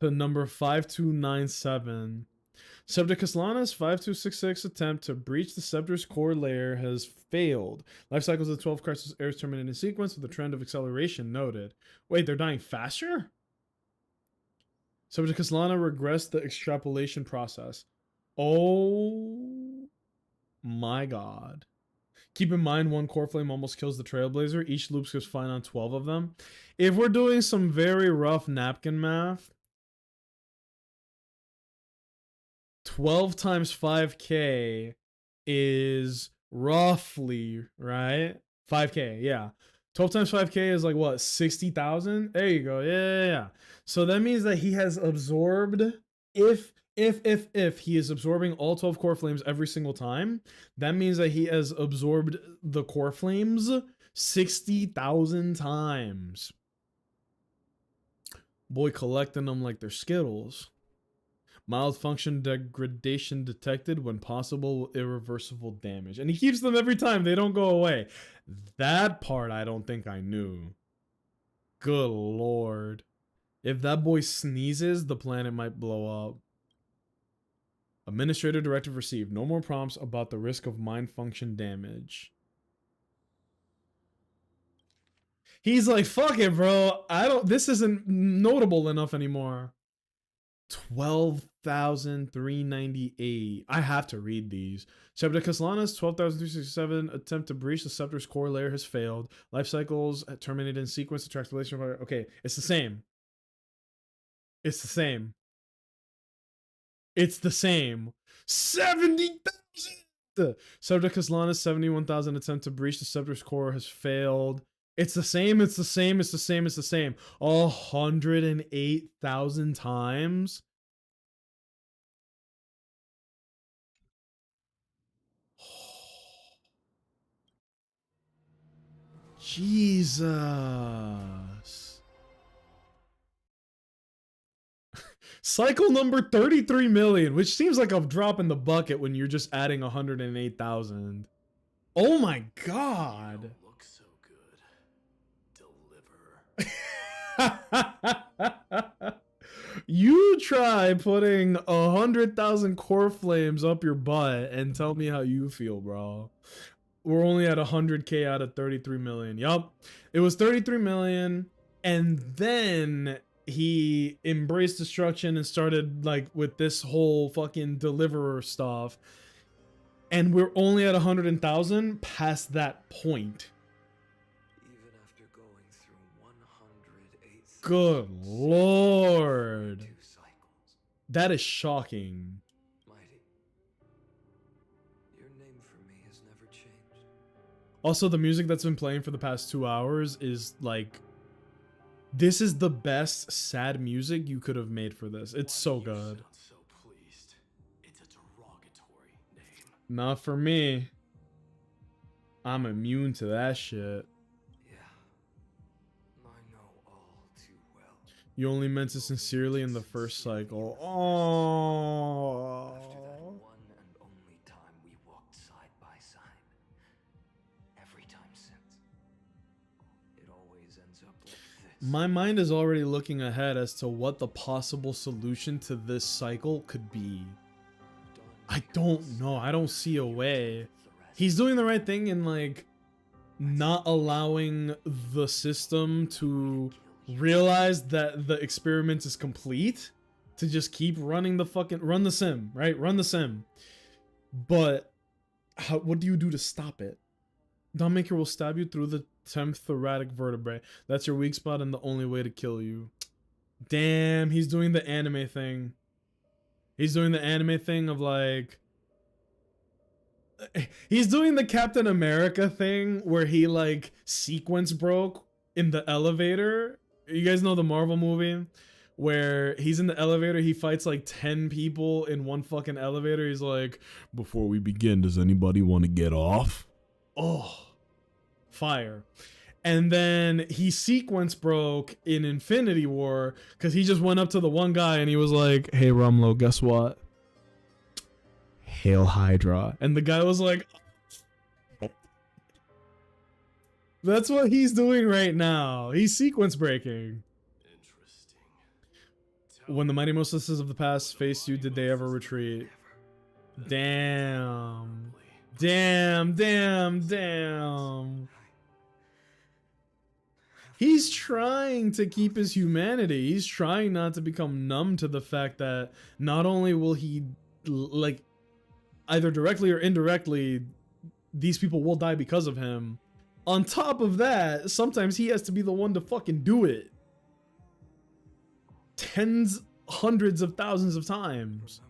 [SPEAKER 1] to number 5297. Subject Kaslana's 5266 attempt to breach the Scepter's core layer has failed. Life cycles of the 12 crystals heirs terminated in sequence with a trend of acceleration noted. Wait, they're dying faster? Subject Kaslana regressed the extrapolation process. Oh my god. Keep in mind, one core flame almost kills the Trailblazer. Each loop goes fine on 12 of them. If we're doing some very rough napkin math, 12 times 5k is roughly, right? 5k, yeah. 12 times 5k is like what, 60,000? There you go. Yeah. So that means that he has absorbed, if he is absorbing all 12 core flames every single time, that means that he has absorbed the core flames 60,000 times. Boy, collecting them like they're Skittles. Mild function degradation detected when possible irreversible damage. And he keeps them every time. They don't go away. That part I don't think I knew. Good lord. If that boy sneezes, the planet might blow up. Administrator directive received. No more prompts about the risk of mind function damage. He's like, fuck it, bro. This isn't notable enough anymore. 12,398. I have to read these. Subject Kaslana's 12,367 attempt to breach the Scepter's core layer has failed. Life cycles terminated in sequence. Attractivation. Okay, it's the same. It's the same. It's the same. 70,000! Subject Kaslana's 71,000 attempt to breach the Scepter's core has failed. It's the same, it's the same, it's the same, it's the same. 108,000 times? Jesus. Cycle number 33 million, which seems like a drop in the bucket when you're just adding 108,000. Oh my god.
[SPEAKER 2] You don't look so good. Deliver.
[SPEAKER 1] You try putting 100,000 core flames up your butt and tell me how you feel, bro. We're only at 100k out of 33 million. Yup. It was 33 million, and then he embraced destruction and started like with this whole fucking deliverer stuff. And we're only at 100,000 past that point.
[SPEAKER 3] Even after going through 108
[SPEAKER 1] Good lord.
[SPEAKER 3] 2 cycles.
[SPEAKER 1] That is shocking.
[SPEAKER 3] Mighty, your name for me has never changed.
[SPEAKER 1] Also, the music that's been playing for the past 2 hours is like, this is the best sad music you could have made for this. It's so good.
[SPEAKER 2] You sound so pleased. It's a derogatory name.
[SPEAKER 1] Not for me. I'm immune to that shit.
[SPEAKER 3] Yeah, I know all too well.
[SPEAKER 1] You only meant it sincerely in the first cycle.
[SPEAKER 3] After that
[SPEAKER 1] Oh.
[SPEAKER 3] one and only time we walked side by side. Every time since. It always ends up like this.
[SPEAKER 1] My mind is already looking ahead as to what the possible solution to this cycle could be. I don't know. I don't see a way. He's doing the right thing in like not allowing the system to realize that the experiment is complete, to just keep running the fucking run the sim, right? Run the sim. But what do you do to stop it? Dominator will stab you through the 10th thoracic vertebrae. That's your weak spot and the only way to kill you. Damn, he's doing the anime thing. He's doing the anime thing of like... He's doing the Captain America thing where he like sequence broke in the elevator. You guys know the Marvel movie? Where he's in the elevator, he fights like 10 people in one fucking elevator. He's like, before we begin, does anybody want to get off? Oh, fire. And then he sequence broke in Infinity War because he just went up to the one guy and he was like, hey, Rumlow, guess what? Hail Hydra. And the guy was like, that's what he's doing right now. He's sequence breaking. When the mighty Mostesses of the past faced you, did they ever retreat? Damn. Damn. He's trying to keep his humanity. He's trying not to become numb to the fact that not only will he, like, either directly or indirectly, these people will die because of him. On top of that, sometimes he has to be the one to fucking do it. Tens, hundreds of thousands of times.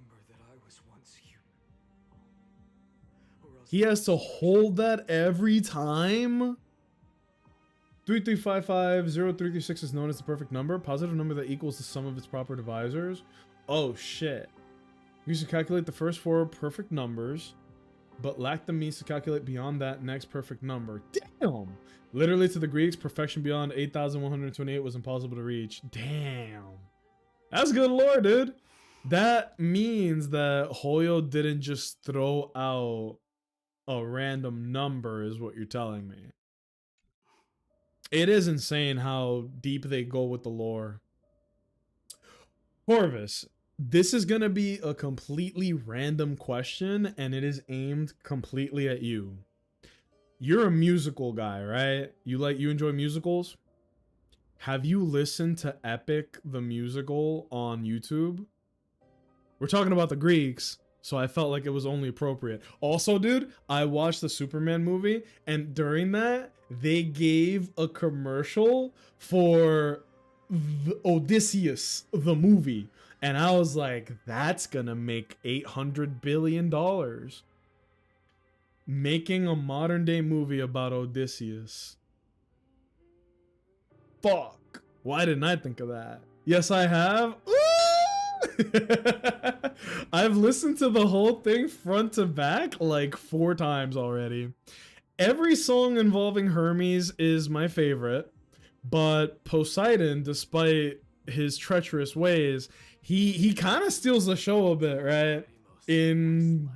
[SPEAKER 1] He has to hold that every time. 3355-0336 is known as the perfect number. Positive number that equals the sum of its proper divisors. Oh shit. Use to calculate the first 4 perfect numbers, but lack the means to calculate beyond that next perfect number. Damn. Literally to the Greeks, perfection beyond 8,128 was impossible to reach. Damn. That's good lore, dude. That means that Hoyo didn't just throw out a random number is what you're telling me. It is insane how deep they go with the lore. Corvus, this is going to be a completely random question and it is aimed completely at you. You're a musical guy, right? You enjoy musicals? Have you listened to Epic the Musical on YouTube? We're talking about the Greeks, so I felt like it was only appropriate. Also, dude, I watched the Superman movie, and during that, they gave a commercial for Odysseus, the movie. And I was like, that's gonna make $800 billion. Making a modern day movie about Odysseus. Fuck. Why didn't I think of that? Yes, I have. I've listened to the whole thing front to back like 4 times already. Every song involving Hermes is my favorite, but Poseidon, despite his treacherous ways, he kind of steals the show a bit, right? In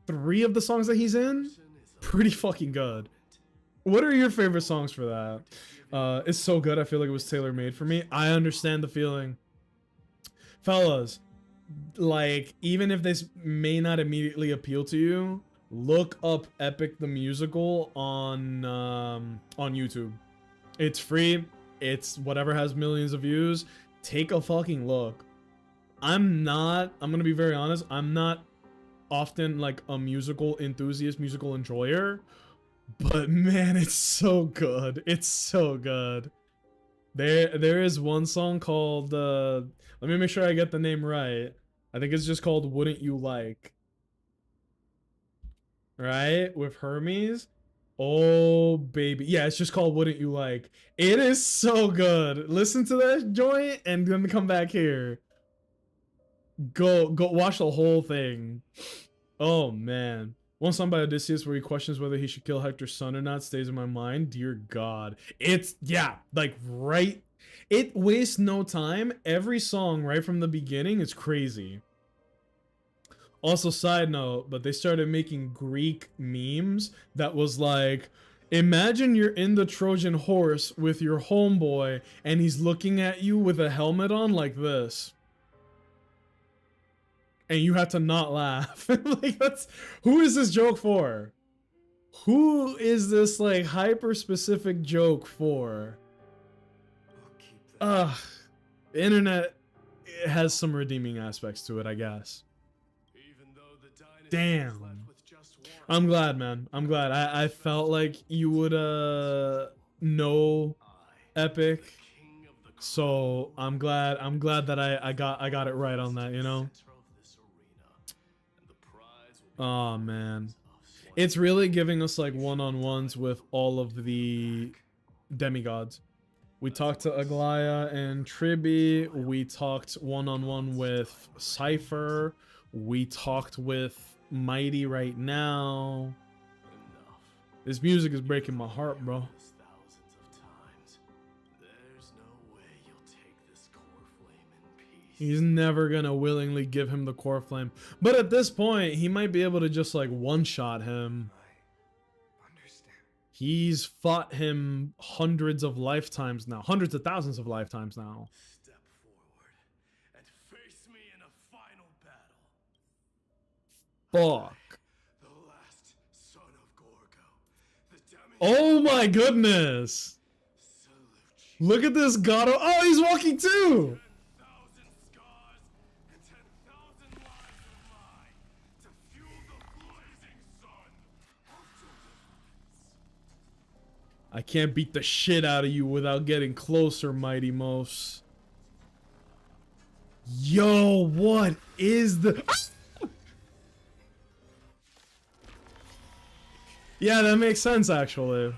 [SPEAKER 1] 3 of the songs that he's in, pretty fucking good. What are your favorite songs for that? It's so good. I feel like it was tailor-made for me. I understand the feeling. Fellas, like, even if this may not immediately appeal to you, look up Epic the Musical on YouTube. It's free. It's whatever has millions of views. Take a fucking look. I'm gonna be very honest, I'm not often like a musical enthusiast, musical enjoyer, but man, it's so good. It's so good. There is one song called let me make sure I get the name right. I think it's just called Wouldn't You Like, right? With Hermes. Oh baby, yeah, it's just called Wouldn't You Like. It is so good. Listen to that joint and then come back here. Go watch the whole thing. Oh man, one song by Odysseus where he questions whether he should kill Hector's son or not stays in my mind. Dear God, it's, yeah, like, right, it wastes no time. Every song right from the beginning is crazy. Also, side note, but they started making Greek memes that was like, Imagine you're in the Trojan horse with your homeboy and he's looking at you with a helmet on like this. And you have to not laugh. Like, that's, who is this joke for? Who is this like hyper specific joke for?
[SPEAKER 3] I'll keep that.
[SPEAKER 1] Ugh. The internet has some redeeming aspects to it, I guess. Damn. I'm glad, man. I'm glad. I felt like you would know Epic. So I'm glad that I got it right on that, you know? Oh man. It's really giving us like one-on-ones with all of the demigods. We talked to Aglaya and Tribby. We talked one-on-one with Cypher. We talked with Mighty right now. This music is breaking my heart, bro. He's never gonna willingly give him the core flame. But at this point, he might be able to just like one-shot him.
[SPEAKER 3] I understand.
[SPEAKER 1] He's fought him hundreds of lifetimes now. Hundreds of thousands of lifetimes now.
[SPEAKER 5] Step forward and face me in a final battle.
[SPEAKER 1] Fuck.
[SPEAKER 5] The last son of Gorgo. The demigod.
[SPEAKER 1] Oh my goodness.
[SPEAKER 5] Salute you.
[SPEAKER 1] Look at this god. Oh, he's walking too.
[SPEAKER 5] 10,000 scars and 10,000 lives of mine to fuel the blazing sun of deliverance.
[SPEAKER 1] I can't beat the shit out of you without getting closer, Mighty Mos. Yo, what is the... Yeah, that makes sense, actually.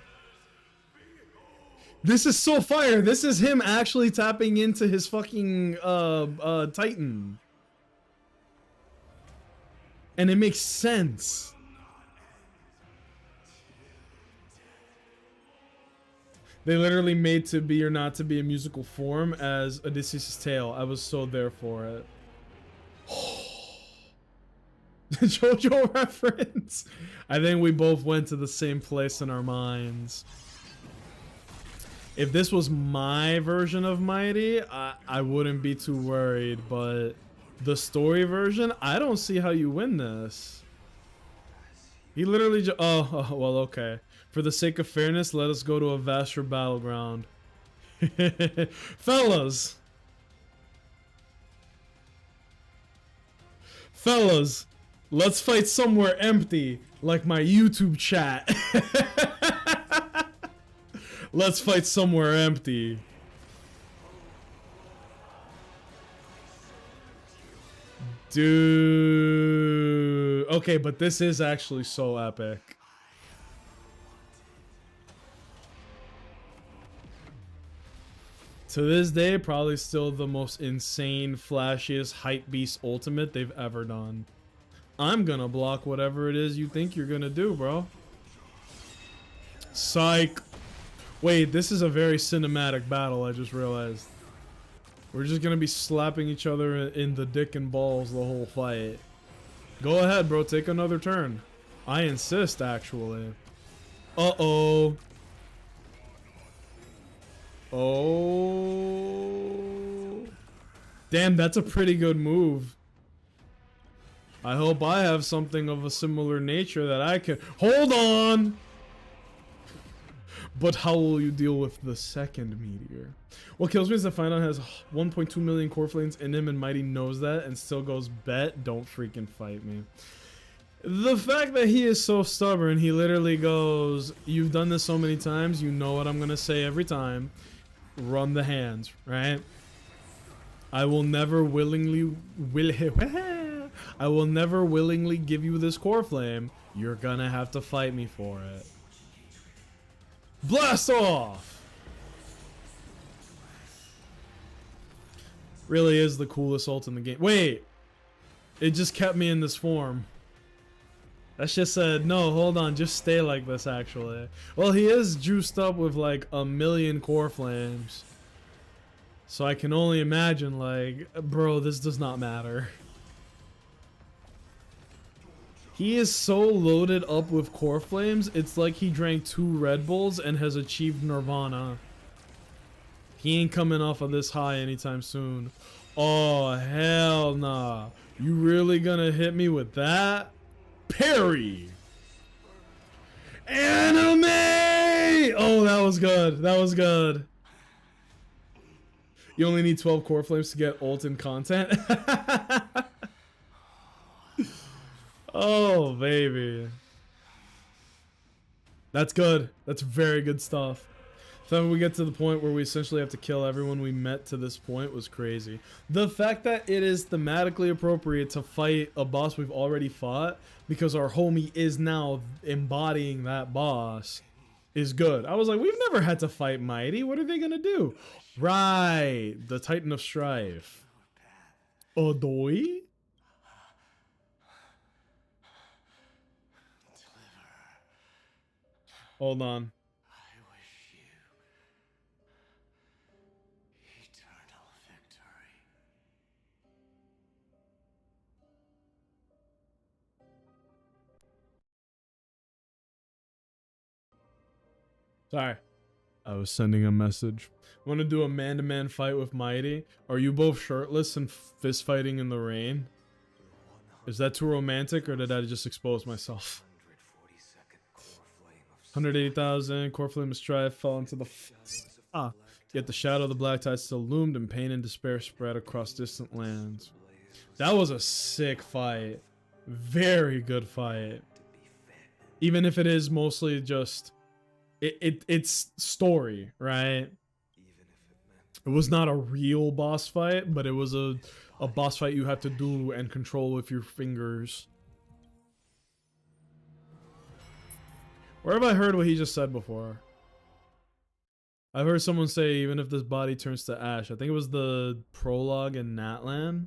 [SPEAKER 1] This is so fire. This is him actually tapping into his fucking Titan. And it makes sense. They literally made To Be or Not to Be a musical form as Odysseus' Tale. I was so there for it. The JoJo reference. I think we both went to the same place in our minds. If this was my version of Mighty, I wouldn't be too worried, but the story version, I don't see how you win this. He literally oh, well, okay. For the sake of fairness, let us go to a vaster battleground. Fellas! Fellas! Let's fight somewhere empty, like my YouTube chat. Let's fight somewhere empty. Dude. Okay, but this is actually so epic. To this day, probably still the most insane, flashiest, hype beast ultimate they've ever done. I'm gonna block whatever it is you think you're gonna do, bro. Psych. Wait, this is a very cinematic battle, I just realized. We're just gonna be slapping each other in the dick and balls the whole fight. Go ahead, bro, take another turn. I insist, actually. Uh-oh. Oh. Damn, that's a pretty good move. I hope I have something of a similar nature that I can... Hold on! But how will you deal with the second meteor? What kills me is the final has 1.2 million core flames in him, and Mighty knows that and still goes, bet, don't freaking fight me. The fact that he is so stubborn, he literally goes, you've done this so many times, you know what I'm gonna say every time. Run the hands, right? I will never willingly... I will never willingly give you this core flame. You're gonna have to fight me for it. Blast off! Really is the coolest ult in the game. Wait! It just kept me in this form. That shit said, no, hold on, just stay like this, actually. Well, he is juiced up with like 1,000,000 core flames. So I can only imagine, like, bro, this does not matter. He is so loaded up with core flames, it's like he drank 2 Red Bulls and has achieved nirvana. He ain't coming off of this high anytime soon. Oh, hell nah. You really gonna hit me with that? Parry! Anime! Oh, that was good. That was good. You only need 12 core flames to get ult in content. Oh, baby. That's good. That's very good stuff. So we get to the point where we essentially have to kill everyone we met to this point was crazy. The fact that it is thematically appropriate to fight a boss we've already fought because our homie is now embodying that boss is good. I was like, we've never had to fight Mighty. What are they gonna do? Right, the Titan of Strife. Odoi? Hold on.
[SPEAKER 5] I wish you eternal victory.
[SPEAKER 1] Sorry. I was sending a message. Want to do a man-to-man fight with Mighty? Are you both shirtless and fist fighting in the rain? Is that too romantic, or did I just expose myself? 180,000 core flame of strife fell into the yet the shadow of the black tide still loomed, and pain and despair spread across distant lands. That was a sick fight. Very good fight. Even if it is mostly just it's story, right? It was not a real boss fight, but it was a boss fight you have to do and control with your fingers. Where have I heard what he just said before? I've heard someone say, even if this body turns to ash. I think it was the prologue in Natlan.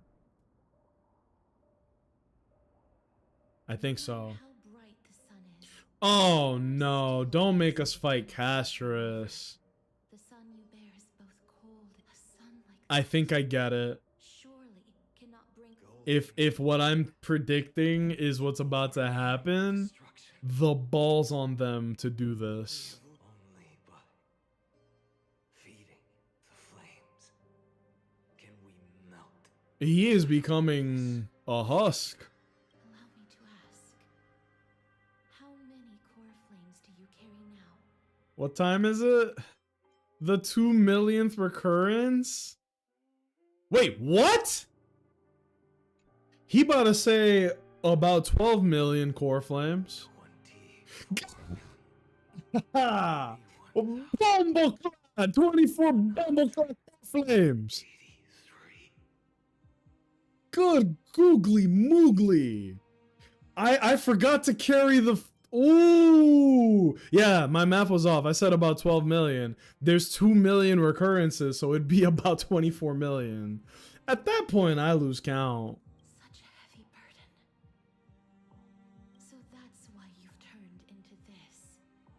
[SPEAKER 1] I think so.
[SPEAKER 4] How bright the sun is.
[SPEAKER 1] Oh no, don't make us fight Castris.
[SPEAKER 4] The sun you bear is both cold, a sun like
[SPEAKER 1] I think I get it.
[SPEAKER 4] surely cannot bring
[SPEAKER 1] If what I'm predicting is what's about to happen, the balls on them to do this.
[SPEAKER 3] Only by feeding the flames can we melt.
[SPEAKER 1] He is becoming a husk.
[SPEAKER 4] Allow me to ask, how many core flames do you carry now?
[SPEAKER 1] What time is it? The 2 millionth recurrence? Wait, what? He about to say about 12 million core flames.
[SPEAKER 3] 20.
[SPEAKER 1] Ha! Bumbleclad! 24 Bumbleclad flames!
[SPEAKER 3] 83.
[SPEAKER 1] Good googly moogly! I forgot to carry the... Ooh! Yeah, my math was off. I said about 12 million. There's 2 million recurrences, so it'd be about 24 million. At that point, I lose count.
[SPEAKER 4] Such a heavy burden. So that's why you've turned into this. A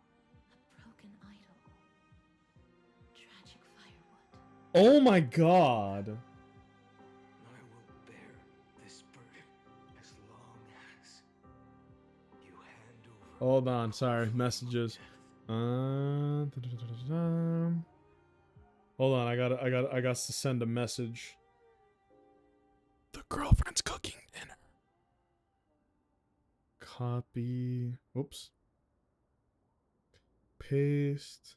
[SPEAKER 4] broken idol. Tragic firewood.
[SPEAKER 1] Oh my god.
[SPEAKER 3] I will bear this burden as long as you hand over.
[SPEAKER 1] Hold on, sorry, messages. Hold on, I got to send a message. The girlfriend's cooking dinner. Copy. Oops. Paste.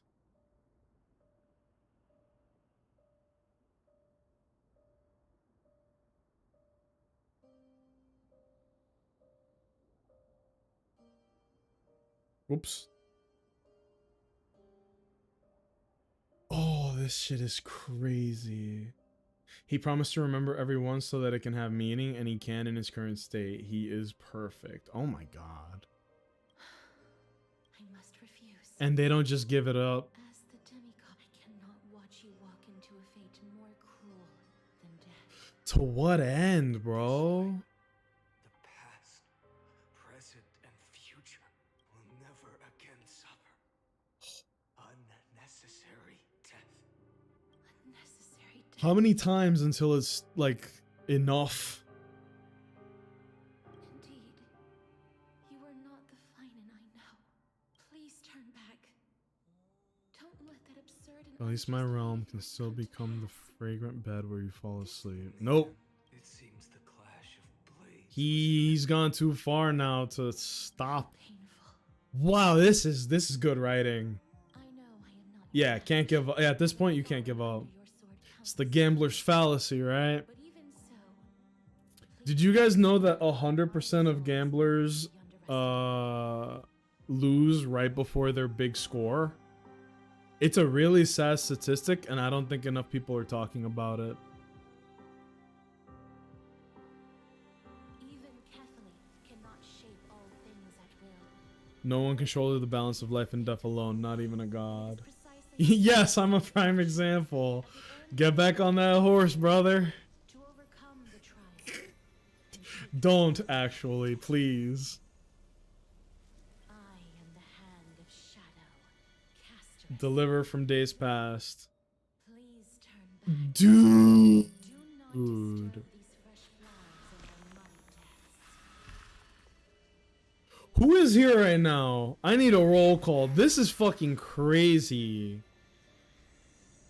[SPEAKER 1] Oops. Oh, this shit is crazy. He promised to remember everyone so that it can have meaning, and he can in his current state. He is perfect. Oh my god.
[SPEAKER 4] I must refuse.
[SPEAKER 1] And they don't just give it up.
[SPEAKER 4] As the demigod, I cannot watch you walk into a fate more cruel than death.
[SPEAKER 1] To what end, bro?
[SPEAKER 3] The past, present, and future will never again suffer unnecessary death.
[SPEAKER 4] Unnecessary death.
[SPEAKER 1] How many times until it's, like, enough?
[SPEAKER 4] Indeed.
[SPEAKER 1] At least my realm can still become the fragrant bed where you fall asleep. Nope.
[SPEAKER 3] It seems the clash of blades.
[SPEAKER 1] He's gone too far now to stop.
[SPEAKER 4] Painful.
[SPEAKER 1] Wow, this is good writing.
[SPEAKER 4] I know I am not.
[SPEAKER 1] Yeah, can't give up. Yeah, at this point you can't give up.
[SPEAKER 4] Your sword
[SPEAKER 1] It's the
[SPEAKER 4] counts.
[SPEAKER 1] gambler's fallacy, right?
[SPEAKER 4] But even so,
[SPEAKER 1] Did you guys know that 100% of gamblers lose right before their big score? It's a really sad statistic, and I don't think enough people are talking about it.
[SPEAKER 4] even Kethele cannot shape all things at will.
[SPEAKER 1] No one can shoulder the balance of life and death alone, not even a god.
[SPEAKER 4] Precisely
[SPEAKER 1] Yes, I'm a prime example. Get back on that horse, brother.
[SPEAKER 4] to overcome the trial.
[SPEAKER 1] Don't actually, please.
[SPEAKER 4] I am the hand of shadow, caster.
[SPEAKER 1] Deliver from days past.
[SPEAKER 4] Please turn back.
[SPEAKER 1] Dude.
[SPEAKER 4] Do not disturb
[SPEAKER 1] Dude.
[SPEAKER 4] these fresh flowers in their muddy depths.
[SPEAKER 1] Who is here right now? I need a roll call. This is fucking crazy.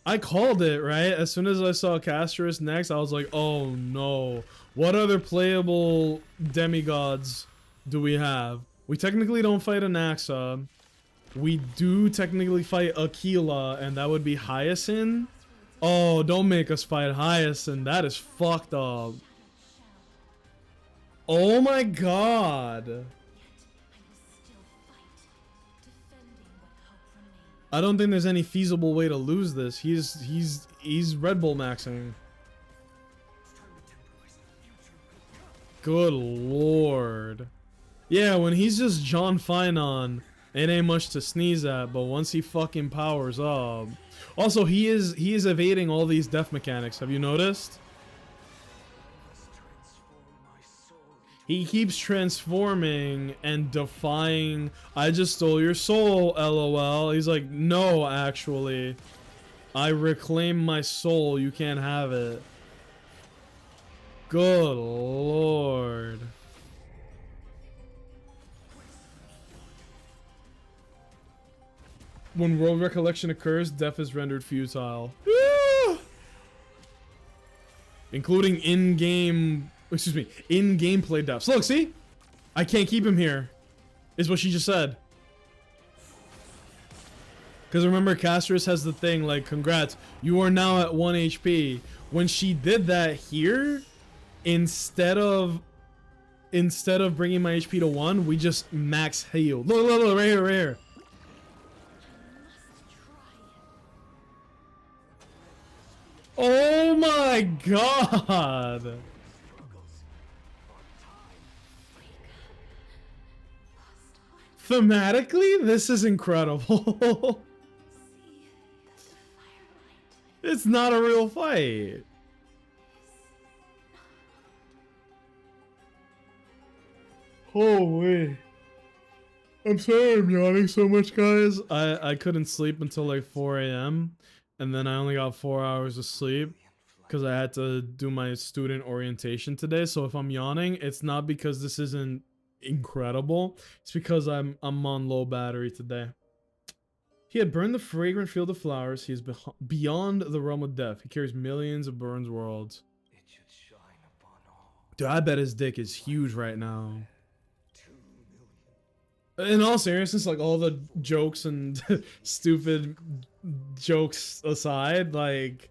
[SPEAKER 1] I called it, right? As soon as I saw Casterus next, I was like, oh no. What other playable demigods do we have? We technically don't fight Anaxa. We do technically fight Aquila, and that would be Hyacinth. Oh, don't make us fight Hyacinth. That is fucked up. Oh my god.
[SPEAKER 4] I will still fight, defending what hope remains.
[SPEAKER 1] I don't think there's any feasible way to lose this. He's Red Bull maxing. Good lord. Yeah, when he's just John Finon, it ain't much to sneeze at, but once he fucking powers up. Also, he is evading all these death mechanics. Have you noticed?
[SPEAKER 3] Must transform my soul.
[SPEAKER 1] He keeps transforming and defying. I just stole your soul, lol. He's like, no, actually. I reclaim my soul. You can't have it. Good lord. When world recollection occurs, death is rendered futile. Including in-game, excuse me, in-gameplay deaths. Look, see? I can't keep him here. Is what she just said. Because remember, Casterus has the thing, like, congrats, you are now at 1 HP. When she did that here, instead of bringing my HP to 1, we just max healed. Look, right here, right here. Oh my god! Thematically, this is incredible. It's not a real fight. Holy. I'm sorry I'm yawning so much, guys. I couldn't sleep until like 4 a.m. and then I only got 4 hours of sleep because I had to do my student orientation today. So if I'm yawning, it's not because this isn't incredible. It's because I'm on low battery today. He had burned the fragrant field of flowers. He is beyond the realm of death. He carries millions of Burns worlds.
[SPEAKER 3] It should shine upon all.
[SPEAKER 1] Dude, I bet his dick is huge right now.
[SPEAKER 3] 2 million.
[SPEAKER 1] In all seriousness, like all the jokes and stupid jokes aside, like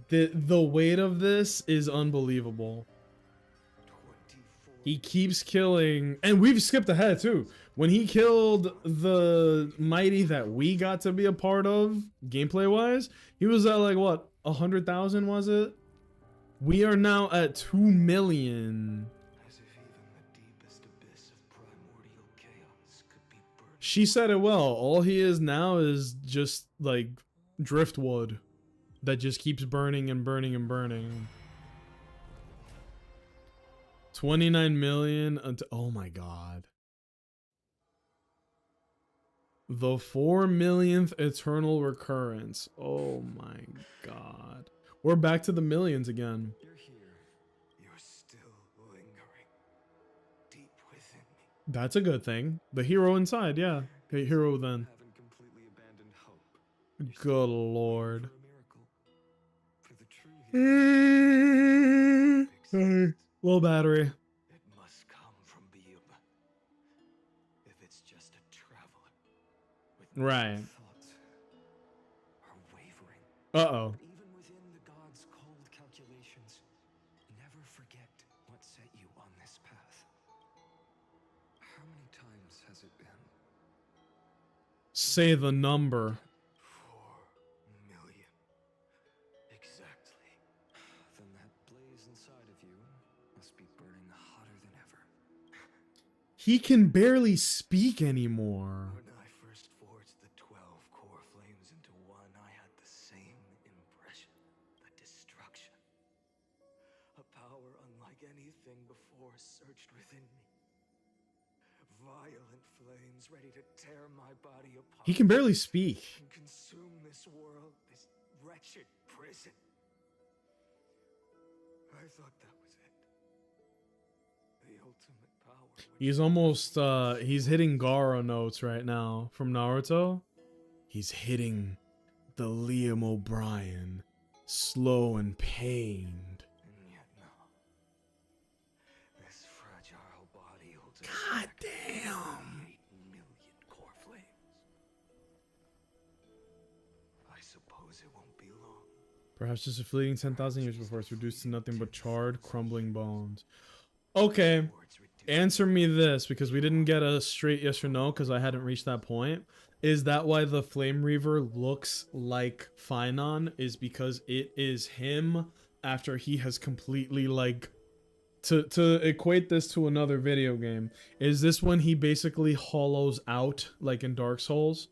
[SPEAKER 1] the weight of this is unbelievable.
[SPEAKER 3] 24.
[SPEAKER 1] He keeps killing, and we've skipped ahead too. When he killed the mighty that we got to be a part of, gameplay wise, he was at like what, 100,000 was it? We are now at 2 million.
[SPEAKER 3] As if even the deepest abyss of primordial chaos could be burst.
[SPEAKER 1] She said it well. All he is now is just like driftwood that just keeps burning and burning and burning. 29 million until, oh my god. The 4 millionth eternal recurrence. Oh my god. We're back to the millions again.
[SPEAKER 3] You're here. You're still lingering. Deep within me.
[SPEAKER 1] That's a good thing. The hero inside, yeah. Okay, hero then.
[SPEAKER 3] Haven't completely abandoned hope.
[SPEAKER 1] Good lord.
[SPEAKER 3] For a miracle. For the true healer exists.
[SPEAKER 1] Low battery.
[SPEAKER 3] It must come from beyond. If it's just a traveler with no
[SPEAKER 1] Right.
[SPEAKER 3] thoughts are wavering.
[SPEAKER 1] Uh-oh.
[SPEAKER 3] But even within the gods' cold calculations, never forget what set you on this path. How many times has it been?
[SPEAKER 1] Say the number.
[SPEAKER 3] 4 million. Exactly. Then that blaze inside of you must be burning hotter than ever.
[SPEAKER 1] He can barely speak anymore.
[SPEAKER 3] When I first forged the 12 core flames into one, I had the same impression. The destruction. A power unlike anything before surged within me. Violent flames ready to tear my body apart.
[SPEAKER 1] He can barely speak.
[SPEAKER 3] And consume this world, this wretched prison. I thought that was it. The ultimate power. would
[SPEAKER 1] He's almost he's hitting Gaara notes right now from Naruto. He's hitting the Liam O'Brien, slow and pained.
[SPEAKER 3] And yet no. This fragile body holds a
[SPEAKER 1] God
[SPEAKER 3] pack of
[SPEAKER 1] damn.
[SPEAKER 3] 8 million core flames. I suppose it won't be long.
[SPEAKER 1] Perhaps just a fleeting 10,000 years before it's reduced to nothing but charred, crumbling bones. Okay,
[SPEAKER 3] Words reduced
[SPEAKER 1] answer me this, because we didn't get a straight yes or no because I hadn't reached that point. Is that why the Flame Reaver looks like Finon? Is because it is him after he has completely like... To equate this to another video game, is this when he basically hollows out like in Dark Souls?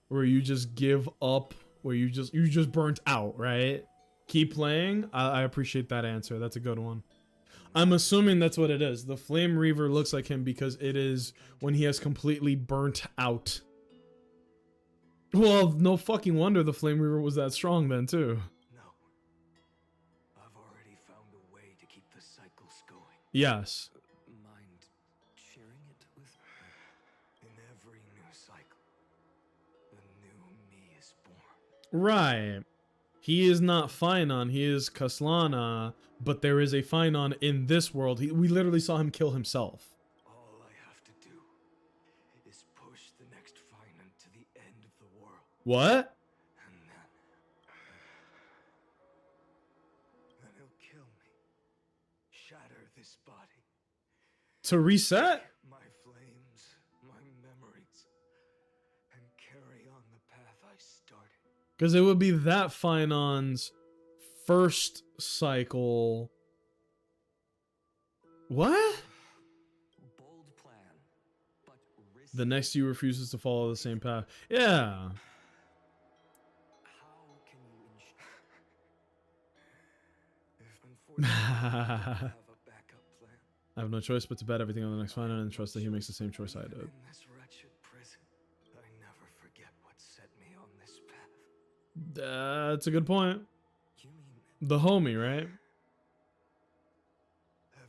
[SPEAKER 1] Where you just give up, where you just burnt out, right? Keep playing? I appreciate that answer. That's a good one. I'm assuming that's what it is. The Flame Reaver looks like him because it is when he has completely burnt out. Well, no fucking wonder the Flame Reaver was that strong then, too.
[SPEAKER 3] No. I've already found a way to keep the cycles going.
[SPEAKER 1] Yes.
[SPEAKER 3] Mind sharing it with me? In every new cycle, a new me is born.
[SPEAKER 1] Right. He is not Finon, he is Kaslana, but there is a Finon in this world. We literally saw him kill himself.
[SPEAKER 3] All I have to do is push the next Finon to the end of the world.
[SPEAKER 1] What?
[SPEAKER 3] And then he'll kill me. Shatter this body.
[SPEAKER 1] To reset?
[SPEAKER 3] My flames, my memories, and carry on the path I started.
[SPEAKER 1] Because it would be that Finon's first cycle. What?
[SPEAKER 3] Bold plan, but risky.
[SPEAKER 1] The next you refuses to follow the same path. Yeah.
[SPEAKER 3] How can you ensure? If unfortunately I have a backup plan.
[SPEAKER 1] I have no choice but to bet everything on the next Finon and trust that he makes the same choice I
[SPEAKER 3] Even
[SPEAKER 1] did.
[SPEAKER 3] in this wretched prison, I never forget what set me on this path.
[SPEAKER 1] That's a good point.
[SPEAKER 3] You mean
[SPEAKER 1] The homie, right?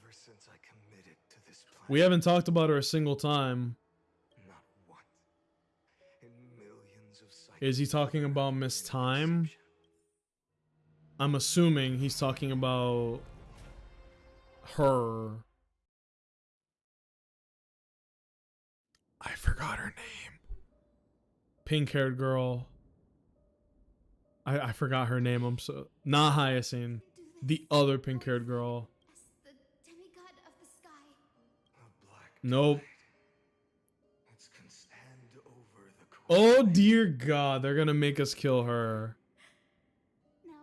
[SPEAKER 3] ever since I committed to this plan?
[SPEAKER 1] We haven't talked about her a single time.
[SPEAKER 3] Not once. In millions of cycles.
[SPEAKER 1] Is he talking about Miss Time? I'm assuming he's talking about her. I forgot her name. Pink-haired girl. I forgot her name. I'm so not Hyacinth. The other pink-haired girl.
[SPEAKER 4] As the demigod of the sky.
[SPEAKER 3] A black
[SPEAKER 1] Nope.
[SPEAKER 3] tide. It's hand over the
[SPEAKER 1] Oh dear God, they're gonna make us kill her.
[SPEAKER 4] Now,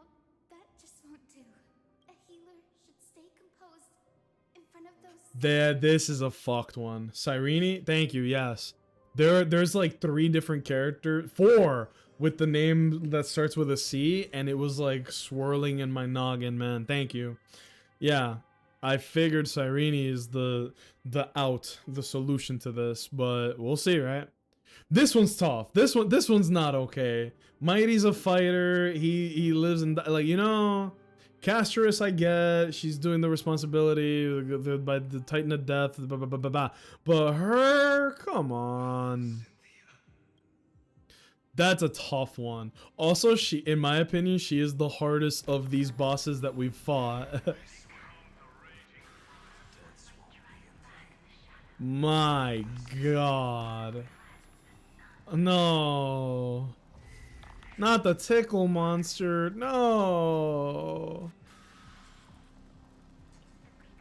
[SPEAKER 4] that just won't do. A healer should stay composed in front of those.
[SPEAKER 1] This is a fucked one. Cyrene, thank you. Yes, there's like 3 different characters, 4 with the name that starts with a C, and it was like swirling in my noggin, man. Thank you. Yeah, I figured Cyrene is the solution to this, but we'll see, right? This one's tough. This one's not okay. Mighty's a fighter. He lives in like, you know. Casterus, I get, she's doing the responsibility by the Titan of Death, blah, blah, blah, blah, blah. But her, come on. That's a tough one. Also, she, in my opinion, she is the hardest of these bosses that we've fought. My God. No. Not the tickle monster. No.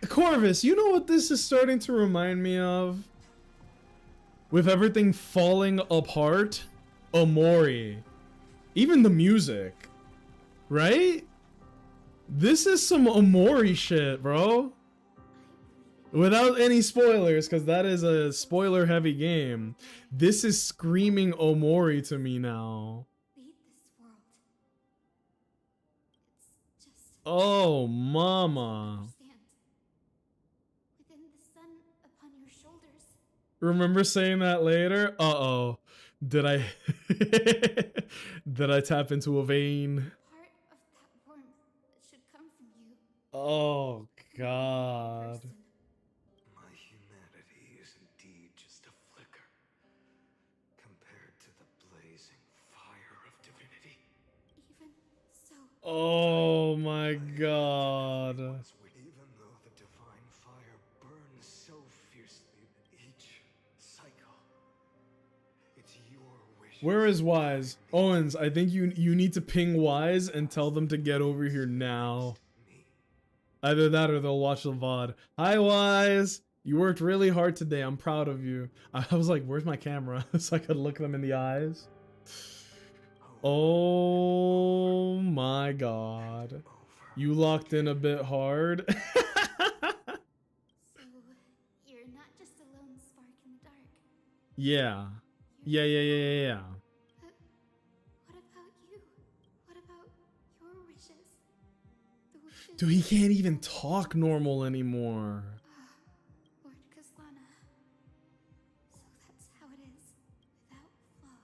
[SPEAKER 1] Corvus, you know what this is starting to remind me of? With everything falling apart? Omori. Even the music. Right? This is some Omori shit, bro. Without any spoilers, because that is a spoiler heavy game. This is screaming Omori to me now.
[SPEAKER 4] Lead this world. It's just
[SPEAKER 1] Oh, mama.
[SPEAKER 4] understand. Within the sun upon your shoulders.
[SPEAKER 1] Remember saying that later? Uh-oh. Did I did I tap into a vein?
[SPEAKER 4] Part of that warmth should come from you.
[SPEAKER 1] Oh God.
[SPEAKER 4] Person.
[SPEAKER 3] My humanity is indeed just a flicker compared to the blazing fire of divinity.
[SPEAKER 4] Even so,
[SPEAKER 1] Oh my God.
[SPEAKER 3] Even though the divine fire burns so fiercely that each cycle, it's your wish.
[SPEAKER 1] Where is Wise? Owens, I think you need to ping Wise and tell them to get over here now.
[SPEAKER 3] Me.
[SPEAKER 1] Either that or they'll watch the VOD. Hi Wise! You worked really hard today. I'm proud of you. I was like, where's my camera? So I could look them in the eyes. Oh my God.
[SPEAKER 3] Over.
[SPEAKER 1] You locked in a bit hard.
[SPEAKER 4] so you're not just a lone spark in the dark.
[SPEAKER 1] Yeah. Yeah.
[SPEAKER 4] What about you? What about your wishes? The wishes
[SPEAKER 1] Dude, he can't even talk normal anymore.
[SPEAKER 4] Lord Kaslana. So that's how it is, without flaw.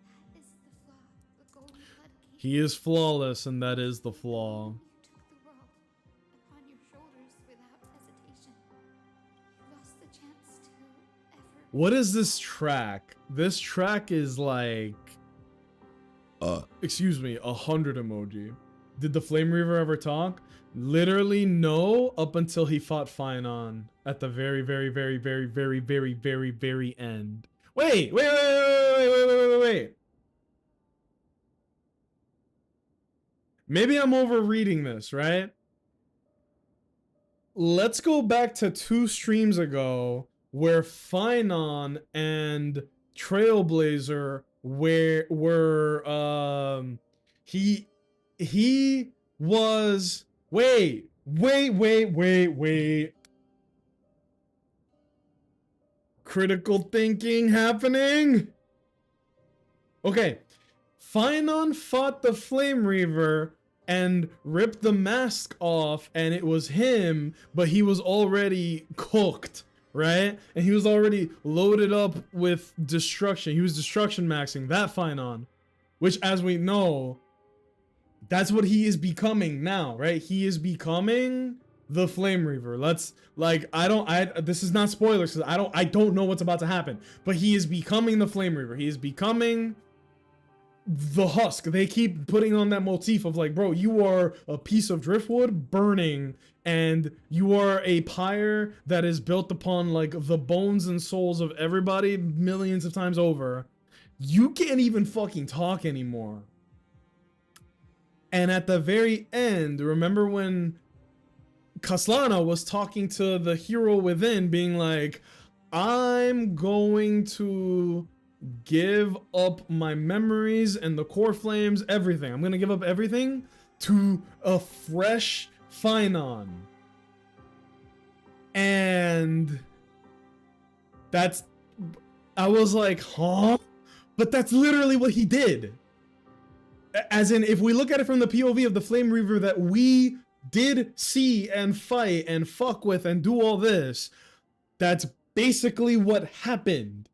[SPEAKER 4] That is the flaw. The golden blood gate.
[SPEAKER 1] He is flawless, and that is the flaw.
[SPEAKER 4] You took the world upon your shoulders without hesitation. You lost the chance to ever.
[SPEAKER 1] What is this track? This track is like, excuse me, 100 emoji. Did the Flame Reaver ever talk? Literally no, up until he fought Finon at the very end. Wait. Maybe I'm overreading this, right? Let's go back to 2 streams ago where Finon and Trailblazer were he was wait. Critical thinking happening. Okay. Finon fought the Flame Reaver and ripped the mask off, and it was him, but he was already cooked, right? And he was already loaded up with destruction. He was destruction maxing that Finon, which, as we know, that's what he is becoming now, right? He is becoming the Flame Reaver. Let's this is not spoilers because I don't know what's about to happen, but he is becoming the Flame Reaver. He is becoming the husk. They keep putting on that motif of like, bro, you are a piece of driftwood burning, and you are a pyre that is built upon like the bones and souls of everybody millions of times over. You can't even fucking talk anymore. And at the very end, remember when Kaslana was talking to the hero within, being like, I'm going to give up my memories and the core flames, everything. I'm going to give up everything to a fresh Finon. And I was like, huh? But that's literally what he did. As in, if we look at it from the POV of the Flame Reaver that we did see and fight and fuck with and do all this, that's basically what happened.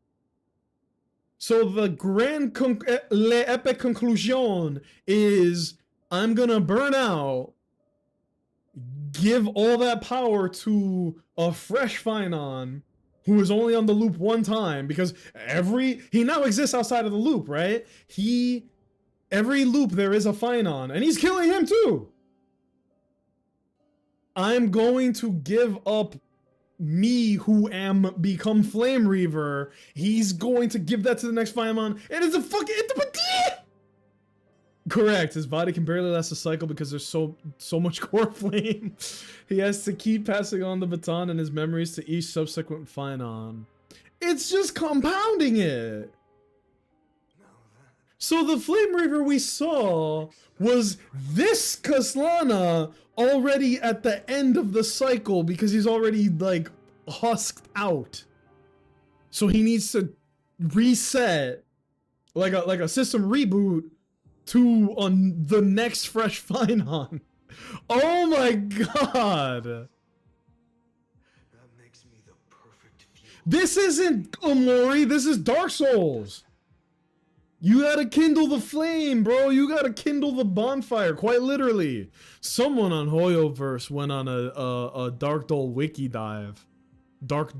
[SPEAKER 1] So the epic conclusion is, I'm gonna burn out, give all that power to a fresh Finon, who is only on the loop one time because he now exists outside of the loop, right? Every loop there is a Finon, and he's killing him too. I'm going to give up me who am become Flame Reaver. He's going to give that to the next Finon. It is a fucking correct. His body can barely last a cycle because there's so much core flame. He has to keep passing on the baton and his memories to each subsequent Finon. It's just compounding it. So the Flame Reaver we saw was this Kaslana already at the end of the cycle because he's already like husked out. So he needs to reset like a system reboot to on the next fresh Finon. Oh my god.
[SPEAKER 3] That makes me the perfect fuel.
[SPEAKER 1] This isn't Omori, this is Dark Souls. You gotta kindle the flame, bro. You gotta kindle the bonfire, quite literally. Someone on Hoyoverse went on a Dark Dole wiki dive. Dark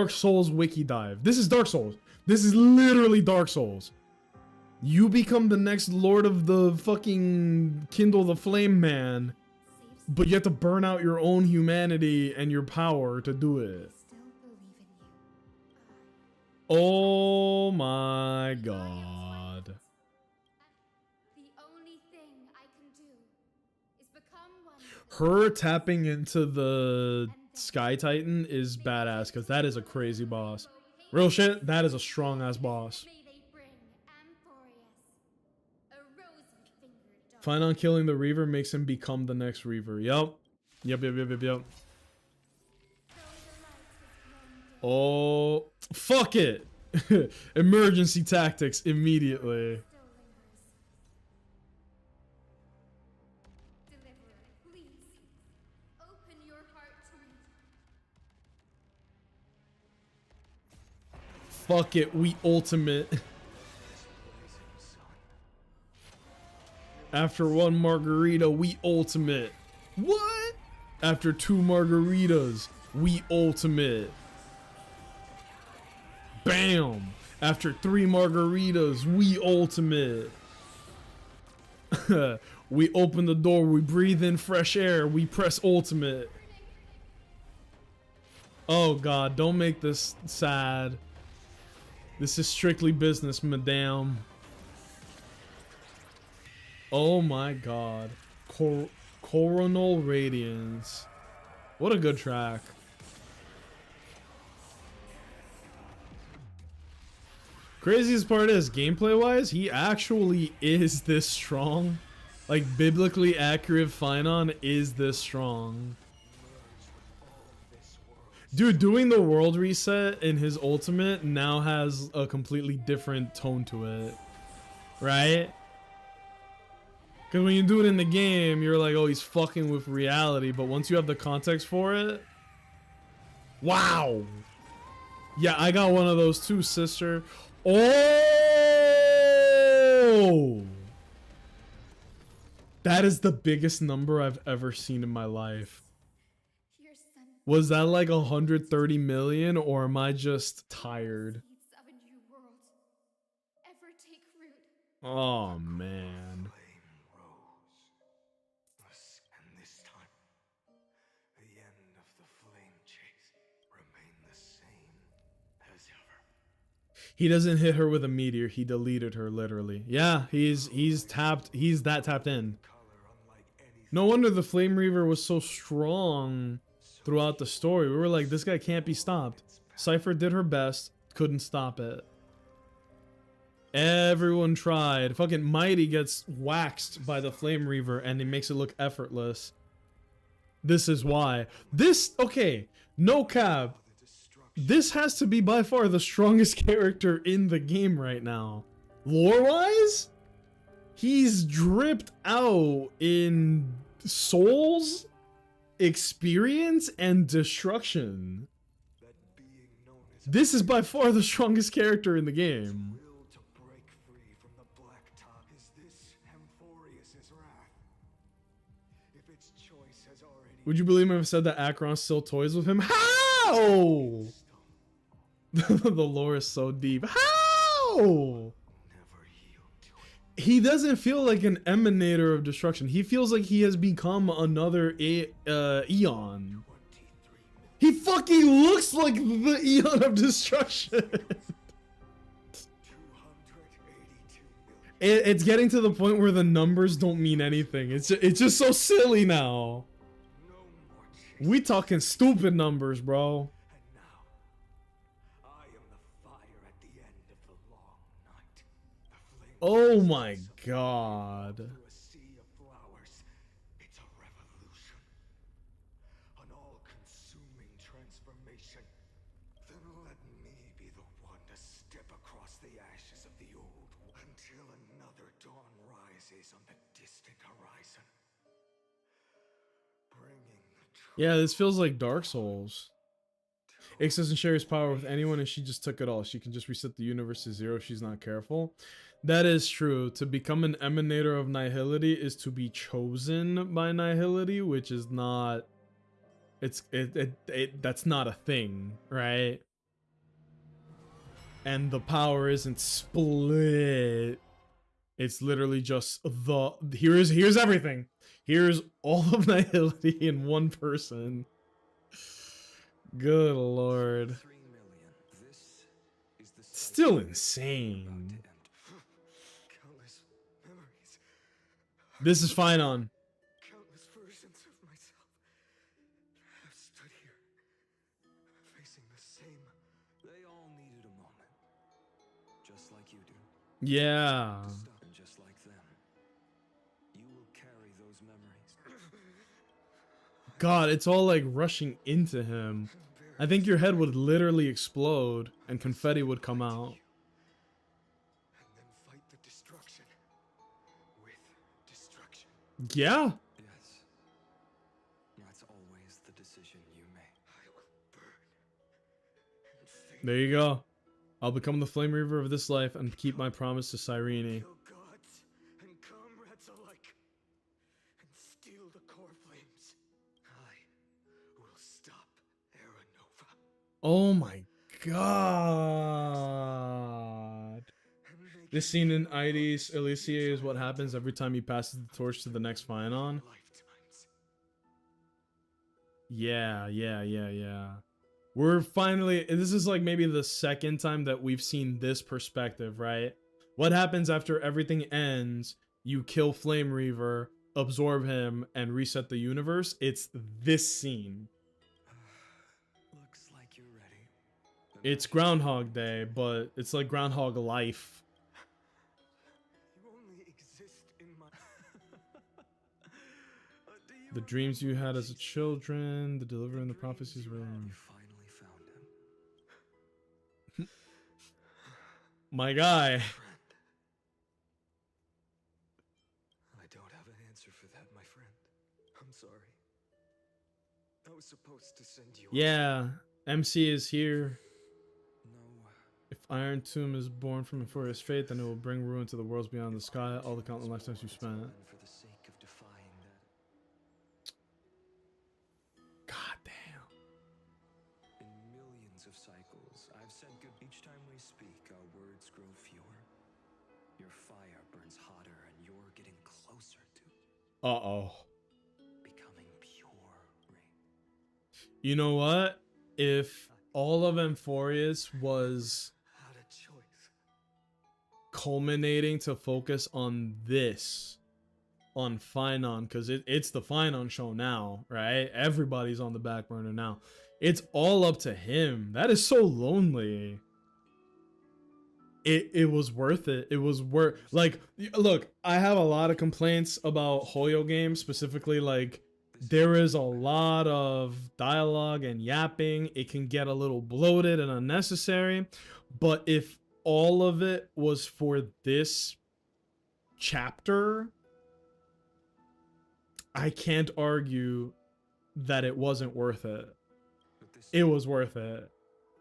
[SPEAKER 1] Souls wiki dive. This is Dark Souls. This is literally Dark Souls. You become the next Lord of the fucking Kindle the Flame man, but you have to burn out your own humanity and your power to do it.
[SPEAKER 4] Still believe in you.
[SPEAKER 1] Oh my god.
[SPEAKER 4] The only thing I can do is become one with
[SPEAKER 1] Her tapping into the Sky Titan is badass because that is a crazy boss. Real shit, that is a strong ass boss.
[SPEAKER 4] May they bring Amphorius, a rosy-fingered dog.
[SPEAKER 1] Finon killing the Reaver makes him become the next Reaver. Yup. Yep.
[SPEAKER 4] Though the light has grown dim,
[SPEAKER 1] Oh, fuck it. Emergency tactics immediately.
[SPEAKER 4] still lingers. Deliverer, please, open your heart to me.
[SPEAKER 1] Fuck it, we ultimate. After one margarita, we ultimate. What? After two margaritas, we ultimate. Bam! After 3 margaritas, we ultimate. We open the door, we breathe in fresh air, we press ultimate. Oh god, don't make this sad. This is strictly business, madame. Oh my god. Coronal Radiance. What a good track. Craziest part is, gameplay wise, he actually is this strong. Like, biblically accurate Finon is this strong. Dude, doing the world reset in his ultimate now has a completely different tone to it. Right? Because when you do it in the game, you're like, oh, he's fucking with reality. But once you have the context for it... Wow! Yeah, I got one of those too, sister. Oh! That is the biggest number I've ever seen in my life.
[SPEAKER 4] Your son
[SPEAKER 1] Was that like 130 million, or am I just tired?
[SPEAKER 4] seeds of a new world ever take root.
[SPEAKER 1] Oh, man.
[SPEAKER 3] Flame rose. And this time, the end of the flame chase remained the same as ever.
[SPEAKER 1] He doesn't hit her with a meteor, he deleted her literally. Yeah, he's that tapped in.
[SPEAKER 3] Color unlike anything.
[SPEAKER 1] No wonder the Flame Reaver was so strong throughout the story. We were like, this guy can't be stopped. Cypher did her best, couldn't stop it. Everyone tried. Fucking Mighty gets waxed by the Flame Reaver and it makes it look effortless. This is why. Okay, no cap. This has to be by far the strongest character in the game right now. Lore-wise, he's dripped out in souls, experience, and destruction.
[SPEAKER 3] That being known as
[SPEAKER 1] This is by far the strongest character in the game.
[SPEAKER 3] will to break free from the black top. Is this Amphorius' wrath? If its choice has already
[SPEAKER 1] Would you believe me if I said that Acheron still toys with him? How? The lore is so deep. How?
[SPEAKER 3] Never yield to it.
[SPEAKER 1] He doesn't feel like an emanator of destruction. He feels like he has become another Eon.
[SPEAKER 3] 23
[SPEAKER 1] He fucking looks like the Eon of destruction.
[SPEAKER 3] 282 million.
[SPEAKER 1] It's getting to the point where the numbers don't mean anything. It's just so silly now.
[SPEAKER 3] No more chase.
[SPEAKER 1] We talking stupid numbers, bro.
[SPEAKER 3] And now, I am the fire at the end of the long night. The flame
[SPEAKER 1] Oh my
[SPEAKER 3] rises up
[SPEAKER 1] god.
[SPEAKER 3] through a sea of flowers. It's a revolution. An all-consuming transformation. Then let me be the one to step across the ashes of the old until another dawn rises on the distant horizon. Bringing the
[SPEAKER 1] Yeah, this feels like Dark Souls. Ix doesn't share his power with anyone and she just took it all. She can just reset the universe to zero if she's not careful. That is true. To become an emanator of nihility is to be chosen by nihility, which is not... That's not a thing, right? And the power isn't split. It's literally just the... Here's everything. Here's all of nihility in one person. Good lord.
[SPEAKER 3] 3 million. This is the
[SPEAKER 1] Still
[SPEAKER 3] cycle about to
[SPEAKER 1] insane.
[SPEAKER 3] end. Countless memories,
[SPEAKER 1] This is Finon.
[SPEAKER 3] countless versions of myself have stood here, facing the same. They all needed a moment, just like you do.
[SPEAKER 1] Yeah.
[SPEAKER 3] Stop and just like them. You will carry those memories.
[SPEAKER 1] God, it's all like rushing into him. I think your head would literally explode and confetti would come out.
[SPEAKER 3] And then fight the destruction with destruction.
[SPEAKER 1] Yeah.
[SPEAKER 3] Yes. That's always the decision you make. I will burn and fade.
[SPEAKER 1] There you go. I'll become the Flame Reaver of this life and keep my promise to Cyrene.
[SPEAKER 3] Kill gods and comrades alike, and steal the core flames. I will stop Aranova.
[SPEAKER 1] Oh my god.
[SPEAKER 3] And make
[SPEAKER 1] This scene in Ides Elysiae is what happens every time he passes the torch to the next Finon.
[SPEAKER 3] lifetimes.
[SPEAKER 1] Yeah. We're finally, this is like maybe the second time that we've seen this perspective, right? What happens after everything ends? You kill Flame Reaver, absorb him, and reset the universe. It's this scene.
[SPEAKER 3] Looks like you're ready.
[SPEAKER 1] It's Groundhog Day, but it's like Groundhog Life.
[SPEAKER 3] You only exist in my. Do you
[SPEAKER 1] The dreams you had as a children, the delivering the prophecies were...
[SPEAKER 3] You finally found him.
[SPEAKER 1] My guy.
[SPEAKER 3] Friend. I don't have an answer for that, my friend. I'm sorry. I was supposed to send you.
[SPEAKER 1] Yeah, MC is here.
[SPEAKER 3] No.
[SPEAKER 1] If Iron Tomb is born from Euphoria's fate, then it will bring ruin to the worlds beyond the sky, all the countless lifetimes you spent.
[SPEAKER 3] And for the sake of defying that.
[SPEAKER 1] God damn.
[SPEAKER 3] In millions of cycles, I've said good. Each time we speak, our words grow fewer. Your fire burns hotter, and you're getting closer to
[SPEAKER 1] Uh-oh.
[SPEAKER 3] becoming pure rain.
[SPEAKER 1] You know what? If all of Amphorius was
[SPEAKER 3] Had a choice.
[SPEAKER 1] culminating to focus on this, on Finon, because it's the Finon show now, right? Everybody's on the back burner now. It's all up to him. That is so lonely. It was worth it. It was worth, like, look, I have a lot of complaints about Hoyo games, specifically like there is a lot of dialogue and yapping. It can get a little bloated and unnecessary, but if all of it was for this chapter, I can't argue that it wasn't worth it.
[SPEAKER 3] But this
[SPEAKER 1] It was worth it.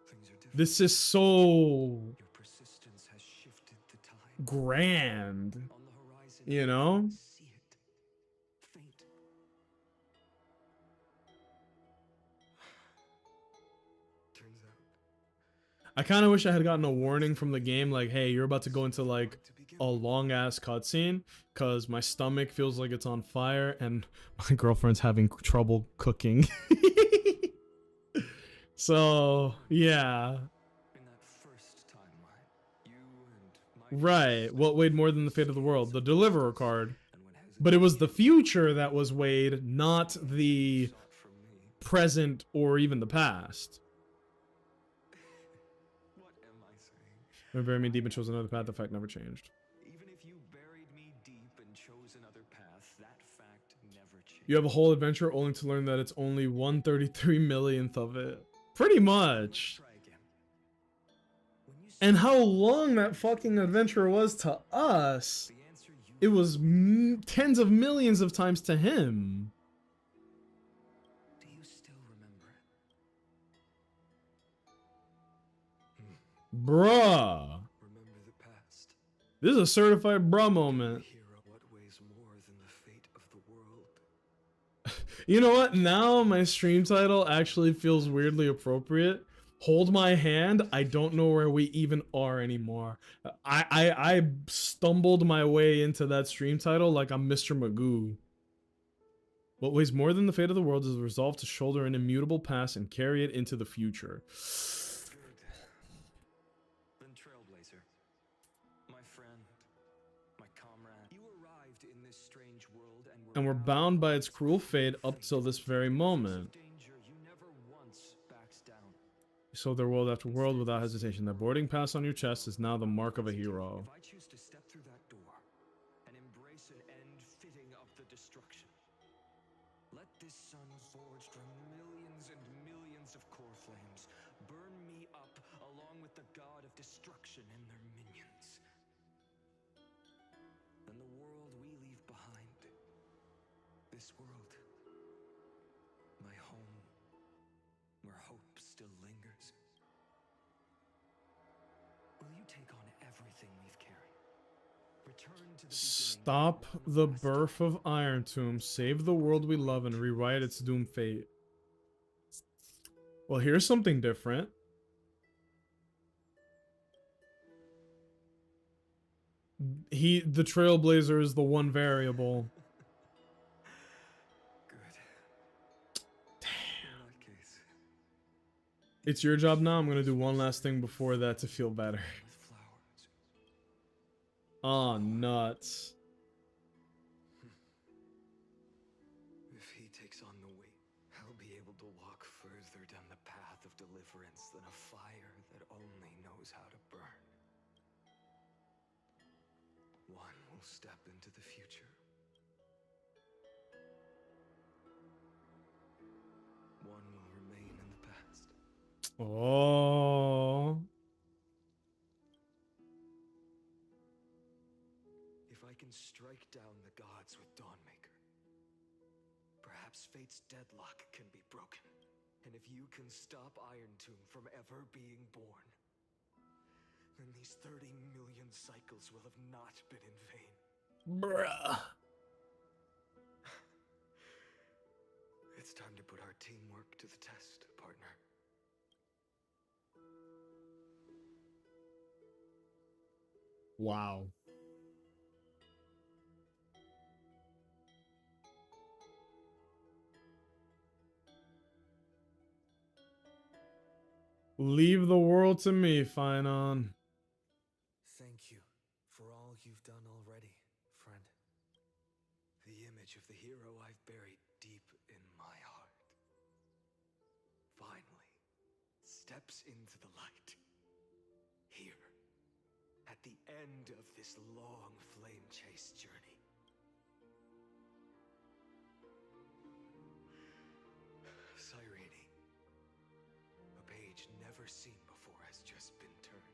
[SPEAKER 3] things are different.
[SPEAKER 1] This is so
[SPEAKER 3] Your persistence has shifted the tide.
[SPEAKER 1] grand,
[SPEAKER 3] On the horizon,
[SPEAKER 1] you know?
[SPEAKER 3] see it. Faint. Turns out
[SPEAKER 1] I kind of wish I had gotten a warning from the game, like, hey, you're about to go into like a long ass cutscene, cause my stomach feels like it's on fire and my girlfriend's having trouble cooking. So yeah,
[SPEAKER 3] In that first timeline, you and my
[SPEAKER 1] right. What weighed more than the fate of the world? The deliverer card.
[SPEAKER 3] and when
[SPEAKER 1] But it was the future that was weighed, not the
[SPEAKER 3] sought from me,
[SPEAKER 1] present or even the past.
[SPEAKER 3] what am I saying?
[SPEAKER 1] When buried me deep and chose another path, the fact never changed.
[SPEAKER 3] Even if you buried me deep and chose another path, that fact never changed.
[SPEAKER 1] You have a whole adventure only to learn that it's only 133 millionth of it. Pretty much.
[SPEAKER 3] Try again. When you
[SPEAKER 1] And how long that fucking adventure was to us,
[SPEAKER 3] the answer you
[SPEAKER 1] it was tens of millions of times to him.
[SPEAKER 3] do you still remember it?
[SPEAKER 1] Bruh.
[SPEAKER 3] Remember the past.
[SPEAKER 1] This is a certified bruh moment.
[SPEAKER 3] Hero, what weighs more than the fate of the world?
[SPEAKER 1] You know what? Now my stream title actually feels weirdly appropriate. Hold my hand. I don't know where we even are anymore. I stumbled my way into that stream title like I'm Mr. Magoo. What weighs more than the fate of the world is the resolve to shoulder an immutable past and carry it into the future.
[SPEAKER 3] Good. Then Trailblazer, my friend, my comrade, you arrived in this strange world
[SPEAKER 1] And we're bound by its cruel fate up till this very moment.
[SPEAKER 3] danger. You never once backed down.
[SPEAKER 1] You sold their world after world without hesitation. That boarding pass on your chest is now the mark of a hero.
[SPEAKER 3] If I choose to step through that door and embrace an end fitting of the destruction, let this sun forged from millions and millions of core flames burn me up along with the god of destruction and their minions. Then the world we leave behind, this world, my home, where hope still lingers. Will you take on everything we've carried? Return to the beginning.
[SPEAKER 1] Stop the birth of Iron Tomb, save the world we love, and rewrite its doomed fate. Well, here's something different. The Trailblazer is the one variable.
[SPEAKER 3] Good. In that case,
[SPEAKER 1] It's your job now. I'm gonna do one last thing before that to feel better.
[SPEAKER 3] with flowers.
[SPEAKER 1] Oh, nuts.
[SPEAKER 3] If he takes on the weight, I'll be able to walk further down the path of deliverance than a fire that only knows how to burn. One will step into the future. One will remain in the past.
[SPEAKER 1] Oh.
[SPEAKER 3] If I can strike down the gods with Dawnmaker, perhaps fate's deadlock can be broken. And if you can stop Iron Tomb from ever being born, then these 30 million cycles will have not been in vain.
[SPEAKER 1] Bruh.
[SPEAKER 3] It's time to put our teamwork to the test, partner.
[SPEAKER 1] Wow. Leave the world to me, Finon.
[SPEAKER 3] Thank you for all you've done already, friend. The image of the hero I've buried deep in my heart finally steps into the light. Here, at the end of this long flame chase journey. Cyrene, a page never seen before has just been turned.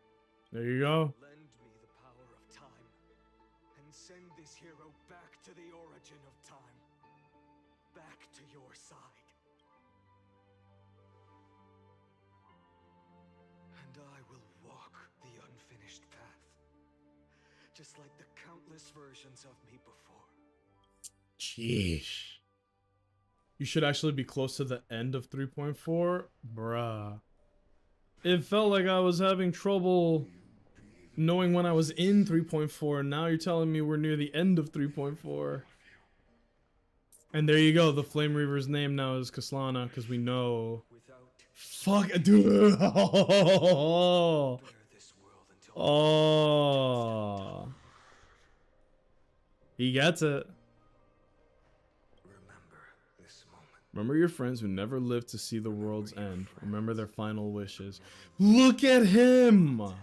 [SPEAKER 1] There you go.
[SPEAKER 3] Lend me the power of time, and send this hero back to the origin of time. Back to your side. And I will walk the unfinished path, just like the countless versions of me before.
[SPEAKER 1] Sheesh. You should actually be close to the end of 3.4. Bruh. it felt like I was having trouble knowing when I was in 3.4. Now you're telling me we're near the end of 3.4. And there you go. The Flame Reaver's name now is Kaslana because we know.
[SPEAKER 3] Without
[SPEAKER 1] Fuck, dude.
[SPEAKER 3] bear this world until
[SPEAKER 1] Oh. He gets it.
[SPEAKER 3] remember this moment.
[SPEAKER 1] Remember your friends who never lived to see the world's end. Remember their final wishes. Look at him.
[SPEAKER 3] Remember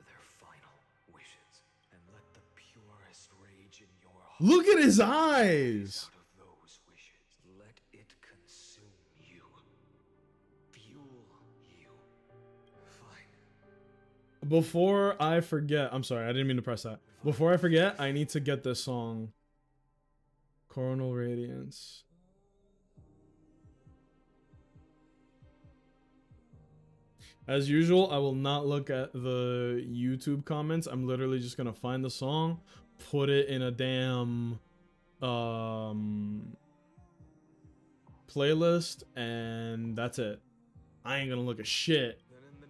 [SPEAKER 3] their final wishes and let the purest rage in your heart
[SPEAKER 1] Look at his eyes.
[SPEAKER 3] out of those wishes. Let it consume you. Fuel you. Fine.
[SPEAKER 1] Before I forget, I'm sorry, I didn't mean to press that. Before I forget, I need to get this song. Coronal Radiance. As usual, I will not look at the YouTube comments. I'm literally just gonna find the song, put it in a damn playlist, and that's it. I ain't gonna look at shit.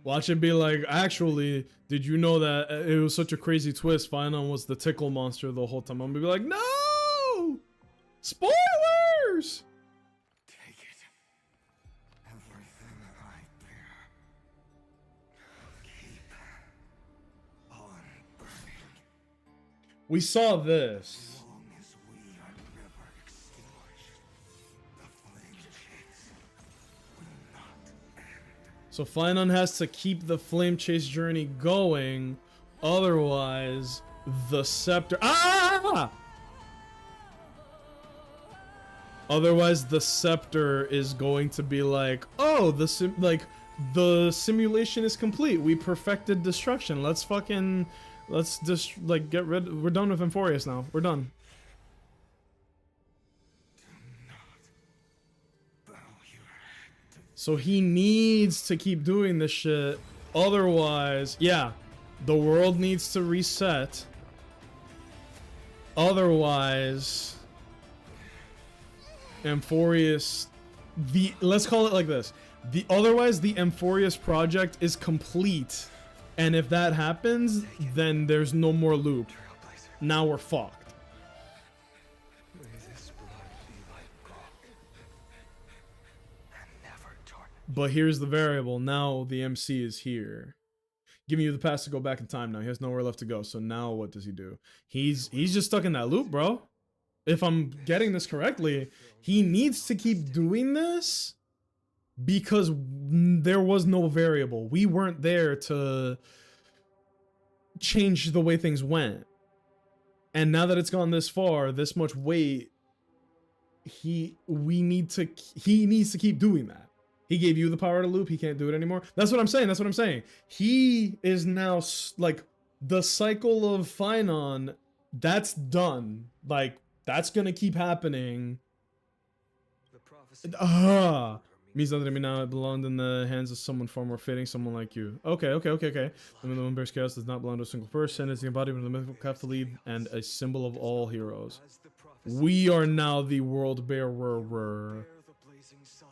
[SPEAKER 1] Watch it be like, actually, did you know that it was such a crazy twist? Final was the tickle monster the whole time. I'm gonna be like, no! Spoilers!
[SPEAKER 5] Take it. Everything I bear. Keep on burning.
[SPEAKER 1] We saw this.
[SPEAKER 5] As long as we are never extinguished, the flame chase will not end.
[SPEAKER 1] So Finon has to keep the flame chase journey going, otherwise the scepter. Ah! Otherwise the scepter is going to be like, oh, the simulation is complete. We perfected destruction. Let's just like get rid. We're done with Emphorius now. We're done.
[SPEAKER 5] Bow your head to
[SPEAKER 1] So he needs to keep doing this shit. Otherwise, yeah, the world needs to reset. Otherwise, Emphorius, let's call it like this. Otherwise, the Emphorius project is complete. And if that happens, then there's no more loop.
[SPEAKER 3] Trailblazer.
[SPEAKER 1] Now we're fucked.
[SPEAKER 3] May this blood be like gold and never tarnish.
[SPEAKER 1] But here's the variable. Now the MC is here, giving you the pass to go back in time. Now he has nowhere left to go. So now what does he do? He's just stuck in that loop, bro. If I'm getting this correctly, he needs to keep doing this because there was no variable. We weren't there to change the way things went. And now that it's gone this far, this much weight, he needs to keep doing that. He gave you the power to loop. He can't do it anymore. That's what I'm saying. That's what I'm saying. He is now like the cycle of Finon. That's done. Like that's gonna keep happening.
[SPEAKER 3] The prophecy
[SPEAKER 1] Means nothing to me now. It belonged in the hands of someone far more fitting, someone like you. Okay. The one bears chaos does not belong to a single person. It's the embodiment of the mythical Catholic and a symbol of all heroes.
[SPEAKER 3] as the prophecy
[SPEAKER 1] We are now the world bearer.
[SPEAKER 3] bear the blazing sun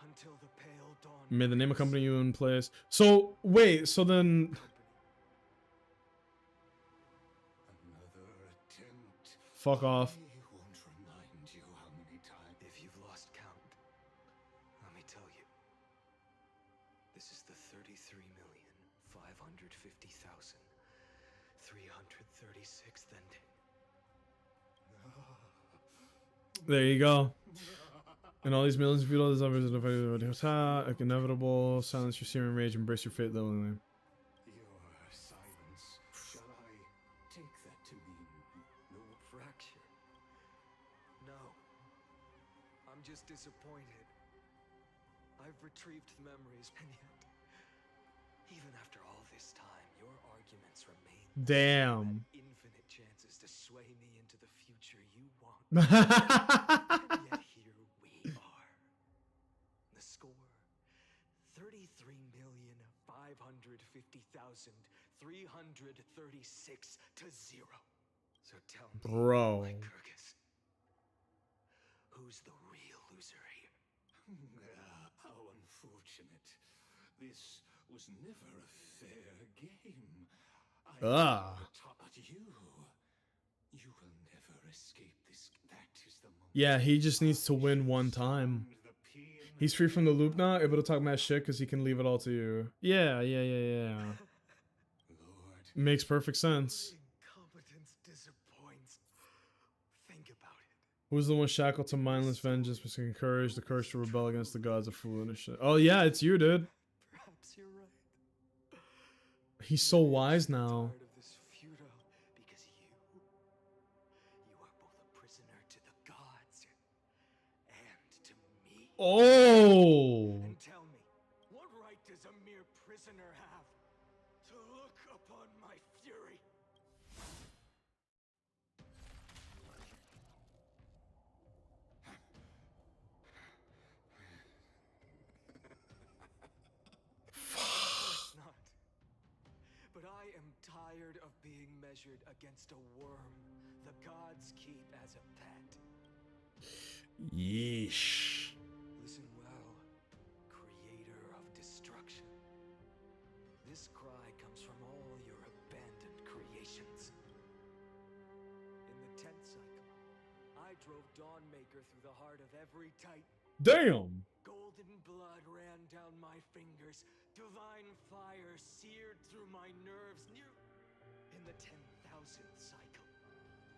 [SPEAKER 3] until the pale dawn.
[SPEAKER 1] May the name accompany you in place. So wait. So then,
[SPEAKER 5] another attempt.
[SPEAKER 1] fuck off.
[SPEAKER 5] I won't remind you how many times.
[SPEAKER 3] If you've lost count, let me tell you. This is the 33,550,336th ending.
[SPEAKER 1] There you go. And all these millions of people, others inevitable. Silence your searing rage. Embrace your fate lovingly.
[SPEAKER 5] Your silence. Shall I take that to mean no
[SPEAKER 3] Fracture. No. I'm just disappointed. I've retrieved the memories, and yet, even after all this time, your arguments remain.
[SPEAKER 1] Damn.
[SPEAKER 3] Infinite chances to sway me into the future you want. Yet here we are. The score: 33,550,336 to 0. So tell me,
[SPEAKER 1] Bro.
[SPEAKER 3] Lycurgus, who's the real loser here?
[SPEAKER 5] How unfortunate. This was never a fair game. I
[SPEAKER 1] Ah.
[SPEAKER 5] taught you. You will never escape this. That is the moment.
[SPEAKER 1] Yeah, he just needs to win one time.
[SPEAKER 5] The pain
[SPEAKER 1] He's free from the loop now, able to talk mad shit because he can leave it all to you. Yeah.
[SPEAKER 5] Lord,
[SPEAKER 1] Makes perfect sense.
[SPEAKER 3] Incompetence disappoints. Think about it.
[SPEAKER 1] Who's the one shackled to mindless vengeance, which can encourage the curse to rebel against the gods of foolishness? Oh yeah, it's you, dude.
[SPEAKER 3] Perhaps you're right.
[SPEAKER 1] He's so wise now.
[SPEAKER 3] Tired of this futile because you are both a prisoner to the gods and to me.
[SPEAKER 1] Oh.
[SPEAKER 3] And tell me, what right does a mere prisoner have to look upon my fury? Of course not. But I am tired of being measured against a worm the gods keep as a pet.
[SPEAKER 1] Yeesh.
[SPEAKER 3] Listen well, creator of destruction. This cry comes from all your abandoned creations. In the 10th cycle, I drove Dawnmaker through the heart of every Titan.
[SPEAKER 1] Damn.
[SPEAKER 3] Golden blood ran down my fingers. Divine fire seared through my nerves. In the 10,000th cycle,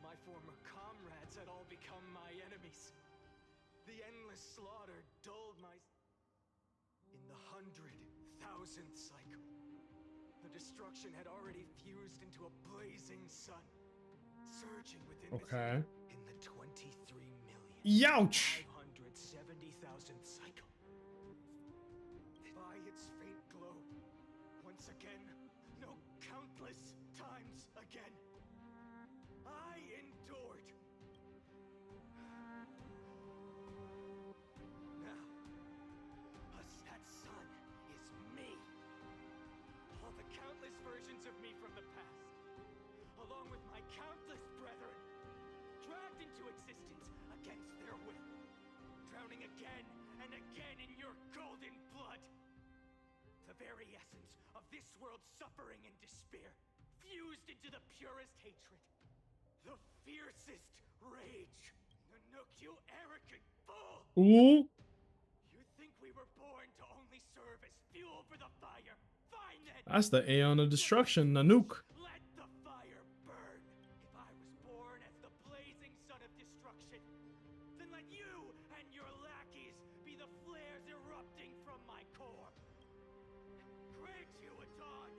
[SPEAKER 3] my former comrades had all become my enemies. The endless slaughter dulled my... In the 100,000th cycle, the destruction had already fused into a blazing sun, surging within
[SPEAKER 1] Okay.
[SPEAKER 3] in the 23,000,000.
[SPEAKER 1] Youch.
[SPEAKER 3] 570,000th cycle. By its faint glow, once again, no, countless times again, I endured. Now, that sun is me. All the countless versions of me from the past, along with my countless brethren, dragged into existence against their will, drowning again and again in your golden blood. The very essence of this world's suffering and despair, fused into the purest hatred, the fiercest rage. Nanook, you arrogant fool!
[SPEAKER 1] Ooh.
[SPEAKER 3] You think we were born to only serve as fuel for the fire? Fine then!
[SPEAKER 1] That's the Aeon of Destruction, Nanook.
[SPEAKER 3] Let the fire burn! If I was born as the blazing sun of destruction, then let you and your lackeys be the flares erupting from my core. Grant you a dawn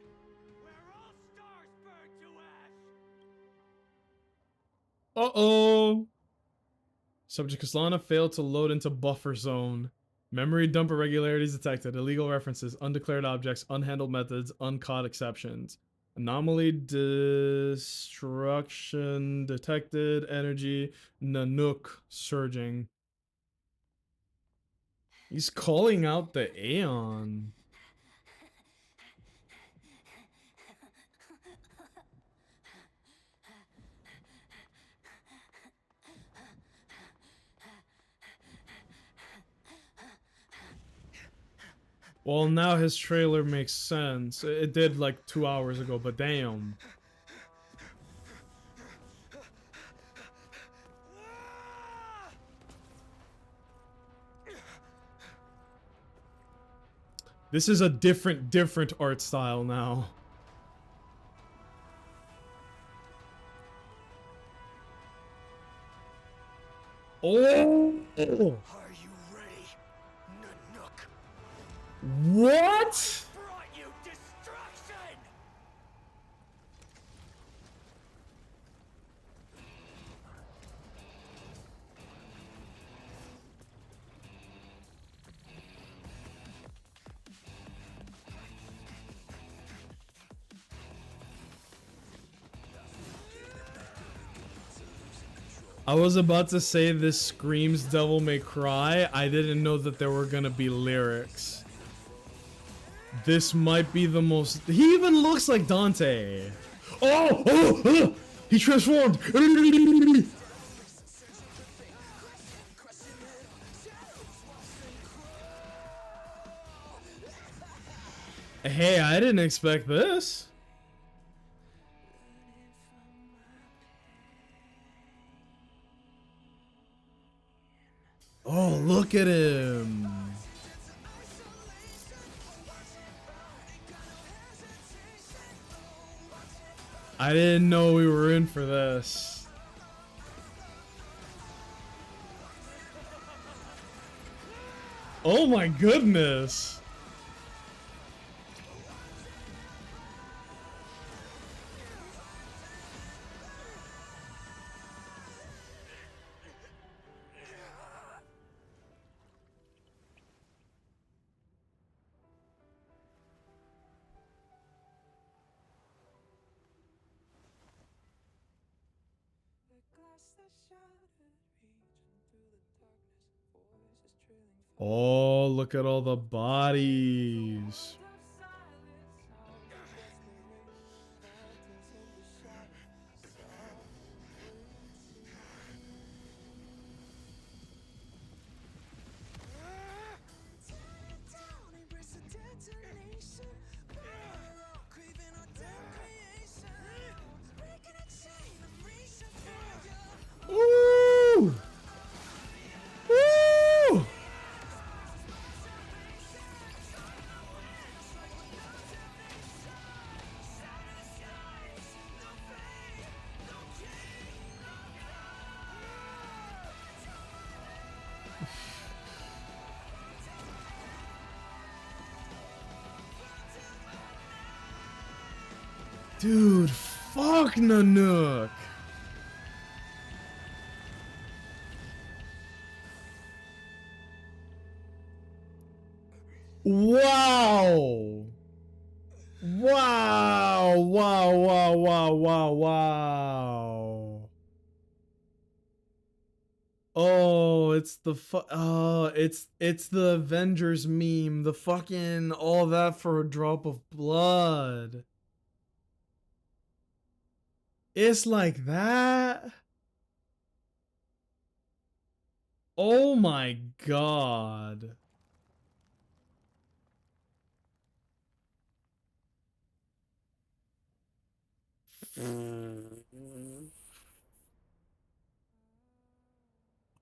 [SPEAKER 3] where all stars burn to ash!
[SPEAKER 1] Uh-oh. Subject Kaslana failed to load into buffer zone. Memory dump irregularities detected. Illegal references, undeclared objects, unhandled methods, uncaught exceptions. Anomaly destruction detected. Energy Nanook surging. He's calling out the Aeon. Well, now his trailer makes sense. It did like 2 hours ago, but damn. This is a different art style now. Oh!
[SPEAKER 3] Are you ready, Nanook?
[SPEAKER 1] What?
[SPEAKER 3] Brought you destruction!
[SPEAKER 1] I was about to say this screams Devil May Cry. I didn't know that there were gonna be lyrics. This might be the most... He even looks like Dante. Oh! He transformed! Hey, I didn't expect this. Oh, look at him. I didn't know we were in for this. Oh my goodness. Oh, look at all the bodies. Woo! Woo! Dude, fuck Nanook. Wow. Wow. Wow, wow, wow, wow, wow. Oh, it's the it's the Avengers meme. The fucking all that for a drop of blood. It's like that. Oh my god.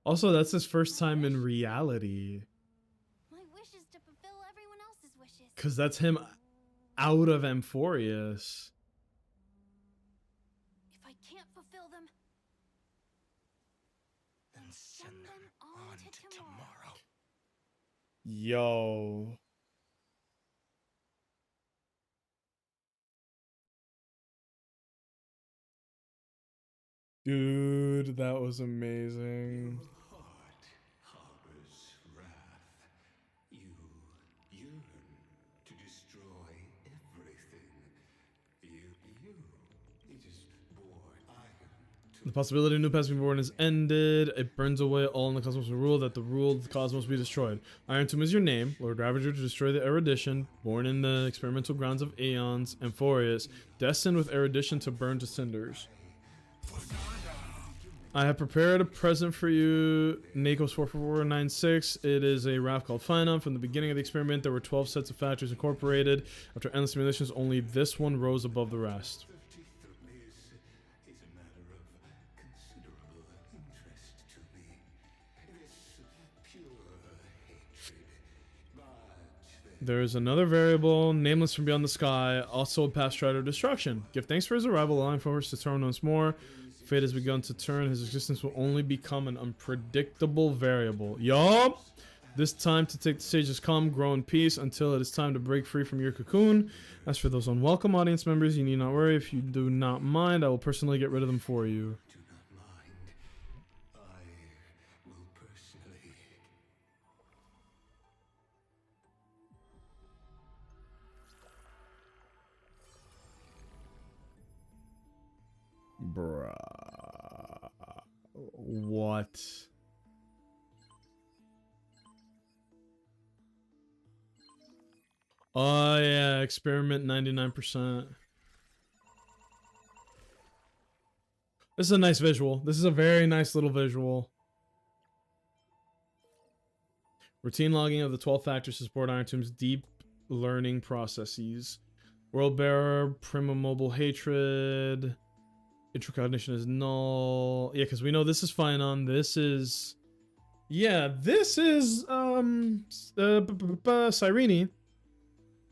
[SPEAKER 1] Also, that's his first time in reality.
[SPEAKER 4] My wish is to fulfill everyone else's wishes.
[SPEAKER 1] Cause that's him out of Amphorius.
[SPEAKER 4] If I can't fulfill them,
[SPEAKER 5] Then
[SPEAKER 4] send them on to tomorrow.
[SPEAKER 1] Yo. Dude, that was amazing.
[SPEAKER 5] heart harbors wrath. You yearn to destroy everything. It is born iron.
[SPEAKER 1] The possibility of new past being born is ended. It burns away all in the cosmos will rule that the rule of the cosmos be destroyed. Iron Tomb is your name, Lord Ravager to destroy the erudition, born in the experimental grounds of Aeons, Amphorius, destined with erudition to burn to cinders. I have prepared a present for you, Nakos 44496. It is a raft called Phenom. From the beginning of the experiment, there were 12 sets of factors incorporated. After endless simulations, only this one rose above the rest.
[SPEAKER 5] Is a matter of considerable interest to me. This pure hatred, but
[SPEAKER 1] There is another variable, nameless from beyond the sky, also a past strider of destruction. Give thanks for his arrival, allowing for us to turn once more. Fate has begun to turn. His existence will only become an unpredictable variable. Yup! This time to take the stage has come. Grow in peace until it is time to break free from your cocoon. As for those unwelcome audience members, you need not worry. If you do not mind, I will personally get rid of them for you.
[SPEAKER 5] do not mind. I will personally.
[SPEAKER 1] Bruh. What? Oh yeah, experiment 99%. This is a nice visual. This is a very nice little visual. Routine logging of the 12 factors to support Iron Tomb's deep learning processes. World Bearer, Primordial Hatred. Introcognition is null. Yeah, because we know this is Phynon. This is... Yeah, this is... Cyrene.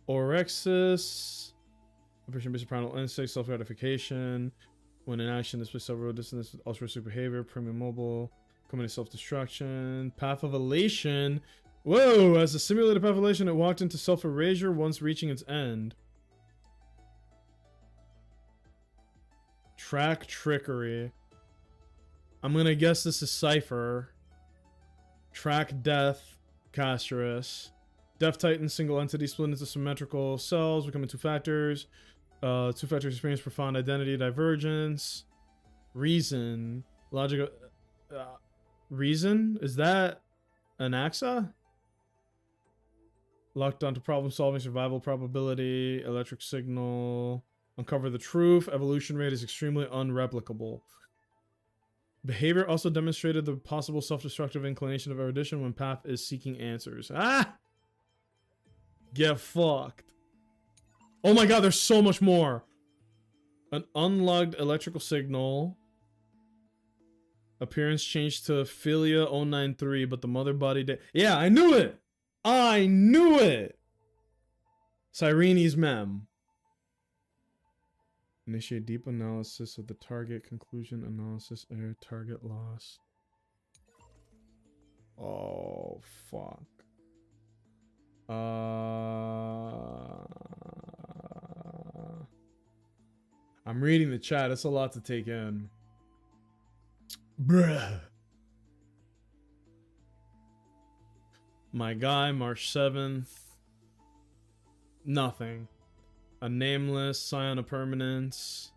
[SPEAKER 1] Orexis. Operation Basic Primal Instinct. Self-gratification. When in action, display several distance. Altruistic behavior. Premium mobile. Committing self-destruction. Path of Elation. Whoa! As a simulated path of elation, it walked into self-erasure once reaching its end. Track Trickery. I'm gonna guess this is Cypher. Track Death. Casterus. Death Titan, single entity split into symmetrical cells, becoming two factors. Two factors experience profound identity divergence. Reason. Logical. Reason? Is that an AXA? Locked onto problem solving, survival probability, electric signal. Uncover the truth. Evolution rate is extremely unreplicable. Behavior also demonstrated the possible self-destructive inclination of erudition when Path is seeking answers. Ah! Get fucked. Oh my god, there's so much more. An unlocked electrical signal. Appearance changed to Philia 093, but the mother body did. Yeah, I knew it! I knew it! Cyrene's mem. Initiate deep analysis of the target. Conclusion analysis. Error. Target loss. Oh, fuck. I'm reading the chat. It's a lot to take in. Bruh. My guy, March 7th. Nothing. A nameless, Scion of Permanence.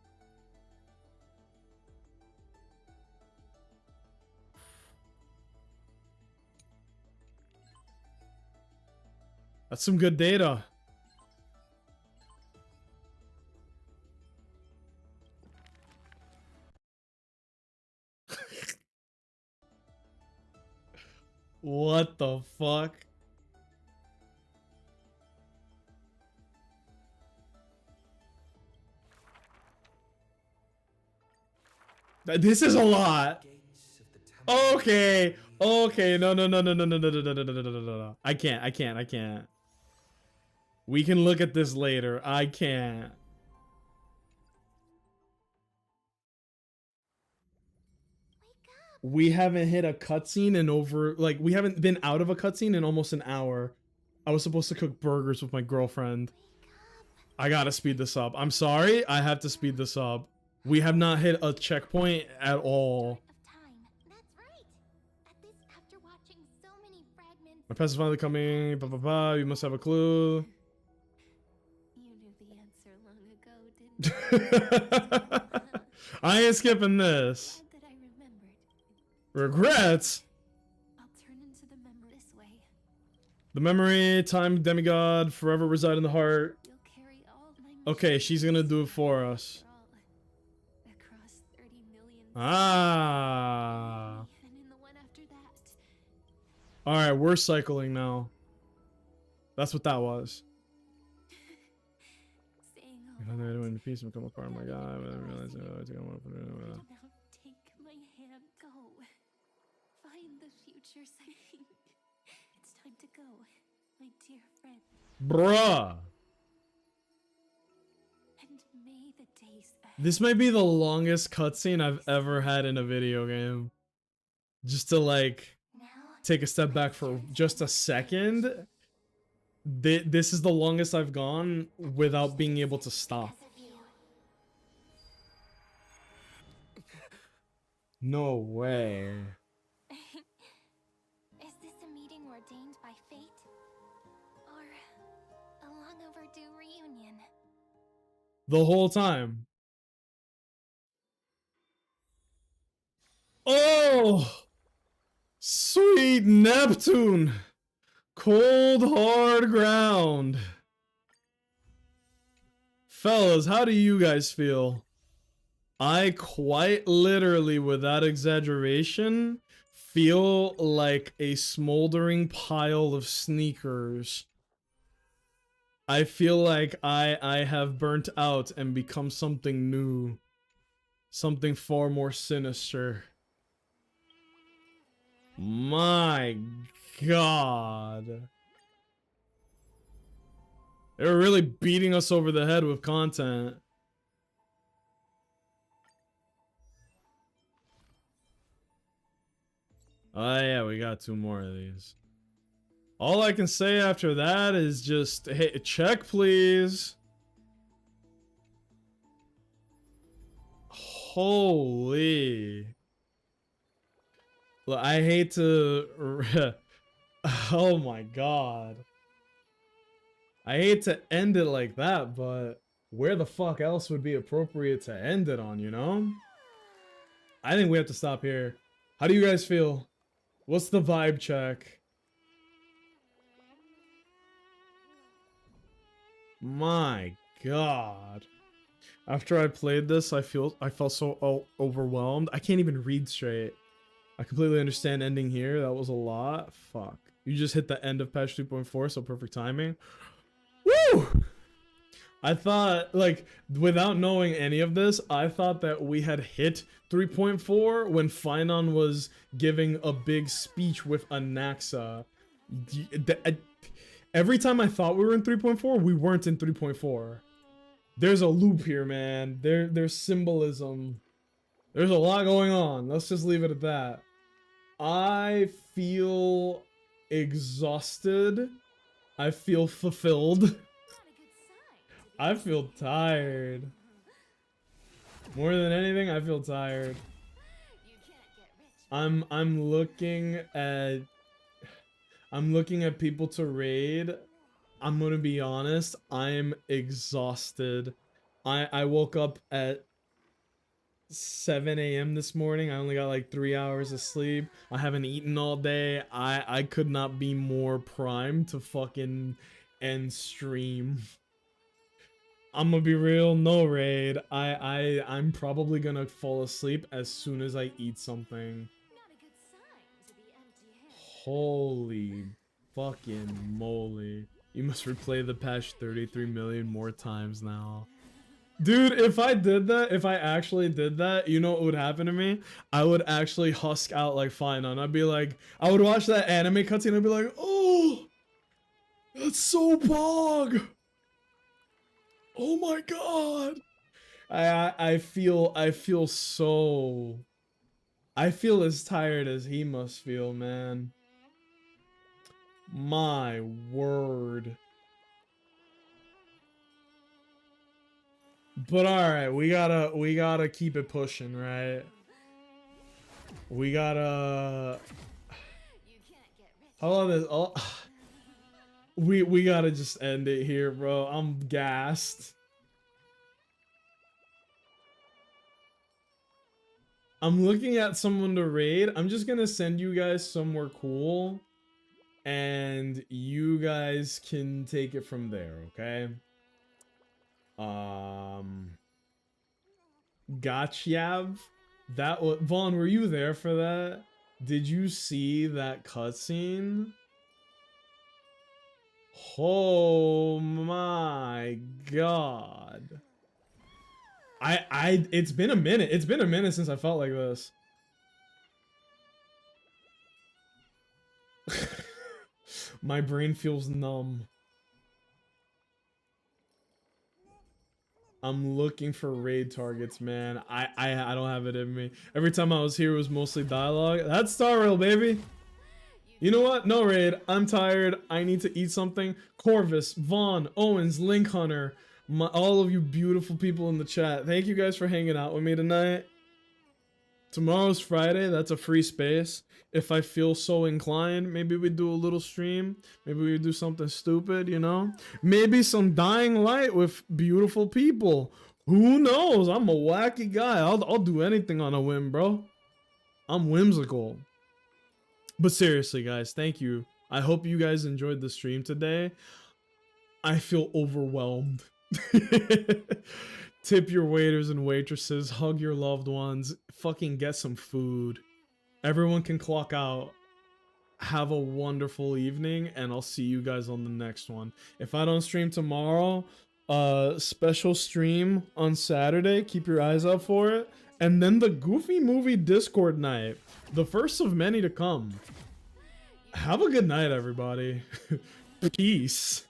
[SPEAKER 1] That's some good data. What the fuck? This is a lot. Okay. Okay. No. I can't. We can look at this later. I can't. We haven't hit a cutscene in over, like, we haven't been out of a cutscene in almost an hour. I was supposed to cook burgers with my girlfriend. I gotta speed this up. I'm sorry. I have to speed this up. We have not hit a checkpoint at all. My pest is finally coming. Blah, blah, blah. You must have a clue.
[SPEAKER 4] You knew the answer long ago, didn't you?
[SPEAKER 1] I ain't skipping this.
[SPEAKER 4] Glad that I remembered.
[SPEAKER 1] Regrets?
[SPEAKER 4] I'll turn into the memory this way.
[SPEAKER 1] The memory, time, demigod, forever reside in the heart.
[SPEAKER 4] You'll carry all my
[SPEAKER 1] Okay, she's gonna do it for us.
[SPEAKER 4] Across 30 million.
[SPEAKER 1] Ah.
[SPEAKER 4] And in the one after that.
[SPEAKER 1] Alright, we're cycling now. That's what that was.
[SPEAKER 4] Saying
[SPEAKER 1] If
[SPEAKER 4] all
[SPEAKER 1] I never
[SPEAKER 4] that,
[SPEAKER 1] went to peace and become a part of my guy, but I realized I was gonna want to
[SPEAKER 4] now take my hand, go. Find the future saying. It's time to go, my dear friend.
[SPEAKER 1] Bruh.
[SPEAKER 4] And may the days ahead.
[SPEAKER 1] This might be the longest cutscene I've ever had in a video game. Just to, like,
[SPEAKER 4] Now,
[SPEAKER 1] take a step back for just a second. This is the longest I've gone without being able to stop.
[SPEAKER 4] because of you.
[SPEAKER 1] No way.
[SPEAKER 4] Is this a meeting ordained by fate? Or a long overdue reunion?
[SPEAKER 1] The whole time. Oh! Sweet Neptune! Cold, hard ground. Fellas, how do you guys feel? I quite literally, without exaggeration, feel like a smoldering pile of sneakers I feel like I have burnt out and become something new. Something far more sinister. My God. They're really beating us over the head with content. Oh yeah, we got 2 more of these. All I can say after that is just, hey, check please. Holy. Look, I hate to... Oh my God. I hate to end it like that, but where the fuck else would be appropriate to end it on, you know? I think we have to stop here. How do you guys feel? What's the vibe check? My God. After I played this, I felt so overwhelmed. I can't even read straight. I completely understand ending here. That was a lot. Fuck. You just hit the end of patch 2.4, so perfect timing. Woo! I thought, like, without knowing any of this, I thought that we had hit 3.4 when Finon was giving a big speech with Anaxa. Every time I thought we were in 3.4, we weren't in 3.4. There's a loop here, man. There's symbolism. There's a lot going on. Let's just leave it at that. I feel exhausted. I feel fulfilled. I feel tired. More than anything, I feel tired. I'm looking at people to raid. I'm gonna be honest, I'm exhausted. I woke up at 7 a.m. this morning. I only got like 3 hours of sleep. I haven't eaten all day. I could not be more primed to fucking end stream. I'm gonna be real, no raid. I'm probably gonna fall asleep as soon as I eat something. Holy fucking moly. You must replay the patch 33 million more times now. Dude, if I did that, if I actually did that, you know what would happen to me? I would actually husk out like Finon. I'd be like, I would watch that anime cutscene, I'd be like, oh, that's so bog. Oh my God. I feel as tired as he must feel, man. My word. But alright, we gotta keep it pushing, right? We gotta... How long is... Oh, we gotta just end it here, bro. I'm gassed. I'm looking at someone to raid. I'm just gonna send you guys somewhere cool. And you guys can take it from there, okay? Gotchav? That was... Vaughn, were you there for that? Did you see that cutscene? Oh my God. It's been a minute. It's been a minute since I felt like this. My brain feels numb. I'm looking for raid targets, man. I don't have it in me. Every time I was here, it was mostly dialogue. That's Star Rail, baby. You know what? No raid. I'm tired. I need to eat something. Corvus, Vaughn, Owens, Link Hunter, all of you beautiful people in the chat. Thank you guys for hanging out with me tonight. Tomorrow's Friday. That's a free space. If I feel so inclined, maybe we do a little stream. Maybe we do something stupid, you know? Maybe some Dying Light with beautiful people. Who knows? I'm a wacky guy. I'll do anything on a whim, bro. I'm whimsical. But seriously, guys, thank you. I hope you guys enjoyed the stream today. I feel overwhelmed. Tip your waiters and waitresses. Hug your loved ones. Fucking get some food. Everyone can clock out. have a wonderful evening, and I'll see you guys on the next one. If I don't stream tomorrow, special stream on Saturday. Keep your eyes out for it. And then the Goofy Movie Discord night, the first of many to come. Have a good night, everybody. Peace.